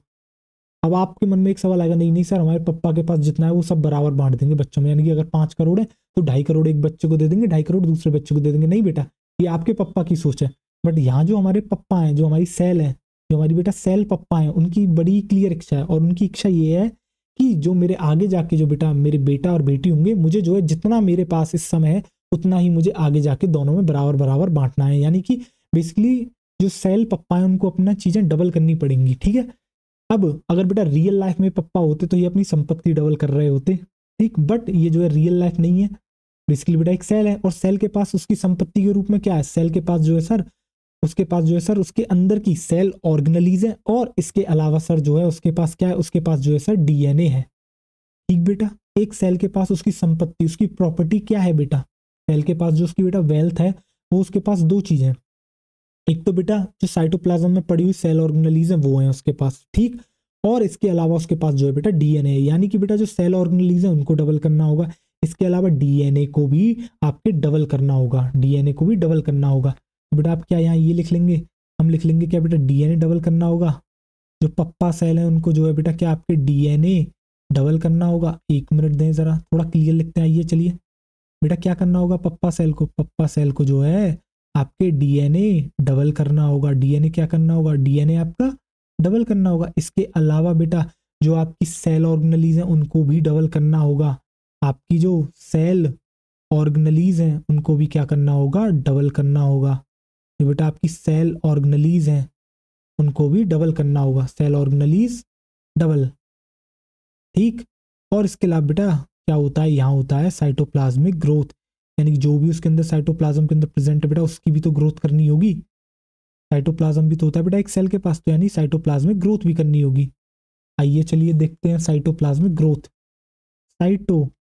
अब आपके मन में एक सवाल आएगा, नहीं नहीं सर, हमारे पापा के पास जितना है वो सब बराबर बांट देंगे बच्चों में, यानी कि अगर 5 करोड़ है तो 2.5 करोड़ एक बच्चे को दे देंगे, 2.5 करोड़ दूसरे बच्चे को दे देंगे। नहीं बेटा, ये आपके पप्पा की सोच है। बट यहाँ जो हमारे पप्पा हैं, जो हमारी सेल है, जो हमारी बेटा सेल पप्पा हैं, उनकी बड़ी क्लियर इच्छा है, और उनकी इच्छा ये है कि जो मेरे आगे जाके जो बेटा मेरे बेटा और बेटी होंगे, मुझे जो है जितना मेरे पास इस समय है उतना ही मुझे आगे जाके दोनों में बराबर बराबर बांटना है। यानी कि बेसिकली जो सेल पप्पा है उनको अपना चीजें डबल करनी पड़ेंगी, ठीक है। अब अगर बेटा रियल लाइफ में पप्पा होते तो ये अपनी संपत्ति डबल कर रहे होते, ठीक। बट ये जो है रियल लाइफ नहीं है, बेसिकली बेटा एक सेल है, और सेल के पास उसकी संपत्ति के रूप में क्या है, सेल के पास जो है सर, उसके पास जो है सर उसके अंदर की सेल ऑर्गेनलीज है, और इसके अलावा सर जो है उसके पास क्या है, उसके पास जो है सर डीएनए है, ठीक बेटा। एक सेल के पास उसकी संपत्ति, उसकी प्रॉपर्टी क्या है बेटा, सेल के पास जो उसकी बेटा वेल्थ है, वो उसके पास दो चीजें, एक तो बेटा जो साइटोप्लाज्म में पड़ी हुई सेल ऑर्गेनलीज है वो है उसके पास, ठीक। और इसके अलावा उसके पास जो है बेटा डीएनए है, यानी कि बेटा जो सेल ऑर्गेनलीज है उनको डबल करना होगा, इसके अलावा डीएनए को भी आपके डबल करना होगा, डीएनए को भी डबल करना होगा। तो बेटा आप क्या यहाँ ये लिख लेंगे, हम लिख लेंगे क्या बेटा, डीएनए डबल करना होगा। जो पप्पा सेल है उनको जो है बेटा क्या आपके डीएनए डबल करना होगा। 1 मिनट दें जरा, थोड़ा क्लियर लिखते हैं, आइए चलिए। बेटा क्या करना होगा, पप्पा सेल को जो है आपके डीएनए डबल करना होगा। डीएनए क्या करना होगा, डीएनए आपका डबल करना होगा। इसके अलावा बेटा जो आपकी सेल ऑर्गेनलीज हैं उनको भी डबल करना होगा। आपकी जो सेल ऑर्गेनलीज हैं उनको भी क्या करना होगा, डबल करना होगा। तो बेटा आपकी सेल ऑर्गेनलीज हैं उनको भी डबल करना होगा, सेल ऑर्गेनलीज डबल, ठीक। और इसके अलावा बेटा क्या होता है, यहाँ होता है साइटोप्लाज्मिक ग्रोथ, यानी कि जो भी उसके अंदर साइटोप्लाज्म के अंदर प्रेजेंट है बेटा उसकी भी तो ग्रोथ करनी होगी। साइटोप्लाज्म भी तो होता है बेटा एक सेल के पास, तो यानी साइटोप्लाज्मिक ग्रोथ भी करनी होगी। आइए चलिए देखते हैं साइटोप्लाज्मिक ग्रोथ। साइटोप्लाज्मिक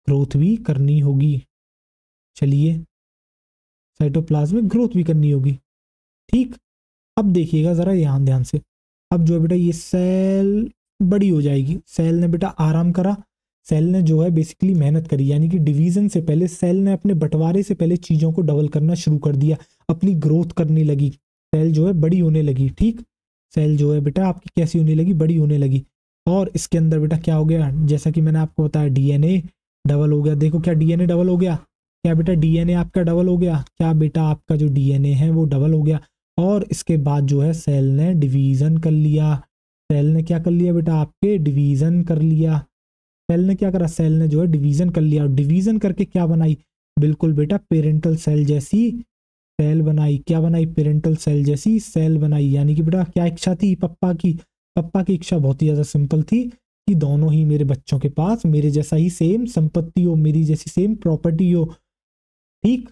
ग्रोथ भी करनी होगी, चलिए साइटोप्लाज्मिक ग्रोथ भी करनी होगी, ठीक। अब देखिएगा जरा यहाँ ध्यान से, अब जो है बेटा ये सेल बड़ी हो जाएगी, सेल ने बेटा आराम करा, सेल ने जो है बेसिकली मेहनत करी, यानी कि डिवीजन से पहले सेल ने अपने बंटवारे से पहले चीजों को डबल करना शुरू कर दिया, अपनी ग्रोथ करने लगी, सेल जो है बड़ी होने लगी, ठीक। सेल जो है बेटा आपकी कैसी होने लगी, बड़ी होने लगी। और इसके अंदर बेटा क्या हो गया, जैसा कि मैंने आपको बताया डीएनए डबल हो गया। देखो क्या डीएनए डबल हो गया, क्या बेटा डीएनए आपका डबल हो गया, क्या बेटा आपका जो डीएनए है वो डबल हो गया। और इसके बाद जो है सेल ने डिवीजन कर लिया, सेल ने क्या कर लिया बेटा, आपके डिवीजन कर लिया। सेल ने क्या करा, सेल ने जो है डिवीजन कर लिया, और डिवीजन करके क्या बनाई, बिल्कुल बेटा पेरेंटल सेल जैसी सेल बनाई। क्या बनाई, पेरेंटल सेल जैसी सेल बनाई। यानी कि बेटा क्या इच्छा थी पप्पा की, पप्पा की इच्छा बहुत ही ज्यादा सिंपल थी कि दोनों ही मेरे बच्चों के पास मेरे जैसा ही सेम संपत्ति हो, मेरी जैसी सेम प्रॉपर्टी हो, ठीक।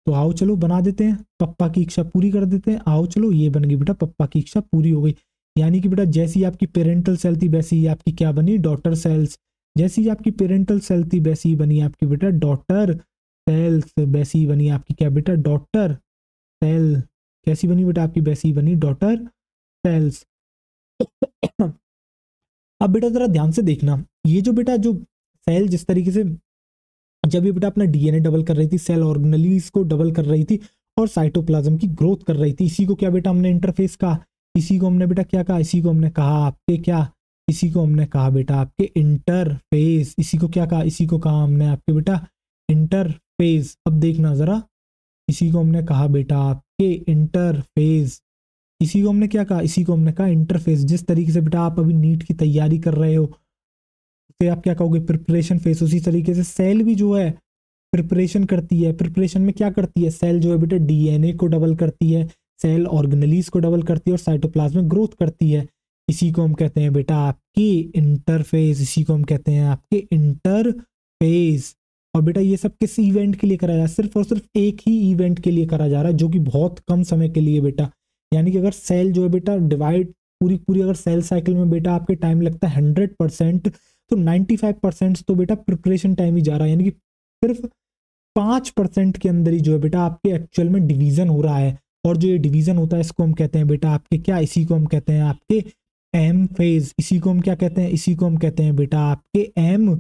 तो आओ चलो बना देते हैं, पप्पा की इच्छा पूरी कर देते हैं। आओ चलो, ये बन गई बेटा पप्पा की इच्छा पूरी हो गई। यानी कि बेटा जैसी आपकी पेरेंटल सेल थी वैसी ही आपकी क्या बनी, डॉटर सेल्स। जैसी आपकी पेरेंटल सेल थी वैसी ही बनी आपकी बेटा डॉटर सेल्स, वैसी ही बनी आपकी क्या बेटा, डॉटर सेल। कैसी बनी बेटा आपकी, वैसी ही बनी डॉटर सेल्स। अब बेटा जरा ध्यान से देखना, ये जो बेटा जो सेल जिस तरीके से जब ये बेटा अपना डीएनए डबल कर रही थी, सेल ऑर्गेनलीज को डबल कर रही थी और साइटोप्लाज्म की ग्रोथ कर रही थी, इसी को क्या बेटा हमने इंटरफेस कहा, इसी को हमने बेटा क्या कहा, इसी को हमने कहा आपके क्या, इसी को हमने कहा बेटा आपके इंटरफेस। इसी को क्या कहा, इसी को कहा हमने आपके बेटा इंटरफेस। अब देखना जरा, इसी को हमने कहा बेटा आपके इंटरफेस। इसी को हमने क्या कहा, इसी को हमने कहा इंटरफेस। जिस तरीके से बेटा आप अभी नीट की तैयारी कर रहे हो उसे आप क्या कहोगे, प्रिपरेशन फेस। उसी तरीके से सेल भी जो है प्रिपरेशन करती है। प्रिपरेशन में क्या करती है, सेल जो है बेटा डीएनए को डबल करती है, सेल ऑर्गेनलीज को डबल करती है और साइटोप्लाज्म में ग्रोथ करती है। इसी को हम कहते हैं बेटा आपकी इंटरफेस, इसी को हम कहते हैं आपके इंटरफेस। और बेटा ये सब किस इवेंट के लिए करा जा रहा है, सिर्फ और सिर्फ एक ही इवेंट के लिए करा जा रहा है, जो कि बहुत कम समय के लिए बेटा। यानी कि अगर सेल जो है बेटा डिवाइड पूरी पूरी अगर सेल साइकिल में बेटा आपके टाइम लगता है 100%, तो 95% तो बेटा प्रिपरेशन टाइम ही जा रहा है। यानी कि सिर्फ 5% के अंदर ही जो है बेटा आपके एक्चुअल में डिवीजन हो रहा है। और जो ये डिवीजन होता है इसको हम कहते हैं बेटा आपके क्या, इसी को हम कहते हैं आपके एम फेज। इसी को हम क्या कहते हैं, इसी को हम कहते हैं बेटा आपके एम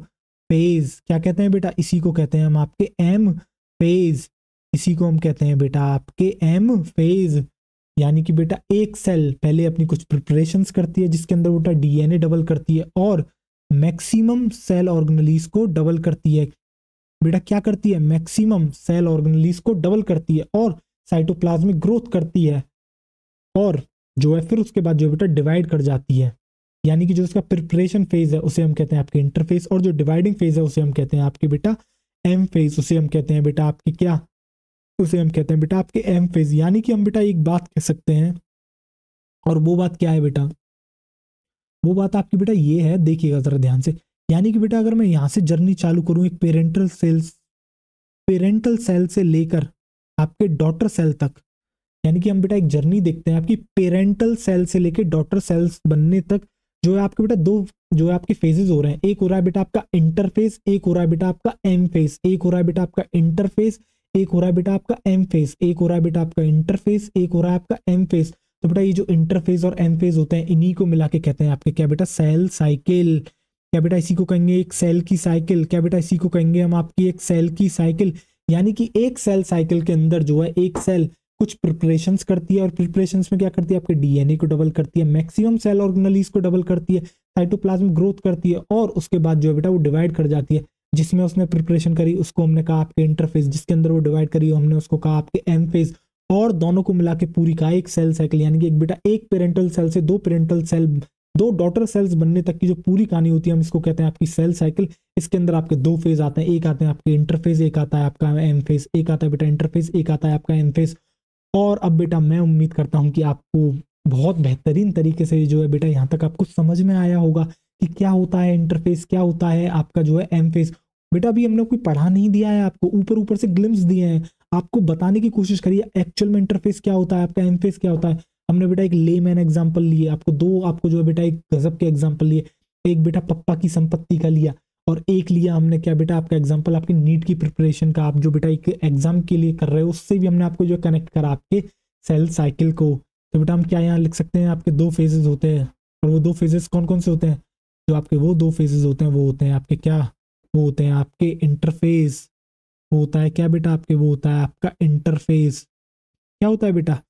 फेज। क्या कहते हैं बेटा, इसी को कहते हैं हम आपके एम फेज। इसी को हम कहते हैं बेटा आपके एम फेज। यानी कि बेटा एक सेल पहले अपनी कुछ प्रिपरेशंस करती है जिसके अंदर बेटा डीएनए डबल करती है और मैक्सिमम सेल ऑर्गेनेलिस को डबल करती है। बेटा क्या करती है, मैक्सिमम सेल ऑर्गेनेलिस को डबल करती है और साइटोप्लाज्मिक ग्रोथ करती है और जो है फिर उसके बाद जो है बेटा डिवाइड कर जाती है। यानी कि जो उसका प्रिपरेशन फेज है उसे हम कहते हैं आपके इंटरफेस और जो डिवाइडिंग फेज है उसे हम कहते हैं आपके बेटा एम फेज। उसे हम कहते हैं बेटा आपके क्या, उसे हम कहते हैं बेटा आपके एम फेज। यानी कि हम बेटा एक बात कह सकते हैं और वो बात क्या है बेटा, वो बात आपकी बेटा ये है, देखिएगा जरा ध्यान से। यानी कि बेटा अगर मैं यहां से जर्नी चालू करूं एक पेरेंटल सेल से लेकर आपके डॉटर सेल तक, यानी कि हम बेटा एक जर्नी देखते हैं आपकी पेरेंटल सेल से लेकर डॉटर सेल्स बनने तक। जो है आपके बेटा दो जो है आपके फेजेस हो रहे हैं, एक हो रहा है बेटा आपका इंटरफेस, एक हो रहा है बेटा आपका एम फेज। एक हो रहा है बेटा आपका इंटरफेस, एक हो रहा है बेटा आपका एम फेज। एक हो रहा है बेटा आपका इंटरफेस, एक हो रहा है आपका एम फेज। तो बेटा ये जो इंटरफेस और एम फेज होते हैं इन्हीं को मिला के कहते हैं आपके क्या बेटा, सेल साइकिल। क्या बेटा इसी को कहेंगे एक सेल की साइकिल। क्या बेटा इसी को कहेंगे हम आपकी एक सेल की साइकिल। यानी कि एक सेल साइकिल के अंदर जो है एक सेल कुछ प्रिपरेशंस करती है और प्रिपरेशंस में क्या करती है, आपके डीएनए को डबल करती है, मैक्सिमम सेल ऑर्गेनेलिस को डबल करती है, साइटोप्लाज्म ग्रोथ करती है और उसके बाद जो है बेटा वो डिवाइड कर जाती है। जिसमें उसने प्रिपरेशन करी उसको हमने कहा आपके इंटरफेस, जिसके अंदर वो डिवाइड करी हमने उसको कहा आपके एम फेज। और दोनों को मिला के पूरी का एक सेल साइकिल, यानी कि एक बेटा एक पेरेंटल सेल से दो पेरेंटल सेल, दो डॉटर सेल्स बनने तक की जो पूरी कहानी होती है हम इसको कहते हैं आपकी सेल साइकिल। इसके अंदर आपके दो फेज आते हैं, एक आते हैं आपके इंटरफेस, एक आता है आपका एम फेज। एक आता है बेटा इंटरफेस, एक आता है आपका एम फेज। और अब बेटा मैं उम्मीद करता हूं कि आपको बहुत बेहतरीन तरीके से जो है बेटा यहाँ तक आपको समझ में आया होगा कि क्या होता है इंटरफेस, क्या होता है आपका जो है एम फेज। बेटा अभी हमने कोई पढ़ा नहीं दिया है आपको, ऊपर ऊपर से ग्लिम्स दिए हैं, आपको बताने की कोशिश करिए एक्चुअल में इंटरफेस क्या होता है, आपका एम फेज क्या होता है। हमने बेटा एक लेमैन एग्जाम्पल लिए आपको, दो आपको जो है बेटा एक गजब के एग्जाम्पल लिए। एक बेटा पप्पा की संपत्ति का लिया और एक लिया हमने क्या बेटा आपका एग्जांपल आपके नीट की प्रिपरेशन का, आप जो बेटा एक एग्जाम के लिए कर रहे हो उससे भी हमने आपको जो कनेक्ट करा आपके सेल साइकिल को। तो बेटा हम क्या यहाँ लिख सकते हैं, आपके दो फेजेस होते हैं और वो दो फेजेस कौन कौन से होते हैं, जो आपके वो दो फेजेस होते हैं वो होते हैं आपके क्या, वो होते हैं आपके इंटरफेस। वो होता है क्या बेटा आपके, वो होता है आपका इंटरफेस। क्या होता है बेटा,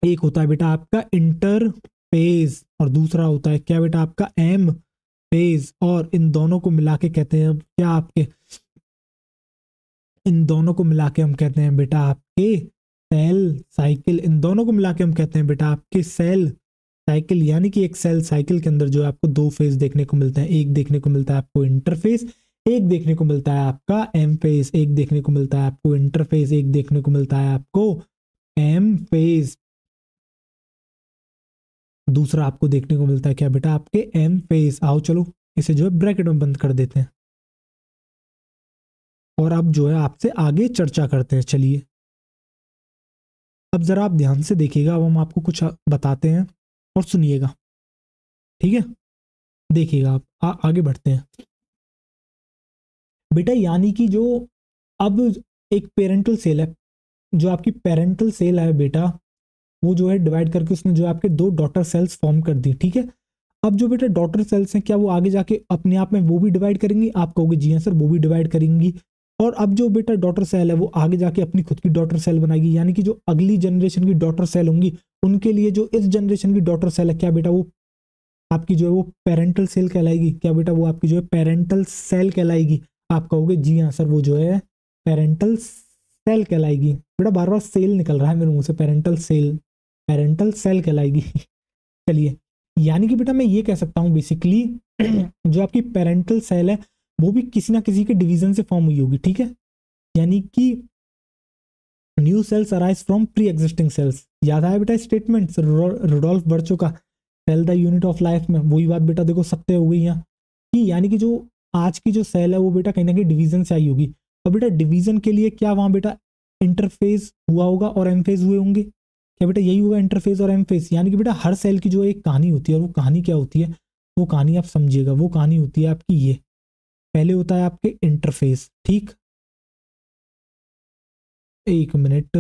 एक होता है बेटा आपका इंटरफेस और दूसरा होता है क्या बेटा आपका एम फेज। और इन दोनों को मिला के कहते हैं क्या आपके, इन दोनों को मिला के हम कहते हैं बेटा आपके सेल साइकिल। इन दोनों को मिला के हम कहते हैं बेटा आपके सेल साइकिल। यानी कि एक सेल साइकिल के अंदर जो है आपको दो फेज देखने को मिलते हैं, एक देखने को मिलता है आपको इंटरफेस, एक देखने को मिलता है आपका एम फेज। एक देखने को मिलता है आपको इंटरफेस, एक देखने को मिलता है आपको एम फेज। दूसरा आपको देखने को मिलता है क्या बेटा, आपके एम फेज। आओ चलो इसे जो है ब्रैकेट में बंद कर देते हैं और अब जो है आपसे आगे चर्चा करते हैं। चलिए अब जरा आप ध्यान से देखिएगा, अब हम आपको कुछ बताते हैं और सुनिएगा, ठीक है। देखिएगा आप आगे बढ़ते हैं बेटा। यानी कि जो अब एक पेरेंटल सेल है, जो आपकी पेरेंटल सेल है बेटा, वो जो है डिवाइड करके उसने जो आपके दो डॉटर सेल्स फॉर्म कर दी, ठीक है। अब जो बेटा डॉटर सेल्स हैं क्या वो आगे जाके अपने आप में वो भी डिवाइड करेंगी, आप कहोगे जी हाँ सर वो भी डिवाइड करेंगी। और अब जो बेटा डॉटर सेल है वो आगे जाके अपनी खुद की डॉटर सेल बनाएगी, यानी कि जो अगली जनरेशन की डॉटर सेल होंगी उनके लिए जो इस जनरेशन की डॉटर सेल है क्या बेटा, वो आपकी जो है वो पेरेंटल सेल कहलाएगी। क्या बेटा, वो आपकी जो है पेरेंटल सेल कहलाएगी। आप कहोगे जी हाँ सर वो जो है पेरेंटल सेल कहलाएगी। बेटा बार बार सेल निकल रहा है मेरे मुंह से, पेरेंटल सेल, पेरेंटल सेल कहलाएगी। चलिए यानी कि बेटा मैं ये कह सकता हूँ बेसिकली जो आपकी पेरेंटल सेल है वो भी किसी ना किसी के डिवीजन से फॉर्म हुई होगी, ठीक है। यानी कि new cells arise from pre existing cells. याद आया बेटा स्टेटमेंट रुडोल्फ बर्चो का, cell the unit of life में। वही बात बेटा देखो सत्य हो गई यहाँ कि यानी कि जो आज की जो सेल है वो बेटा कहीं ना कहीं डिवीजन से आई होगी। और बेटा डिवीजन के लिए क्या वहां बेटा इंटरफेज हुआ होगा और एमफेज हुए होंगे। क्या बेटा यही होगा इंटरफेज और एमफेज। यानी कि बेटा हर सेल की जो एक कहानी होती है और वो कहानी क्या होती है, वो कहानी आप समझिएगा, वो कहानी होती है आपकी ये, पहले होता है आपके इंटरफेस, ठीक। एक मिनट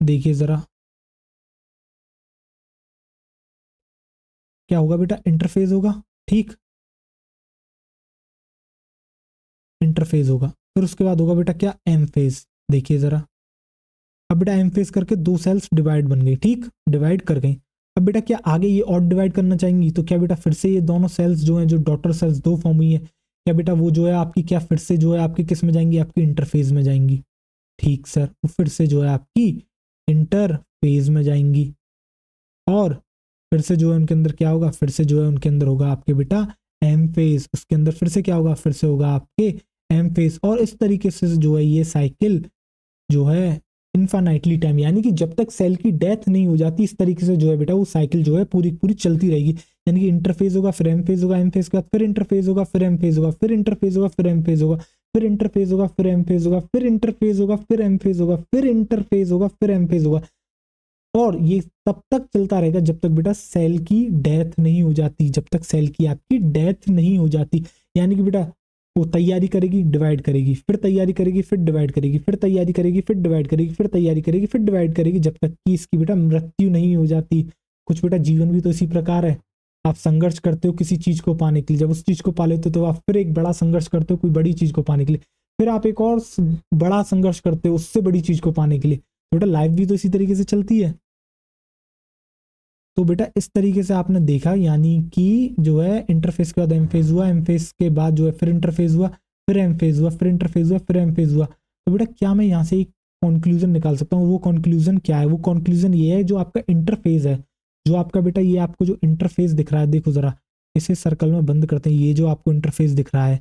देखिए जरा, क्या होगा बेटा, इंटरफेस होगा, ठीक, इंटरफेस होगा। फिर उसके बाद होगा बेटा क्या, एम फेज। देखिए जरा अब बेटा एम फेज करके 2 सेल्स डिवाइड बन गई, ठीक, डिवाइड कर गई। अब बेटा क्या आगे ये और डिवाइड करना चाहेंगी, तो क्या बेटा फिर से ये दोनों सेल्स जो हैं, जो डॉटर सेल्स 2 फॉर्म हुई है, क्या बेटा वो जो है आपकी क्या फिर से जो है आपकी किस में जाएंगी, आपकी इंटरफेज में जाएंगी। ठीक सर, वो फिर से जो है आपकी इंटरफेज में जाएंगी। और फिर से जो है उनके अंदर क्या होगा, फिर से जो है उनके अंदर होगा आपके बेटा एम फेज, उसके अंदर फिर से क्या होगा, फिर से होगा आपके एम फेज। और इस तरीके से जो है ये साइकिल जो है इनफाइनाइटली टाइम, यानी कि जब तक सेल की डेथ नहीं हो जाती, इस तरीके से जो है बेटा वो साइकिल जो है पूरी पूरी चलती रहेगी। यानी कि इंटरफेज होगा, फिर एम फेज होगा, एम फेज के बाद फिर इंटरफेज होगा, फिर एम फेज होगा, फिर इंटरफेज होगा, फिर एम फेज होगा, फिर इंटरफेज होगा, फिर एम फेज होगा, फिर इंटरफेज होगा, फिर एम फेज होगा, फिर इंटरफेज होगा, फिर एम फेज होगा। और ये तब तक चलता रहेगा जब तक बेटा सेल की डेथ नहीं हो जाती, जब तक सेल की आपकी डेथ नहीं हो जाती। यानी कि बेटा वो तैयारी करेगी, डिवाइड करेगी, फिर तैयारी करेगी, फिर डिवाइड करेगी, फिर तैयारी करेगी, फिर डिवाइड करेगी, फिर तैयारी करेगी, फिर डिवाइड करेगी, जब तक कि इसकी बेटा मृत्यु नहीं हो जाती। कुछ बेटा जीवन भी तो इसी प्रकार है, आप संघर्ष करते हो किसी चीज को पाने के लिए, जब उस चीज को पा लेते हो तो आप फिर एक बड़ा संघर्ष करते हो कोई बड़ी चीज को पाने के लिए, फिर आप एक और बड़ा संघर्ष करते हो उससे बड़ी चीज को पाने के लिए। तो बेटा लाइफ भी तो इसी तरीके से चलती है। तो बेटा इस तरीके से आपने देखा, यानी कि जो है इंटरफेस के बाद एम फेज हुआ, एम फेज के बाद जो है फिर इंटरफेस हुआ, फिर एम फेज हुआ, फिर इंटरफेस हुआ, फिर एम फेज हुआ। तो बेटा क्या मैं यहाँ से एक कंक्लूजन निकाल सकता हूँ, वो कंक्लूजन क्या है, वो कंक्लूजन ये है जो आपका इंटरफेस है, जो आपका बेटा ये आपको जो इंटरफेस दिख रहा है, देखो जरा इसे सर्कल में बंद करते हैं, ये जो आपको इंटरफेस दिख रहा है,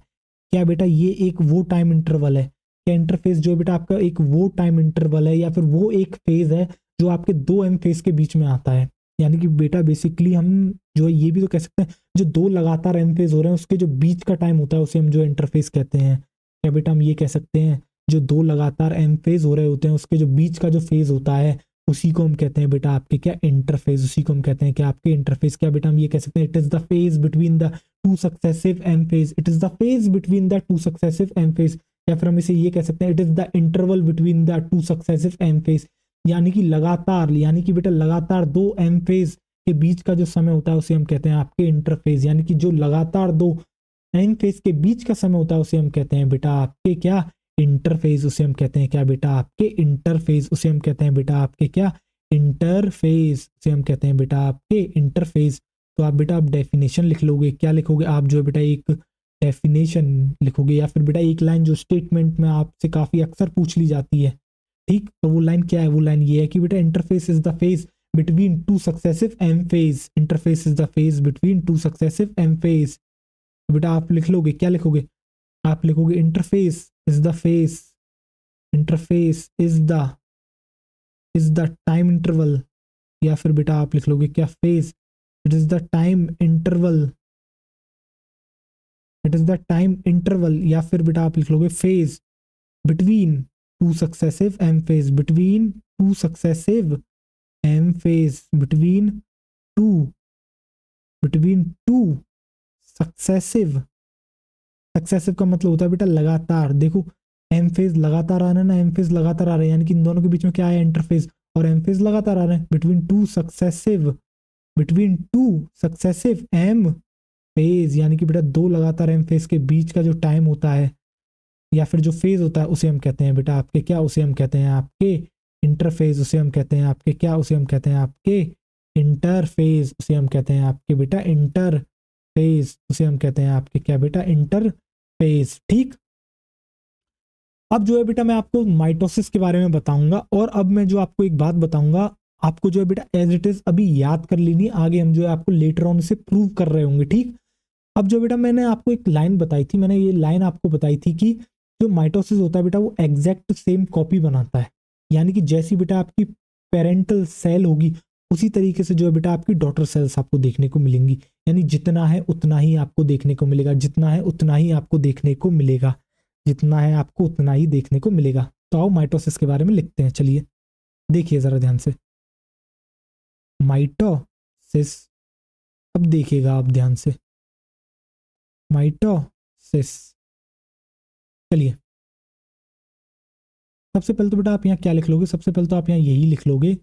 क्या बेटा ये एक वो टाइम इंटरवल है, क्या इंटरफेस जो है बेटा आपका एक वो टाइम इंटरवल है, या फिर वो एक फेज है जो आपके 2 एम फेज के बीच में आता है। यानी कि बेटा बेसिकली हम जो है ये भी तो कह सकते हैं, जो 2 लगातार एम फेज हो रहे हैं उसके जो बीच का टाइम होता है उसे हम जो इंटरफेस कहते हैं। क्या बेटा हम ये कह सकते हैं, जो 2 लगातार एम फेज हो रहे होते हैं उसके जो बीच का जो फेज होता है उसी को हम कहते हैं बेटा आपके क्या इंटरफेस, उसी को हम कहते हैं क्या आपके इंटरफेस। क्या बेटा हम ये कह सकते हैं, it is the phase between the 2 successive M phase, it is the phase between the 2 successive M phase. या फिर हम इसे ये कह सकते हैं, it is the interval between the 2 successive M phase. यानी कि लगातार, यानी कि बेटा लगातार 2 एम फेज के बीच का जो समय होता है उसे हम कहते हैं आपके इंटरफेज। यानी कि जो लगातार 2 एम फेज के बीच का समय होता है उसे हम कहते हैं बेटा आपके क्या इंटरफेज, उसे हम कहते हैं क्या बेटा आपके इंटरफेज, उसे हम कहते हैं बेटा आपके क्या इंटरफेज, उसे हम कहते हैं बेटा आपके इंटरफेज। तो आप बेटा आप डेफिनेशन लिख लोगे, क्या लिखोगे आप, जो है बेटा एक डेफिनेशन लिखोगे, या फिर बेटा एक लाइन जो स्टेटमेंट में आपसे काफी अक्सर पूछ ली जाती है, ठीक, तो वो लाइन क्या है, वो लाइन ये है कि बेटा interface is the phase between 2 successive M phase, interface is the phase between 2 successive M phase। तो बेटा आप लिख लोगे, क्या लिखोगे, आप लिखोगे interphase is the phase, interphase is the time interval, या फिर बेटा आप लिख लोगे क्या phase, it is the time interval, it is the time interval. या फिर बेटा आप लिख लोगे phase between 2 successive M phase, between 2 successive M phase, between two successive. Successive का मतलब होता है बेटा लगातार, देखो एम फेज लगातार आ रहा है ना, एम फेज लगातार आ रहा है, यानी कि इन दोनों के बीच में क्या है, इंटरफेज, और एम फेज लगातार आ रहे हैं, between two successive M phase. यानी कि बेटा 2 लगातार एम फेज के बीच का जो टाइम होता है या फिर जो फेज होता है उसे हम कहते हैं बेटा आपके क्या, उसे हम कहते हैं आपके इंटरफेज, उसे हम कहते हैं आपके क्या, उसे हम कहते हैं आपके इंटरफेज, उसे हम कहते हैं आपके बेटा इंटरफेज, उसे हम कहते हैं आपके क्या बेटा इंटरफेज। ठीक, अब जो है बेटा मैं आपको माइटोसिस के बारे में बताऊंगा, और अब मैं जो आपको एक बात बताऊंगा, आपको जो है बेटा एज इट इज अभी याद कर लेनी, आगे हम जो है आपको लेटर ऑन से प्रूव कर रहे होंगे। ठीक, अब जो बेटा मैंने आपको एक लाइन बताई थी, मैंने ये लाइन आपको बताई थी कि जो माइटोसिस होता है बेटा वो एग्जैक्ट सेम कॉपी बनाता है, यानी कि जैसी बेटा आपकी पेरेंटल सेल होगी उसी तरीके से जो है बेटा आपकी डॉटर सेल्स आपको देखने को मिलेंगी, यानी जितना है उतना ही आपको देखने को मिलेगा, जितना है उतना ही आपको देखने को मिलेगा, जितना है आपको उतना ही देखने को मिलेगा। तो आओ माइटोसिस के बारे में लिखते हैं, चलिए देखिए जरा ध्यान से माइटोसिस। अब देखिएगा आप ध्यान से माइटोसिस, चलिए सबसे पहले तो बेटा आप यहाँ क्या लिख लोगे, सबसे पहले तो आप यहाँ यही लिख लोगे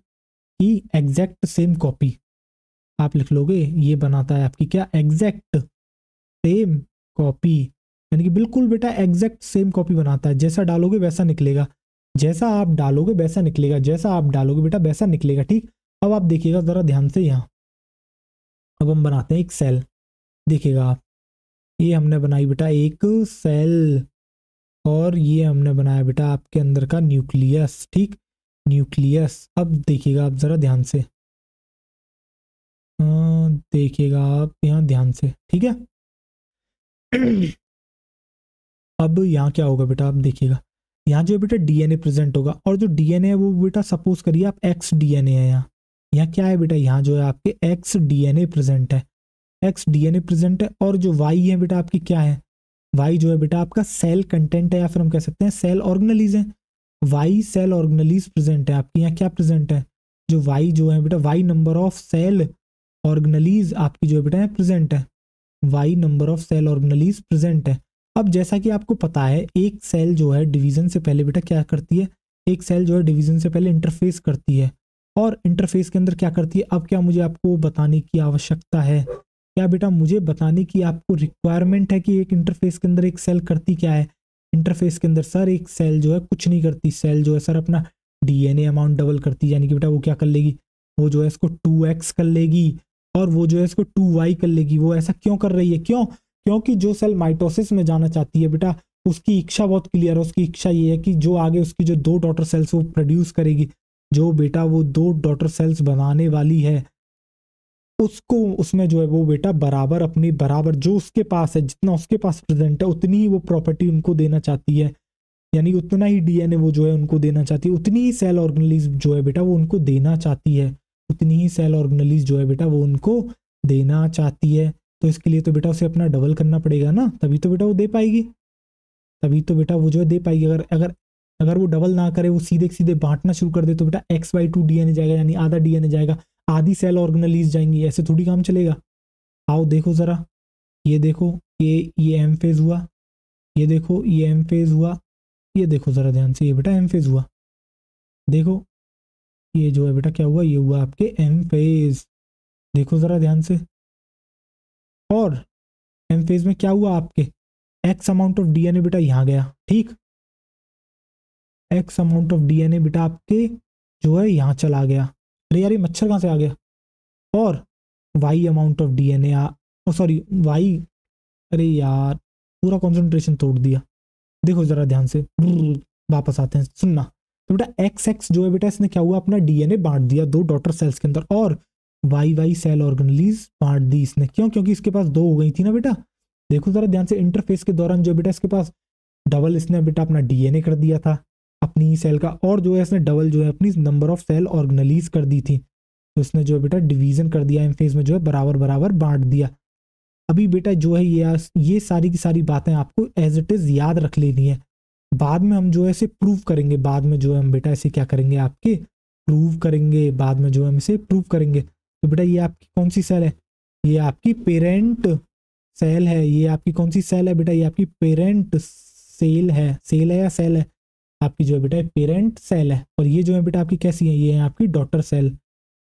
कि एग्जैक्ट सेम कॉपी, आप लिख लोगे ये बनाता है आपकी क्या एग्जैक्ट सेम कॉपी, यानी कि बिल्कुल बेटा एग्जैक्ट सेम कॉपी बनाता है, जैसा डालोगे वैसा निकलेगा। जैसा आप डालोगे वैसा निकलेगा, जैसा आप डालोगे बेटा वैसा निकलेगा, ठीक। अब आप देखिएगा जरा ध्यान से यहाँ, अब हम बनाते हैं एक सेल, देखिएगा आप, ये हमने बनाई बेटा एक सेल, और ये हमने बनाया बेटा आपके अंदर का न्यूक्लियस, ठीक, न्यूक्लियस। अब देखिएगा आप जरा ध्यान से, देखिएगा आप यहाँ ध्यान से, ठीक है। अब यहाँ क्या होगा बेटा, आप देखिएगा यहाँ जो है बेटा डीएनए प्रेजेंट होगा, और जो डीएनए है वो बेटा सपोज करिए आप एक्स डीएनए है, यहाँ यहाँ क्या है बेटा, यहाँ जो है आपके एक्स डीएनए प्रेजेंट है, एक्स डीएनए प्रेजेंट है। और जो वाई है बेटा आपकी क्या है, वाई जो है बेटा आपका सेल कंटेंट है, या फिर हम कह सकते हैं सेल ऑर्गेनेलिज है। वाई सेल ऑर्गेनेलिज प्रेजेंट है आपकी, यहाँ क्या प्रेजेंट है, जो वाई जो है बेटा, why number of cell organelles आपकी जो है बेटा प्रेजेंट है, why number of cell organelles present है। अब जैसा कि आपको पता है एक सेल जो है डिवीजन से पहले बेटा क्या करती है, एक सेल जो है डिवीजन से पहले इंटरफेस करती है, और इंटरफेस के अंदर क्या करती है। अब क्या मुझे आपको बताने की आवश्यकता है, क्या बेटा मुझे बताने की आपको रिक्वायरमेंट है कि एक इंटरफेस के अंदर एक सेल करती क्या है। इंटरफेस के अंदर सर एक सेल जो है कुछ नहीं करती, सेल जो है सर अपना डीएनए अमाउंट डबल करती है, यानी कि बेटा वो क्या कर लेगी, वो जो है इसको 2x कर लेगी, और वो जो है इसको 2y कर लेगी। वो ऐसा क्यों कर रही है, क्यों, क्योंकि जो सेल माइटोसिस में जाना चाहती है बेटा, उसकी इच्छा बहुत क्लियर है, उसकी इच्छा ये है कि जो आगे उसकी जो 2 डॉटर सेल्स वो प्रोड्यूस करेगी, जो बेटा वो 2 डॉटर सेल्स बनाने वाली है, उसको उसमें जो है वो बेटा बराबर अपनी बराबर जो उसके पास है, जितना उसके पास प्रेजेंट है उतनी ही वो प्रॉपर्टी उनको देना चाहती है, यानी उतना ही डीएनए वो जो है उनको देना चाहती है, उतनी ही सेल ऑर्गेनेलिज जो है बेटा वो उनको देना चाहती है, उतनी ही सेल ऑर्गेनेलिज जो है बेटा वो उनको देना चाहती है। तो इसके लिए तो बेटा उसे अपना डबल करना पड़ेगा ना, तभी तो बेटा वो दे पाएगी, तभी तो बेटा वो जो है दे पाएगी। अगर अगर अगर वो डबल ना करे, वो सीधे सीधे बांटना शुरू कर दे, तो बेटा x/2 डीएनए जाएगा, यानी आधा डीएनए जाएगा, आधी सेल ऑर्गेनेलिज जाएंगी, ऐसे थोड़ी काम चलेगा। आओ देखो जरा, ये देखो, ये एम फेज हुआ, ये देखो ये एम फेज हुआ, ये देखो जरा ध्यान से, ये बेटा एम फेज हुआ, देखो ये जो है बेटा क्या हुआ, ये हुआ आपके एम फेज, देखो जरा ध्यान से। और एम फेज में क्या हुआ आपके, एक्स अमाउंट ऑफ डीएनए बेटा यहाँ गया, ठीक, एक्स अमाउंट ऑफ डीएनए बेटा आपके जो है यहाँ चला गया, अरे यार ये मच्छर कहाँ से आ गया, और why amount of DNA sorry why, अरे यार पूरा कॉन्सेंट्रेशन तोड़ दिया, देखो जरा ध्यान से, वापस आते हैं, सुनना। तो बेटा एक्स एक्स जो है बेटा इसने क्या हुआ, अपना डीएनए बांट दिया 2 डॉटर सेल्स के अंदर, और वाई वाई सेल ऑर्गेनेलिज बांट दी इसने, क्यों, क्योंकि इसके पास 2 हो गई थी ना बेटा। देखो जरा ध्यान से, इंटरफेस के दौरान जो बेटा इसके पास डबल इसने बेटा अपना डीएनए कर दिया था अपनी ही सेल का, और जो है इसने डबल जो है अपनी नंबर ऑफ सेल ऑर्गेनेलिज कर दी थी, तो इसने जो है बेटा डिवीजन कर दिया, एम फेज में जो है बराबर बराबर बांट दिया। अभी बेटा जो है ये सारी की सारी बातें आपको एज इट इज याद रख लेनी है, बाद में हम जो है इसे प्रूव करेंगे, बाद में जो है हम बेटा इसे क्या करेंगे, आपके प्रूव करेंगे, बाद में जो है हम इसे प्रूव करेंगे। तो बेटा ये आपकी कौन सी सेल है, ये आपकी पेरेंट सेल है, ये आपकी कौन सी सेल है बेटा, ये आपकी पेरेंट सेल है, सेल है या सेल है आपकी जो है बेटा पेरेंट सेल है। और ये जो है बेटा आपकी कैसी है, ये है आपकी डॉटर सेल,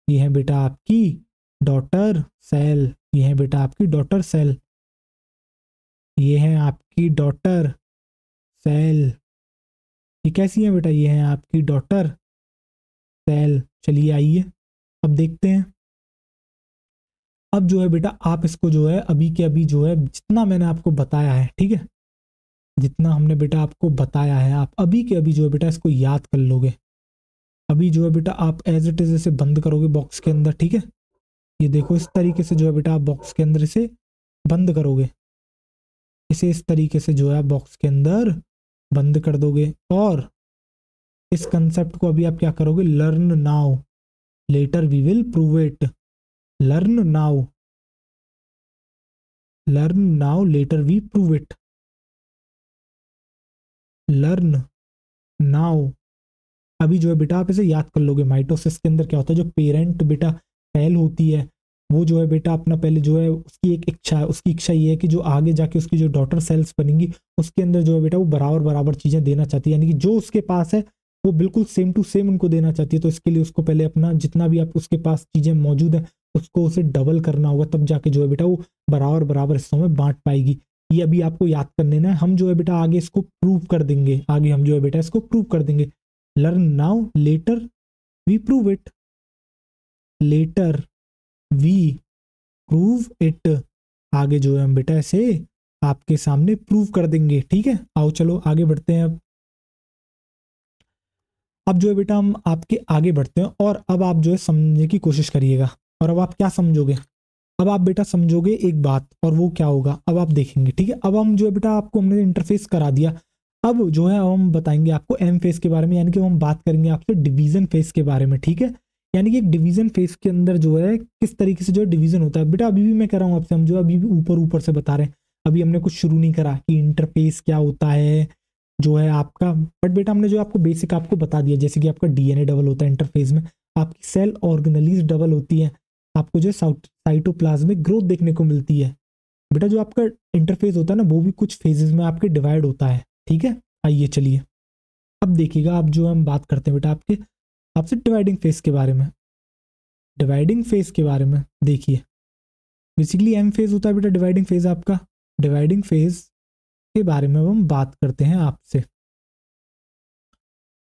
ये है बेटा आपकी डॉटर सेल, ये है बेटा आपकी डॉटर सेल, ये है आपकी डॉटर सेल, ये कैसी है बेटा, ये है आपकी डॉटर सेल। चलिए आइए अब देखते हैं। अब जो है बेटा आप इसको जो है अभी के अभी जो है जितना मैंने आपको बताया है, ठीक है, जितना हमने बेटा आपको बताया है, आप अभी के अभी जो है बेटा इसको याद कर लोगे। अभी जो है बेटा आप एज इट इज इसे बंद करोगे बॉक्स के अंदर, ठीक है, ये देखो इस तरीके से जो है बेटा आप बॉक्स के अंदर इसे बंद करोगे, इसे इस तरीके से जो है आप बॉक्स के अंदर बंद कर दोगे, और इस कंसेप्ट को अभी आप क्या करोगे, learn now later we will prove it, learn now, learn now later we prove it, learn now. अभी जो है बेटा आप इसे याद कर लोगे, माइटोसिस के अंदर क्या होता है, जो पेरेंट बेटा सेल होती है वो जो है बेटा अपना पहले जो है उसकी एक इच्छा है, उसकी इच्छा ये है कि जो आगे जाके उसकी जो डॉटर सेल्स बनेंगी उसके अंदर जो है बेटा वो बराबर बराबर चीजें देना चाहती है, यानी कि जो उसके पास है वो बिल्कुल सेम टू सेम उनको देना चाहती है। तो इसके लिए उसको पहले अपना जितना भी आप उसके पास चीजें मौजूद है उसको उसे डबल करना होगा, तब जाके जो है बेटा वो बराबर बराबर हिस्सों में बांट पाएगी। ये अभी आपको याद कर लेना है, हम जो है बेटा आगे इसको प्रूव कर देंगे, आगे हम जो है बेटा इसको प्रूव कर देंगे। Learn now later we prove it, later we prove it, आगे जो है हम बेटा ऐसे आपके सामने प्रूव कर देंगे। ठीक है, आओ चलो आगे बढ़ते हैं। अब जो है बेटा हम आपके आगे बढ़ते हैं और अब आप जो है समझने की कोशिश करिएगा। और अब आप क्या समझोगे, अब आप बेटा समझोगे एक बात, और वो क्या होगा अब आप देखेंगे। ठीक है, अब हम जो है बेटा आपको हमने इंटरफेस करा दिया, अब जो है हम बताएंगे आपको एम फेस के बारे में, यानी कि हम बात करेंगे आपसे डिवीजन फेस के बारे में। ठीक है, यानी कि एक डिवीजन फेस के अंदर जो है किस तरीके से जो है डिवीजन होता है। बेटा अभी भी मैं कह रहा हूँ आपसे, हम जो अभी भी ऊपर ऊपर से बता रहे हैं, अभी हमने कुछ शुरू नहीं करा कि इंटरफेस क्या होता है जो है आपका। बट बेटा हमने जो आपको बेसिक आपको बता दिया, जैसे कि आपका डीएनए डबल होता है इंटरफेस में, आपकी सेल ऑर्गेनलीज डबल होती है, आपको जो है साइटोप्लाज्मिक ग्रोथ देखने को मिलती है। बेटा जो आपका इंटरफेस होता है ना, वो भी कुछ फेजेस में आपके डिवाइड होता है। ठीक है, आइए चलिए अब देखिएगा, आप जो हम बात करते हैं बेटा आपके आपसे डिवाइडिंग फेज के बारे में। डिवाइडिंग फेज के बारे में देखिए, बेसिकली एम फेज होता है बेटा डिवाइडिंग फेज आपका। डिवाइडिंग फेज के बारे में हम बात करते हैं आपसे,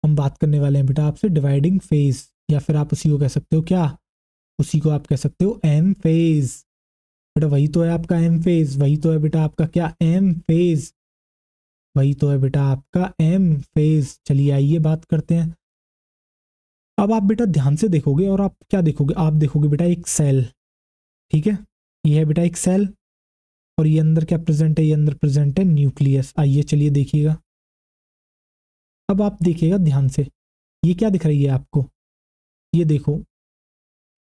हम बात करने वाले हैं बेटा आपसे डिवाइडिंग फेज, या फिर आप उसी को कह सकते हो क्या, उसी को आप कह सकते हो एम फेज। बेटा वही तो है आपका एम फेज, वही तो है बेटा आपका क्या एम फेज, वही तो है बेटा आपका एम फेज। चलिए आइए बात करते हैं। अब आप बेटा ध्यान से देखोगे और आप क्या देखोगे, आप देखोगे बेटा एक सेल। ठीक है, ये है बेटा एक सेल, और ये अंदर क्या प्रेजेंट है, ये अंदर प्रेजेंट है न्यूक्लियस। आइए चलिए देखिएगा, अब आप देखिएगा ध्यान से, ये क्या दिख रही है आपको, ये देखो,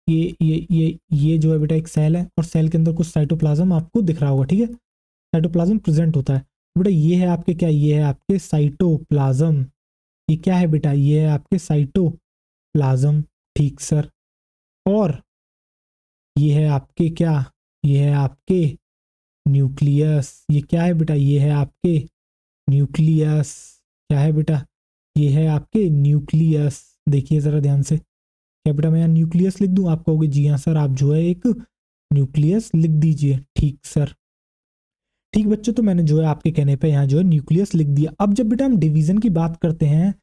ये जो है बेटा एक सेल है, और सेल के अंदर कुछ साइटोप्लाज्म आपको दिख रहा होगा। ठीक है, साइटोप्लाज्म प्रेजेंट होता है। बेटा ये है आपके क्या, ये है आपके साइटोप्लाज्म, ये क्या है बेटा, ये है आपके साइटोप्लाज्म। ठीक सर, और ये है आपके क्या, ये है आपके न्यूक्लियस। ये क्या है बेटा, ये है आपके न्यूक्लियस। क्या है बेटा, ये है आपके न्यूक्लियस। देखिए जरा ध्यान से, क्या बेटा मैं यहाँ न्यूक्लियस लिख दूं, आप कहोगे जी हाँ सर, आप जो है एक न्यूक्लियस लिख दीजिए। ठीक सर, ठीक बच्चों, तो मैंने जो है आपके कहने पे यहाँ जो है न्यूक्लियस लिख दिया। अब जब बेटा हम डिवीजन की बात करते हैं,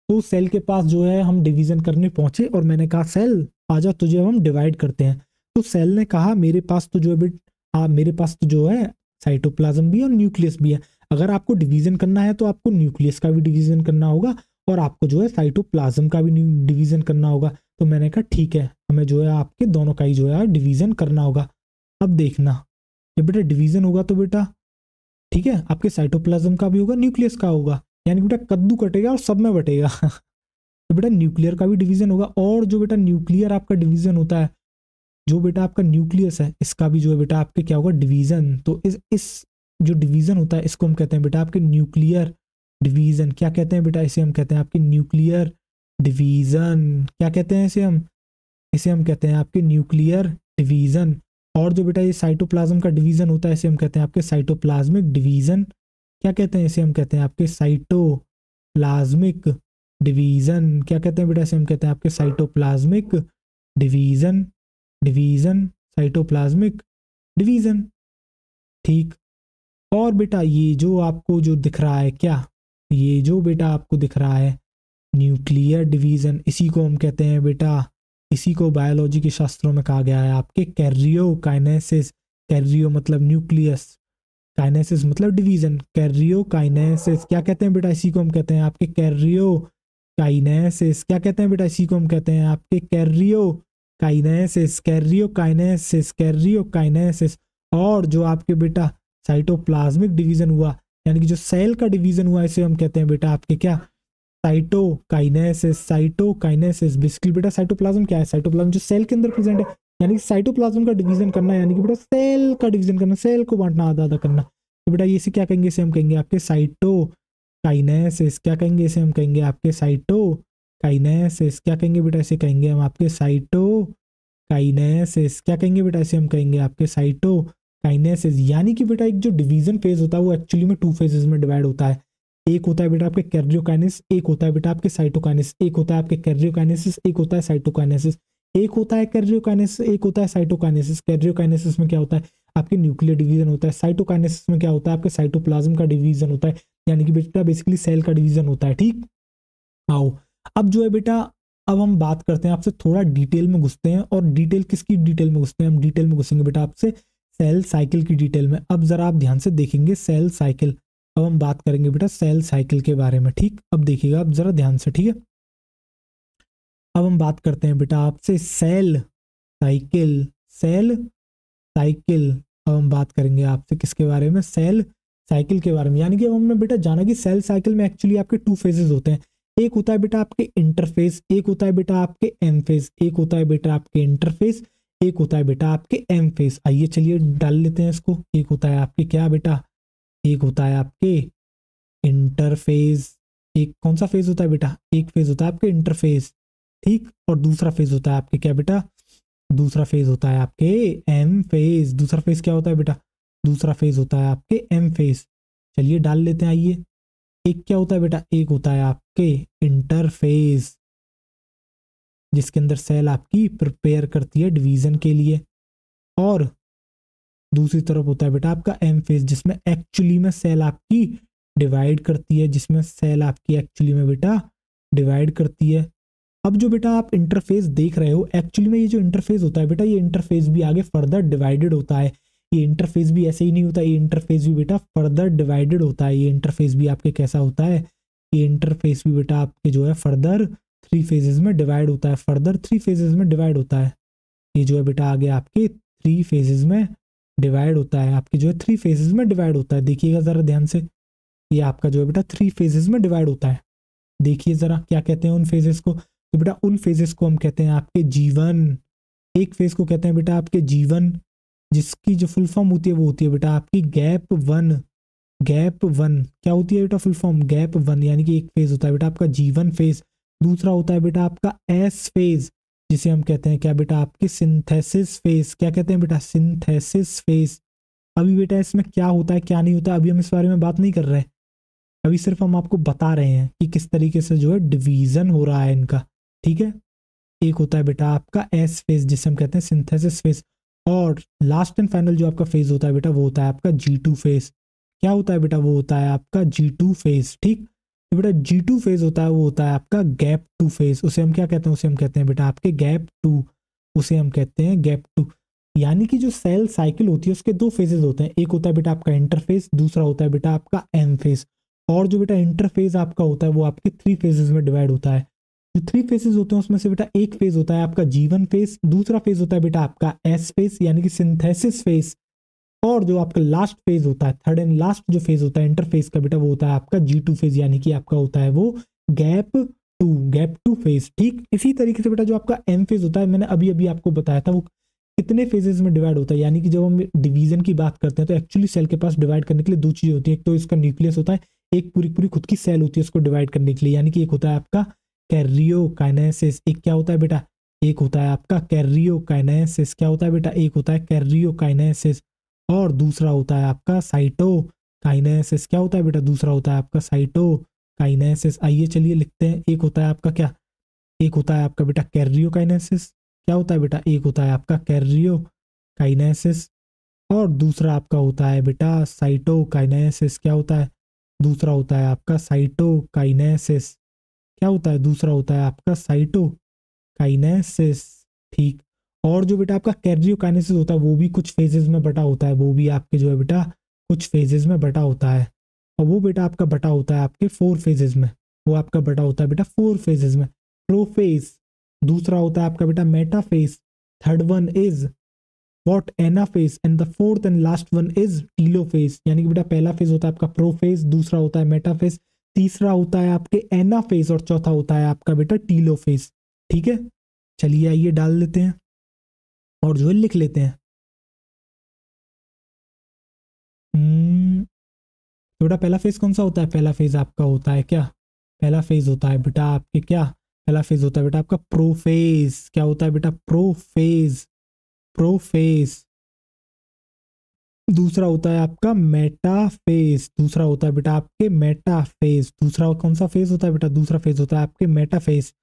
तो सेल के पास जो है हम डिवीजन करने पहुंचे, और मैंने कहा सेल आजा तुझे हम डिवाइड करते हैं। तो सेल ने कहा मेरे पास तो जो है मेरे पास तो जो है साइटोप्लाज्म भी है और न्यूक्लियस भी है। अगर आपको डिवीजन करना है तो आपको न्यूक्लियस का भी डिवीजन करना होगा, और आपको जो है साइटोप्लाज्म का भी डिवीजन करना होगा। तो मैंने कहा ठीक है, हमें जो है आपके दोनों का ही जो है डिवीजन करना होगा। अब देखना, जब बेटा डिवीजन होगा तो बेटा ठीक है आपके साइटोप्लाज्म का भी होगा, न्यूक्लियस का होगा, यानी बेटा कद्दू कटेगा और सब में बटेगा। तो बेटा न्यूक्लियर का भी डिवीजन होगा, और जो बेटा न्यूक्लियर आपका डिवीजन होता है, जो बेटा आपका न्यूक्लियस है, इसका भी जो है बेटा आपके क्या होगा डिवीजन। तो इस जो डिवीजन होता है इसको हम कहते हैं बेटा आपके न्यूक्लियर डिवीजन। क्या कहते हैं बेटा, इसे हम कहते हैं आपके न्यूक्लियर डिवीजन। क्या कहते हैं इसे हम कहते हैं आपके न्यूक्लियर डिवीजन। और जो बेटा ये साइटोप्लाज्म का डिवीजन होता है, इसे हम कहते हैं आपके साइटोप्लाज्मिक डिवीजन। क्या कहते हैं, इसे हम कहते हैं आपके साइटोप्लाज्मिक डिवीजन। क्या कहते हैं बेटा, इसे हम कहते हैं आपके cytoplasmic division. Division, cytoplasmic division. ठीक, और बेटा ये जो आपको जो दिख रहा है क्या, ये जो बेटा आपको दिख रहा है न्यूक्लियर डिवीजन, इसी को हम कहते हैं बेटा, इसी को बायोलॉजी के शास्त्रों में कहा गया है आपके कैरियोकाइनेसिस। कैरियो मतलब न्यूक्लियस, काइनेसिस मतलब डिवीजन, कैरियोकाइनेसिस। क्या कहते हैं बेटा, इसी को हम कहते हैं आपके कैरियोकाइनेसिस। क्या कहते हैं बेटा, इसी को हम कहते हैं आपके कैरियोकाइनेसिस। Karyokinesis, karyokinesis. और जो आपके बेटा साइटोप्लाज्मिक डिवीजन हुआ, यानी कि जो सेल का डिवीजन हुआ, इसे हम कहते हैं बेटा आपके क्या, साइटोकाइनेसिस। साइटोकाइनेसिस बेसिकली बेटा साइटोप्लाज्म क्या है, साइटोप्लाज्म जो सेल के अंदर प्रेजेंट है, यानी कि साइटोप्लाज्म का डिवीजन करना, यानी कि बेटा सेल का डिवीजन करना, सेल को बांटना, आधा आधा करना। तो बेटा ये इसे क्या कहेंगे, इसे हम कहेंगे आपके साइटोकाइनेसिस। क्या कहेंगे, इसे हम कहेंगे आपके साइटोकाइनेसिस। क्या कहेंगे बेटा, इसे कहेंगे हम आपके साइटोकाइनेसिस। क्या कहेंगे बेटा, इसे हम कहेंगे आपके साइटोकाइनेसिस। यानी कि बेटा एक जो डिवीजन फेज होता है वो एक्चुअली में 2 फेजेस में डिवाइड होता है। एक होता है बेटा आपके कैरियोकाइनेसिस, एक होता है बेटा आपके साइटोकाइनेसिस। एक होता है आपके कैरियोकाइनेसिस, एक होता है साइटोकाइनेसिस। एक होता है कैरियोकाइनेसिस, एक होता है साइटोकाइनेसिस। कैरियोकाइनेसिस में क्या होता है, आपके न्यूक्लियर डिवीजन होता है। साइटोकाइनेसिस में क्या होता है, आपके साइटोप्लाज्म का डिवीजन होता है, यानी कि बेटा बेसिकली सेल का डिवीजन होता है। ठीक, आओ अब जो है बेटा, अब हम बात करते हैं आपसे, थोड़ा डिटेल में घुसते हैं। और डिटेल किसकी डिटेल में घुसते हैं? हम डिटेल में घुसेंगे बेटा आपसे सेल साइकिल की डिटेल में। अब जरा आप ध्यान से देखेंगे सेल साइकिल। अब हम बात करेंगे बेटा सेल साइकिल के बारे में, ठीक। अब देखिएगा आप जरा ध्यान से, ठीक है। अब हम बात करते हैं बेटा आपसे सेल साइकिल, सेल साइकिल। अब हम बात करेंगे आपसे किसके बारे में? सेल साइकिल के बारे में। यानी कि अब हमने बेटा जाना कि सेल साइकिल में एक्चुअली आपके 2 फेजेस होते हैं। एक होता है बेटा आपके इंटरफेस, एक होता है बेटा आपके एम फेज। एक होता है बेटा आपके इंटरफेस, एक होता है बेटा आपके एम फेज। आइए चलिए डाल लेते हैं इसको। एक होता है आपके क्या बेटा? एक होता है आपके इंटरफेज। एक कौन सा फेज होता है बेटा? एक फेज होता है आपके इंटरफेस, ठीक। और दूसरा फेज होता है आपके क्या बेटा? दूसरा फेज होता है आपके एम फेज। दूसरा फेज क्या होता है बेटा? दूसरा फेज होता है आपके एम फेज। चलिए डाल लेते हैं, आइए। एक क्या होता है बेटा? एक होता है आपके इंटरफेज, जिसके अंदर सेल आपकी प्रिपेयर करती है डिवीजन के लिए। और दूसरी तरफ होता है बेटा आपका एम फेज, जिसमें एक्चुअली में सेल आपकी डिवाइड करती है, जिसमें सेल आपकी एक्चुअली में बेटा डिवाइड करती है। अब जो बेटा आप इंटरफेस देख रहे हो, एक्चुअली में ये जो इंटरफेस होता है बेटा, ये इंटरफेस भी आगे फर्दर डिवाइडेड होता है। ये इंटरफेस भी ऐसे ही नहीं होता, ये इंटरफेस भी बेटा फर्दर डिवाइडेड होता है। ये इंटरफेस भी आपके कैसा होता है? ये इंटरफेस भी बेटा आपके जो है फर्दर 3 फेजेस में डिवाइड होता है, फर्दर 3 फेजेस में डिवाइड होता है। ये जो है बेटा आगे आपके 3 फेजेस में डिवाइड होता है, आपके जो है 3 फेजेस में डिवाइड होता है। देखिएगा जरा ध्यान से, ये आपका जो है बेटा 3 फेजेस में डिवाइड होता है। देखिए जरा क्या कहते हैं उन फेजेस को। तो बेटा उन फेजेस को हम कहते हैं आपके जीवन। एक फेज को कहते हैं बेटा आपके जीवन, जिसकी जो फुल फॉर्म होती है वो होती है बेटा आपकी गैप 1। गैप 1 क्या होती है बेटा? Full form gap 1। यानी कि एक फेज होता है बेटा आपका जीवन फेज, दूसरा होता है बेटा आपका एस फेज, जिसे हम कहते हैं क्या बेटा? आपके सिंथेसिस फेज। क्या कहते हैं बेटा? Synthesis phase. अभी बेटा इसमें क्या होता है क्या नहीं होता, अभी हम इस बारे में बात नहीं कर रहे हैं। अभी सिर्फ हम आपको बता रहे हैं कि किस तरीके से जो है डिवीजन हो रहा है इनका, ठीक है। एक होता है बेटा आपका एस फेज, जिसे हम कहते हैं सिंथेसिस फेज। और लास्ट एंड फाइनल जो आपका फेज होता है बेटा, वो होता है आपका G2 फेज। क्या होता है बेटा? वो होता है आपका G2 फेज, ठीक। तो बेटा G2 फेज होता है, वो होता है आपका गैप 2 फेज। उसे हम क्या कहते हैं? उसे हम कहते हैं बेटा आपके गैप 2। उसे हम कहते हैं गैप 2। यानी कि जो सेल साइकिल होती है उसके 2 फेजेस होते हैं। एक होता है बेटा आपका इंटरफेस, दूसरा होता है बेटा आपका एम फेज। और जो बेटा इंटरफेज आपका होता है वो आपके 3 फेजेस में डिवाइड होता है। जो 3 फेजेस होते हैं उसमें से बेटा एक फेज होता है आपका जीवन फेज, दूसरा फेज होता है बेटा आपका एस फेज यानी कि सिंथेसिस फेज। और जो आपका लास्ट फेज होता है, थर्ड एंड लास्ट जो फेज होता है इंटरफेस का बेटा, वो होता है आपका G2 फेज, यानी कि आपका होता है वो गैप 2 फेज, ठीक। इसी तरीके से बेटा जो आपका एम फेज होता है, मैंने अभी अभी आपको बताया था वो कितने फेजेस में डिवाइड होता है। यानी कि जब हम डिवीजन की बात करते हैं तो एक्चुअली सेल के पास डिवाइड करने के लिए 2 चीजें होती है। एक तो इसका न्यूक्लियस होता है, एक पूरी पूरी खुद की सेल होती है उसको डिवाइड करने के लिए। यानी कि एक होता है आपका कैरियोकाइनेसिस। एक क्या होता है बेटा? एक होता है आपका कैरियोकाइनेसिस। क्या होता है बेटा? एक होता है कैरियोकाइनेसिस। और दूसरा होता है आपका साइटोकाइनेसिस। क्या होता है बेटा? दूसरा होता है आपका साइटोकाइनेसिस। आइए चलिए लिखते हैं। एक होता है आपका क्या? एक होता है आपका बेटा कैरियोकाइनेसिस। क्या होता है बेटा? एक होता है आपका कैरियोकाइनेसिस। और दूसरा आपका होता है बेटा साइटोकाइनेसिस। क्या होता है? दूसरा होता है आपका साइटोकाइनेसिस। क्या होता है? दूसरा होता है आपका साइटोकाइनेसिस, ठीक। और जो बेटा आपका कैरियोकाइनेसिस होता है वो भी कुछ फेजेस में बटा होता है। वो भी आपके जो है बेटा कुछ फेजेस में बटा होता है। और वो बेटा आपका बटा होता है आपके 4 फेजेस में। वो आपका बटा होता है बेटा 4 फेजेस में। प्रोफेज, दूसरा होता है आपका बेटा metaphase, third one is what anaphase, and the fourth and last one is telophase. यानी कि बेटा पहला फेज होता है आपका प्रोफेज, दूसरा होता है मेटाफेज, तीसरा होता है आपके एनाफेज और चौथा होता है आपका बेटा टीलोफेज, ठीक है। चलिए आइए डाल लेते हैं और जो है लिख लेते हैं। तो बेटा पहला फेज कौन सा होता है? पहला फेज आपका होता है क्या? पहला फेज होता है बेटा आपके क्या? पहला फेज होता है बेटा आपका प्रोफेज। क्या होता है बेटा? Prophase, prophase. दूसरा होता है आपका मेटाफेज। दूसरा होता है बेटा आपके मेटाफेज। दूसरा कौन सा फेज होता है बेटा? दूसरा फेज होता है आपके मेटाफेज।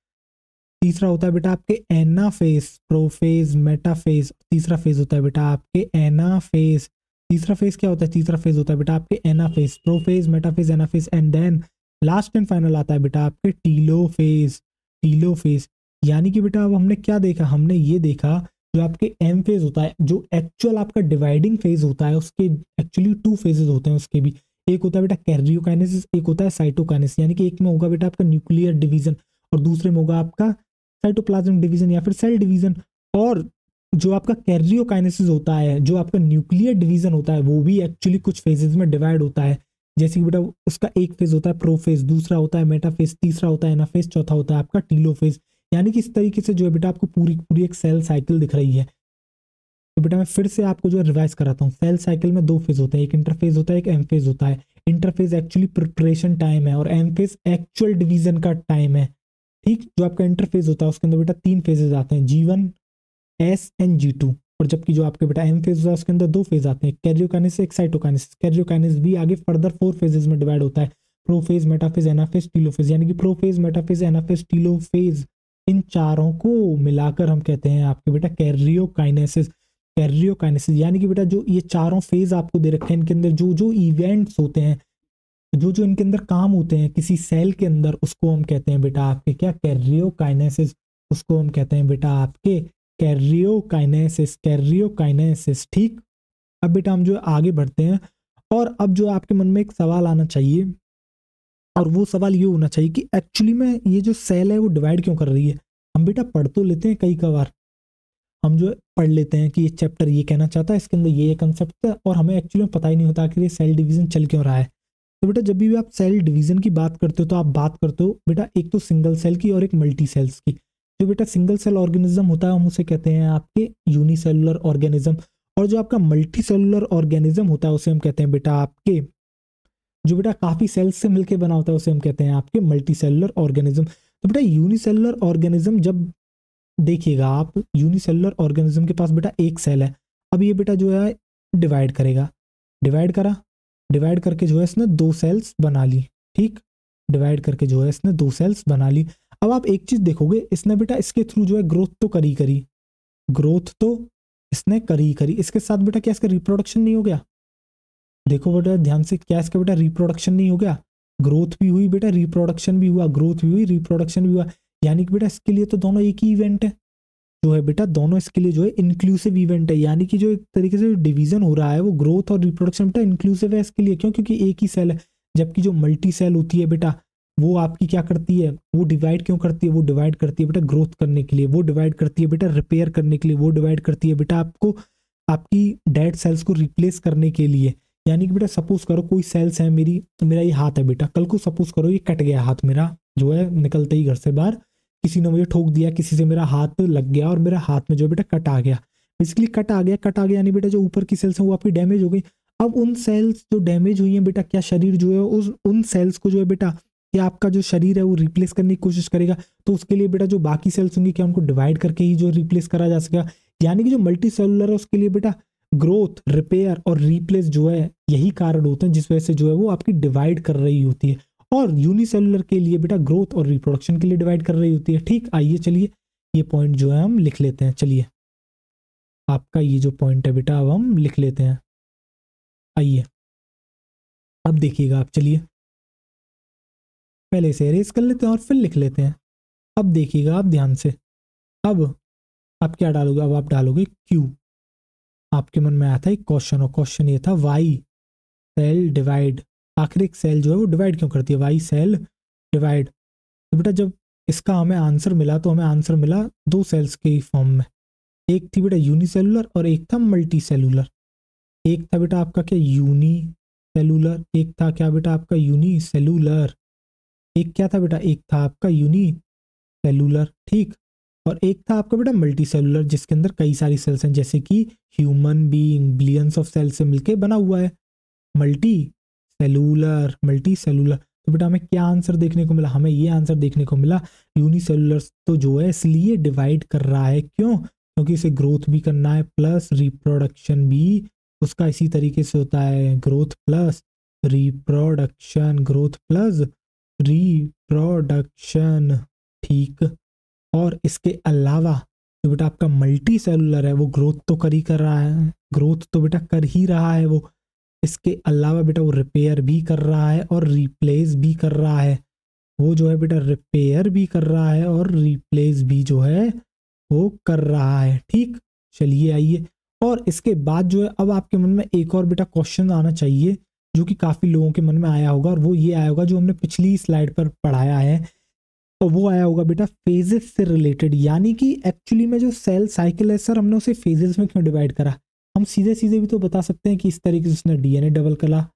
तीसरा होता है बेटा आपके एनाफेज। Prophase, metaphase. तीसरा फेज होता है बेटा आपके एनाफेज। तीसरा फेज क्या होता है? तीसरा फेज होता है बेटा आपके anaphase, prophase, metaphase, anaphase. And then last and final आता है बेटा आपके टीलोफेज। टीलोफेज। यानी कि बेटा अब हमने क्या देखा, हमने ये देखा जो आपके एम फेज होता है, जो एक्चुअल आपका डिवाइडिंग फेज होता है, उसके एक्चुअली 2 फेजेस होते हैं उसके भी। एक होता है बेटा कैरियोकाइनेसिस, एक होता है साइटोकाइनेसिस। यानी कि एक में होगा बेटा आपका न्यूक्लियर डिवीजन और दूसरे में होगा आपका साइटोप्लाज्मिक डिवीजन या फिर सेल डिवीजन। और जो आपका कैरियोकाइनेसिस होता है, जो आपका न्यूक्लियर डिवीजन होता है, वो भी एक्चुअली कुछ फेजेस में डिवाइड होता है। जैसे कि बेटा उसका एक फेज होता है प्रोफेज, दूसरा होता है मेटाफेज, तीसरा होता है एनाफेज, चौथा होता है आपका टीलोफेज। यानी कि इस तरीके से जो है बेटा आपको पूरी पूरी एक सेल साइकिल दिख रही है। तो बेटा मैं फिर से आपको जो है रिवाइज कराता हूँ। सेल साइकिल में 2 फेज होते हैं, एक इंटरफेज होता है, एक एम फेज होता है। इंटरफेज एक्चुअली प्रिपरेशन टाइम है और एम फेज एक्चुअल डिवीजन का टाइम है। ठीक, जो आपका इंटरफेज होता है उसके अंदर बेटा 3 फेजेस आते हैं, G1, S एंड G2। और जबकि जो आपके बेटा एम फेज होता है उसके अंदर 2 फेज आते हैं, कैरियोकाइनेसिस, एक साइटोकाइनेसिस। कैरियोकाइनेसिस भी आगे फर्दर 4 फेजेस में डिवाइड होता है, प्रोफेज, मेटाफेज, एनाफेज, टीलोफेज। यानी कि प्रोफेज, मेटाफेज, एनाफेज, टीलोफेज, इन चारों को मिलाकर हम कहते हैं आपके बेटा कैरियोकाइनेसिस। कैरियोकाइनेसिस यानी कि बेटा जो ये चारों फेज आपको दे रखे हैं, इनके अंदर जो जो इवेंट्स होते हैं, जो जो इनके अंदर काम होते हैं किसी सेल के अंदर, उसको हम कहते हैं बेटा आपके क्या, कैरियोकाइनेसिस। उसको हम कहते हैं बेटा आपके कैरियोकाइनेसिस, कैरियोकाइनेसिस। ठीक, अब बेटा हम जो आगे बढ़ते हैं और अब जो आपके मन में एक सवाल आना चाहिए, और वो सवाल ये होना चाहिए कि एक्चुअली में ये जो सेल है वो डिवाइड क्यों कर रही है। हम बेटा पढ़ तो लेते हैं कई बार, हम जो पढ़ लेते हैं कि ये चैप्टर ये कहना चाहता है, इसके अंदर ये कंसेप्ट है, और हमें एक्चुअली में पता ही नहीं होता कि ये सेल डिवीजन चल क्यों रहा है। तो बेटा जब भी आप सेल डिवीजन की बात करते हो तो आप बात करते हो बेटा एक तो सिंगल सेल की और एक मल्टी सेल्स की। जो बेटा सिंगल सेल ऑर्गेनिज्म होता है हम उसे कहते हैं आपके यूनिसेलुलर ऑर्गेनिज्म, और जो आपका मल्टी सेलुलर ऑर्गेनिज्म होता है उसे हम कहते हैं बेटा आपके, जो बेटा काफी सेल्स से मिलकर बना होता है उसे हम कहते हैं आपके मल्टी सेलुलर ऑर्गेनिज्म। तो बेटा यूनिसेलुलर ऑर्गेनिज्म, जब देखिएगा आप यूनिसेलुलर ऑर्गेनिज्म के पास बेटा एक सेल है, अब ये बेटा जो है डिवाइड करेगा, डिवाइड करा, डिवाइड करके जो है इसने 2 सेल्स बना ली। ठीक, डिवाइड करके जो है इसने 2 सेल्स बना ली। अब आप एक चीज देखोगे, इसने बेटा इसके थ्रू जो है ग्रोथ तो करी करी, ग्रोथ तो इसने करी करी, इसके साथ बेटा क्या इसका रिप्रोडक्शन नहीं हो गया। देखो बेटा ध्यान से, क्या इसका बेटा रिप्रोडक्शन नहीं हो गया। ग्रोथ भी हुई बेटा, रिप्रोडक्शन भी हुआ, ग्रोथ भी हुई, रिप्रोडक्शन भी हुआ। यानी कि बेटा इसके लिए तो दोनों एक ही इवेंट है, जो है बेटा दोनों इसके लिए जो है इंक्लूसिव इवेंट है। यानी कि जो एक तरीके से डिवीजन हो रहा है वो ग्रोथ और रिप्रोडक्शन बेटा इंक्लूसिव है इसके लिए। क्यों? क्योंकि एक ही सेल है। जबकि जो मल्टी सेल होती है बेटा वो आपकी क्या करती है, वो डिवाइड क्यों करती है, वो डिवाइड करती है बेटा ग्रोथ करने के लिए, वो डिवाइड करती है बेटा रिपेयर करने के लिए, वो डिवाइड करती है बेटा आपको आपकी डेड सेल्स को रिप्लेस करने के लिए। यानी कि बेटा सपोज करो कोई सेल्स है मेरी, मेरा ये हाथ है बेटा, कल को सपोज करो ये कट गया हाथ मेरा, जो है निकलते ही घर से बाहर किसी ने मुझे ठोक दिया, किसी से मेरा हाथ लग गया और मेरा हाथ में जो बेटा कट आ गया। बेसिकली कट आ गया, कट आ गया यानी बेटा जो ऊपर की सेल्स हैं वो आपकी डैमेज हो गई। अब उन सेल्स जो डैमेज हुई हैं बेटा, क्या शरीर जो है उस उन सेल्स को जो है बेटा, क्या आपका जो शरीर है वो रिप्लेस करने की कोशिश करेगा। तो उसके लिए बेटा जो बाकी सेल्स होंगी क्या उनको डिवाइड करके ही जो रिप्लेस करा जा सकेगा। यानी कि जो मल्टी सेलुलर है उसके लिए बेटा ग्रोथ, रिपेयर और रिप्लेस जो है यही कारण होते हैं जिस वजह से जो है वो आपकी डिवाइड कर रही होती है। और यूनिसेलुलर के लिए बेटा ग्रोथ और रिप्रोडक्शन के लिए डिवाइड कर रही होती है। ठीक, आइए चलिए ये पॉइंट जो है हम लिख लेते हैं। चलिए आपका ये जो पॉइंट है बेटा अब हम लिख लेते हैं। आइए अब देखिएगा आप, चलिए पहले से एरेज कर लेते हैं और फिर लिख लेते हैं। अब देखिएगा आप ध्यान से, अब आप क्या डालोगे, अब आप डालोगे क्यू। आपके मन में आया था एक क्वेश्चन, और क्वेश्चन ये था वाई सेल डिवाइड, आखिर एक सेल जो है वो डिवाइड क्यों करती है, वाई सेल डिवाइड। तो बेटा जब इसका हमें आंसर मिला तो हमें आंसर मिला 2 सेल्स के फॉर्म में, एक थी बेटा यूनिसेलुलर और एक था मल्टी सेलुलर। एक था बेटा आपका क्या यूनी सेलुलर, एक था क्या बेटा आपका यूनी सेलुलर, एक क्या था बेटा, एक था आपका यूनी सेलुलर। ठीक, और एक था आपका बेटा मल्टी सेलुलर जिसके अंदर कई सारी सेल्स हैं, जैसे कि human being billions of cells से मिलके बना हुआ है मल्टी सेलुलर, मल्टी सेलुलर। तो बेटा हमें क्या आंसर देखने को मिला, हमें ये आंसर देखने को मिला यूनिसेलुलर तो जो है इसलिए डिवाइड कर रहा है। क्यों? क्योंकि इसे ग्रोथ भी करना है प्लस रिप्रोडक्शन भी उसका इसी तरीके से होता है, growth plus reproduction, growth plus reproduction. ठीक, और इसके अलावा जो बेटा आपका मल्टी सेलुलर है वो ग्रोथ तो कर ही कर रहा है, ग्रोथ तो बेटा कर ही रहा है वो, इसके अलावा बेटा वो रिपेयर भी कर रहा है और रिप्लेस भी कर रहा है। वो जो है बेटा रिपेयर भी कर रहा है और रिप्लेस भी जो है वो कर रहा है। ठीक, चलिए आइए। और इसके बाद जो है अब आपके मन में एक और बेटा क्वेश्चन आना चाहिए जो कि काफी लोगों के मन में आया होगा, और वो ये आया होगा जो हमने पिछली स्लाइड पर पढ़ाया है, और वो आया होगा बेटा फेजेस से रिलेटेड। यानी कि एक्चुअली में जो सेल साइकिल है सर, हमने उसे फेजेस में क्यों डिवाइड करा। हम सीधे सीधे भी तो बता सकते हैं कि इस तरीके से उसने डीएनए डबल करा,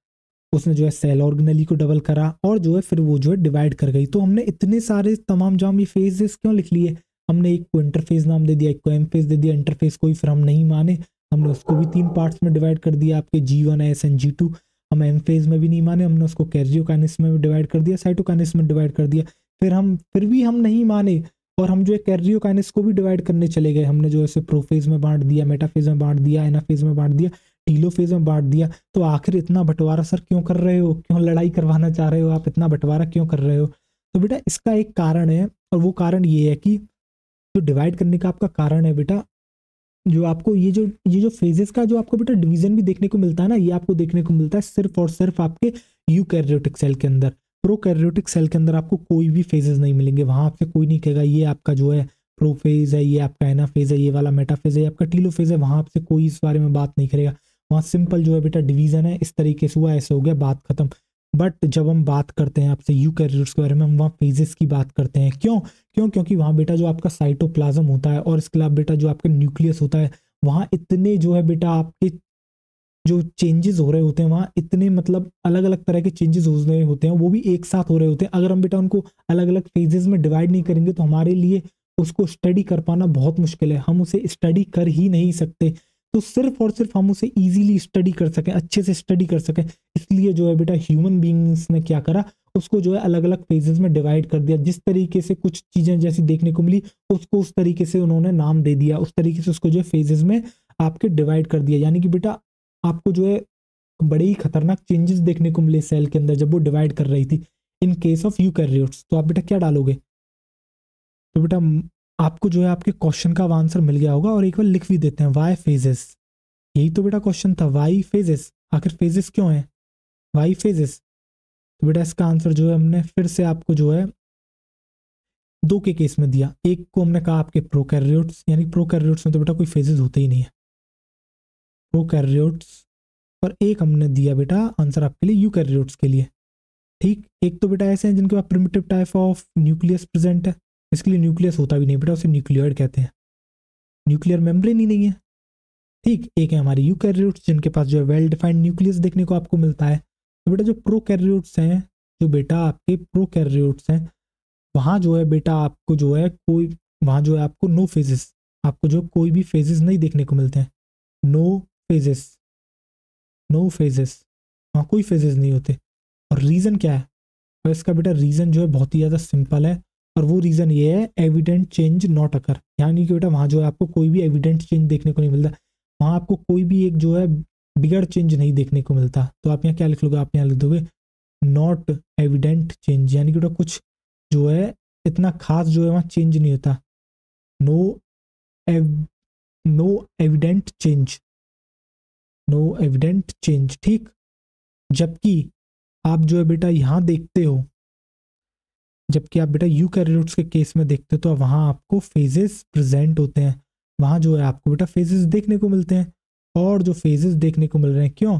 उसने जो है सेल ऑर्गेनेली को डबल करा, और जो है फिर वो जो है डिवाइड कर गई। तो हमने इतने सारे तमाम जाम ये फेजेस क्यों लिख लिए। हमने एक को इंटरफेस नाम दे दिया, एक को एम फेज दे दिया। इंटरफेस कोई फिर हम नहीं माने, हमने उसको भी 3 पार्ट्स में डिवाइड कर दिया, आपके G1 S एंड G2। हम एम फेज में भी नहीं माने, हमने उसको कैरियोकाइनेसिस में डिवाइड कर दिया, साइटोकाइनेसिस में डिवाइड कर दिया। फिर भी हम नहीं माने, और हम जो है कैरियोकाइनेसिस को भी डिवाइड करने चले गए। हमने जो है प्रोफेज में बांट दिया, मेटाफेज में बांट दिया, एनाफेज में बांट दिया, टीलोफेज में बांट दिया। तो आखिर इतना बंटवारा सर क्यों कर रहे हो, क्यों लड़ाई करवाना चाह रहे हो आप, इतना बंटवारा क्यों कर रहे हो। तो बेटा इसका एक कारण है, और वो कारण ये है कि जो डिवाइड करने का आपका कारण है बेटा, जो आपको ये जो फेजेस का जो आपको बेटा डिवीजन भी देखने को मिलता है ना, ये आपको देखने को मिलता है सिर्फ और सिर्फ आपके यूकैरियोटिक सेल के अंदर। प्रोकैरियोटिक सेल के अंदर आपको कोई भी फेजेस नहीं मिलेंगे। वहां आपसे कोई नहीं कहेगा ये आपका जो है प्रोफेज है, ये आपका एनाफेज है, ये वाला मेटाफेज है, ये आपका टीलोफेज है। वहां आपसे कोई इस बारे में बात नहीं करेगा। वहाँ सिंपल जो है बेटा डिवीजन है, इस तरीके से हुआ, ऐसे हो गया, बात खत्म। बट जब हम बात करते हैं आपसे यूकैरियोट्स के बारे में, हम वहाँ फेजेस की बात करते हैं। क्योंकि वहाँ बेटा जो आपका साइटोप्लाज्म होता है, और इसके अलावा बेटा जो आपका न्यूक्लियस होता है, वहाँ इतने जो है बेटा आपके जो चेंजेस हो रहे होते हैं, वहाँ इतने मतलब अलग अलग तरह के चेंजेस हो रहे होते हैं, वो भी एक साथ हो रहे होते हैं। अगर हम बेटा उनको अलग अलग फेजेस में डिवाइड नहीं करेंगे तो हमारे लिए उसको स्टडी कर पाना बहुत मुश्किल है। हम उसे स्टडी कर ही नहीं सकते। तो सिर्फ और सिर्फ हम उसे इजीली स्टडी कर सकें, अच्छे से स्टडी कर सकें, इसलिए जो है बेटा ह्यूमन बींग्स ने क्या करा, उसको जो है अलग अलग फेजेस में डिवाइड कर दिया। जिस तरीके से कुछ चीजें जैसी देखने को मिली, उसको उस तरीके से उन्होंने नाम दे दिया, उस तरीके से उसको जो है फेजेस में आपके डिवाइड कर दिया। यानी कि बेटा आपको जो है बड़े ही खतरनाक चेंजेस देखने को मिले सेल के अंदर जब वो डिवाइड कर रही थी इन केस ऑफ यूकैरियोट्स। तो आप बेटा क्या डालोगे। तो बेटा आपको जो है आपके क्वेश्चन का आंसर मिल गया होगा, और एक बार लिख भी देते हैं वाई फेजेस। यही तो बेटा क्वेश्चन था, वाई फेजेस। आखिर फेजेस क्यों है, वाई फेजेस। तो बेटा इसका आंसर जो है हमने फिर से आपको जो है 2 के केस में दिया। एक को हमने कहा आपके प्रोकैरियोट्स, यानी प्रोकैरियोट्स में तो बेटा कोई फेजेस होते ही नहीं है, प्रोकैरियोट्स। और एक हमने दिया बेटा आंसर आपके लिए यूकैरियोट्स के लिए। ठीक, एक तो बेटा ऐसे हैं जिनके पास primitive type of nucleus present है, इसके लिए न्यूक्लियस होता भी नहीं बेटा, उसे न्यूक्लियोइड कहते हैं, न्यूक्लियर मेम्ब्रेन ही नहीं है। ठीक, एक है हमारे यूकैरियोट्स जिनके पास जो है वेल डिफाइंड न्यूक्लियस देखने को आपको मिलता है। तो बेटा जो प्रोकैरियोट्स हैं, जो बेटा आपके प्रोकैरियोट्स हैं, वहाँ जो है बेटा आपको जो है कोई, वहाँ जो है आपको नो फेजेस, आपको जो कोई भी फेजेस नहीं देखने को मिलते हैं। नो फेजेस, नो फेजेस, वहाँ कोई फेजेस नहीं होते। और रीज़न क्या है, तो इसका बेटा रीज़न जो है बहुत ही ज़्यादा सिंपल है, और वो रीज़न ये है एविडेंट चेंज नॉट अकर। यानी कि बेटा वहाँ जो है आपको कोई भी एविडेंट चेंज देखने को नहीं मिलता, वहाँ आपको कोई भी एक जो है बिगड़ चेंज नहीं देखने को मिलता। तो आप यहाँ क्या लिख लोगे, आप यहाँ लिख दोगे नॉट एविडेंट चेंज, यानी कि बेटा कुछ जो है इतना खास जो है वहाँ चेंज नहीं होता। No no evident change, no evident change. ठीक, जबकि आप जो है बेटा यहाँ देखते हो, जबकि आप बेटा यूकैरियोट्स के केस में देखते हो तो वहाँ आपको फेजेस प्रेजेंट होते हैं, वहाँ जो है आपको बेटा फेजेस देखने को मिलते हैं। और जो फेजेस देखने को मिल रहे हैं, क्यों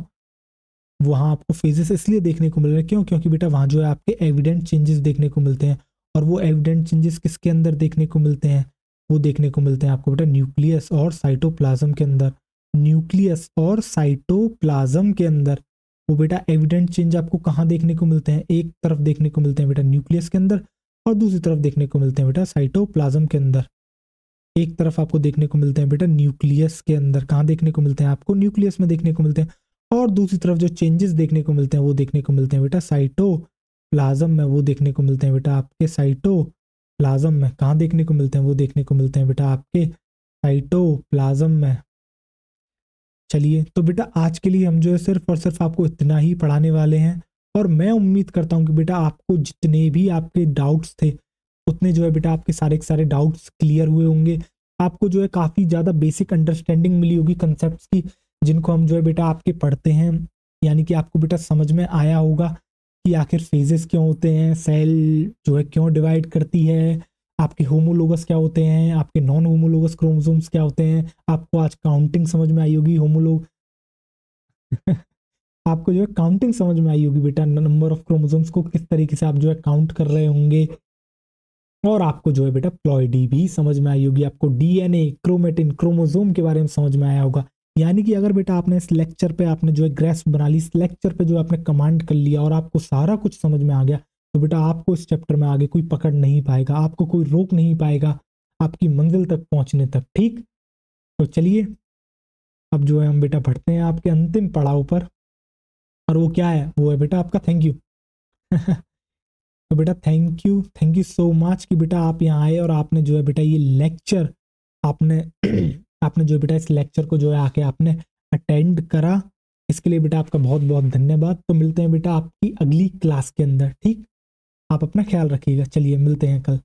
वहाँ आपको फेजेस इसलिए देखने को मिल रहे हैं, क्योंकि बेटा वहाँ जो है आपके एविडेंट चेंजेस देखने को मिलते हैं। और वो एविडेंट चेंजेस किसके अंदर देखने को मिलते हैं, वो देखने को मिलते हैं आपको बेटा न्यूक्लियस और साइटोप्लाज्म के अंदर, न्यूक्लियस और साइटोप्लाज्म के अंदर। वो बेटा एविडेंट चेंज आपको कहाँ देखने को मिलते हैं, एक तरफ देखने को मिलते हैं बेटा न्यूक्लियस के अंदर, और दूसरी तरफ देखने को मिलते हैं बेटा साइटोप्लाज्म के अंदर। एक तरफ आपको देखने को मिलते हैं बेटा न्यूक्लियस के अंदर, कहाँ देखने को मिलते हैं आपको, न्यूक्लियस में देखने को मिलते हैं। और दूसरी तरफ जो चेंजेस देखने को मिलते हैं वो देखने को मिलते हैं बेटा साइटोप्लाज्म में, वो देखने को मिलते हैं बेटा आपके साइटोप्लाज्म में। कहाँ देखने को मिलते हैं, वो देखने को मिलते हैं बेटा आपके साइटोप्लाज्म में। चलिए, तो बेटा आज के लिए हम जो है सिर्फ और सिर्फ आपको इतना ही पढ़ाने वाले हैं, और मैं उम्मीद करता हूँ कि बेटा आपको जितने भी आपके डाउट्स थे उतने जो है बेटा आपके सारे के सारे डाउट्स क्लियर हुए होंगे। आपको जो है काफ़ी ज़्यादा बेसिक अंडरस्टैंडिंग मिली होगी कंसेप्ट्स की, जिनको हम जो है बेटा आपके पढ़ते हैं, यानी कि आपको बेटा समझ में आया होगा। कि आखिर फेजेस क्यों होते हैं, सेल जो है क्यों डिवाइड करती है, आपके होमोलोगस क्या होते हैं, आपके नॉन होमोलोगस क्रोमोसोम्स क्या होते हैं। आपको आज काउंटिंग समझ में आई होगी, होमोलोग आपको जो है काउंटिंग समझ में आई होगी बेटा, नंबर ऑफ क्रोमोसोम्स को किस तरीके से आप जो है काउंट कर रहे होंगे। और आपको जो है बेटा प्लॉइडी भी समझ में आई होगी, आपको डीएनए, क्रोमेटिन, क्रोमोसोम के बारे में समझ में आया होगा। यानी कि अगर बेटा आपने इस लेक्चर पे आपने जो है ग्रेस्प बना ली, इस लेक्चर पे जो आपने कमांड कर लिया और आपको सारा कुछ समझ में आ गया, तो बेटा आपको इस चैप्टर में आगे कोई पकड़ नहीं पाएगा, आपको कोई रोक नहीं पाएगा आपकी मंजिल तक पहुंचने तक। ठीक, तो चलिए अब जो है हम बेटा बढ़ते हैं आपके अंतिम पड़ाव पर, और वो क्या है, वो है बेटा आपका थैंक यू। तो बेटा थैंक यू सो मच कि बेटा आप यहाँ आए और आपने जो है बेटा ये लेक्चर आपने आपने जो है बेटा इस लेक्चर को जो है आके आपने अटेंड करा। इसके लिए बेटा आपका बहुत बहुत धन्यवाद। तो मिलते हैं बेटा आपकी अगली क्लास के अंदर। ठीक, आप अपना ख्याल रखिएगा। चलिए मिलते हैं कल।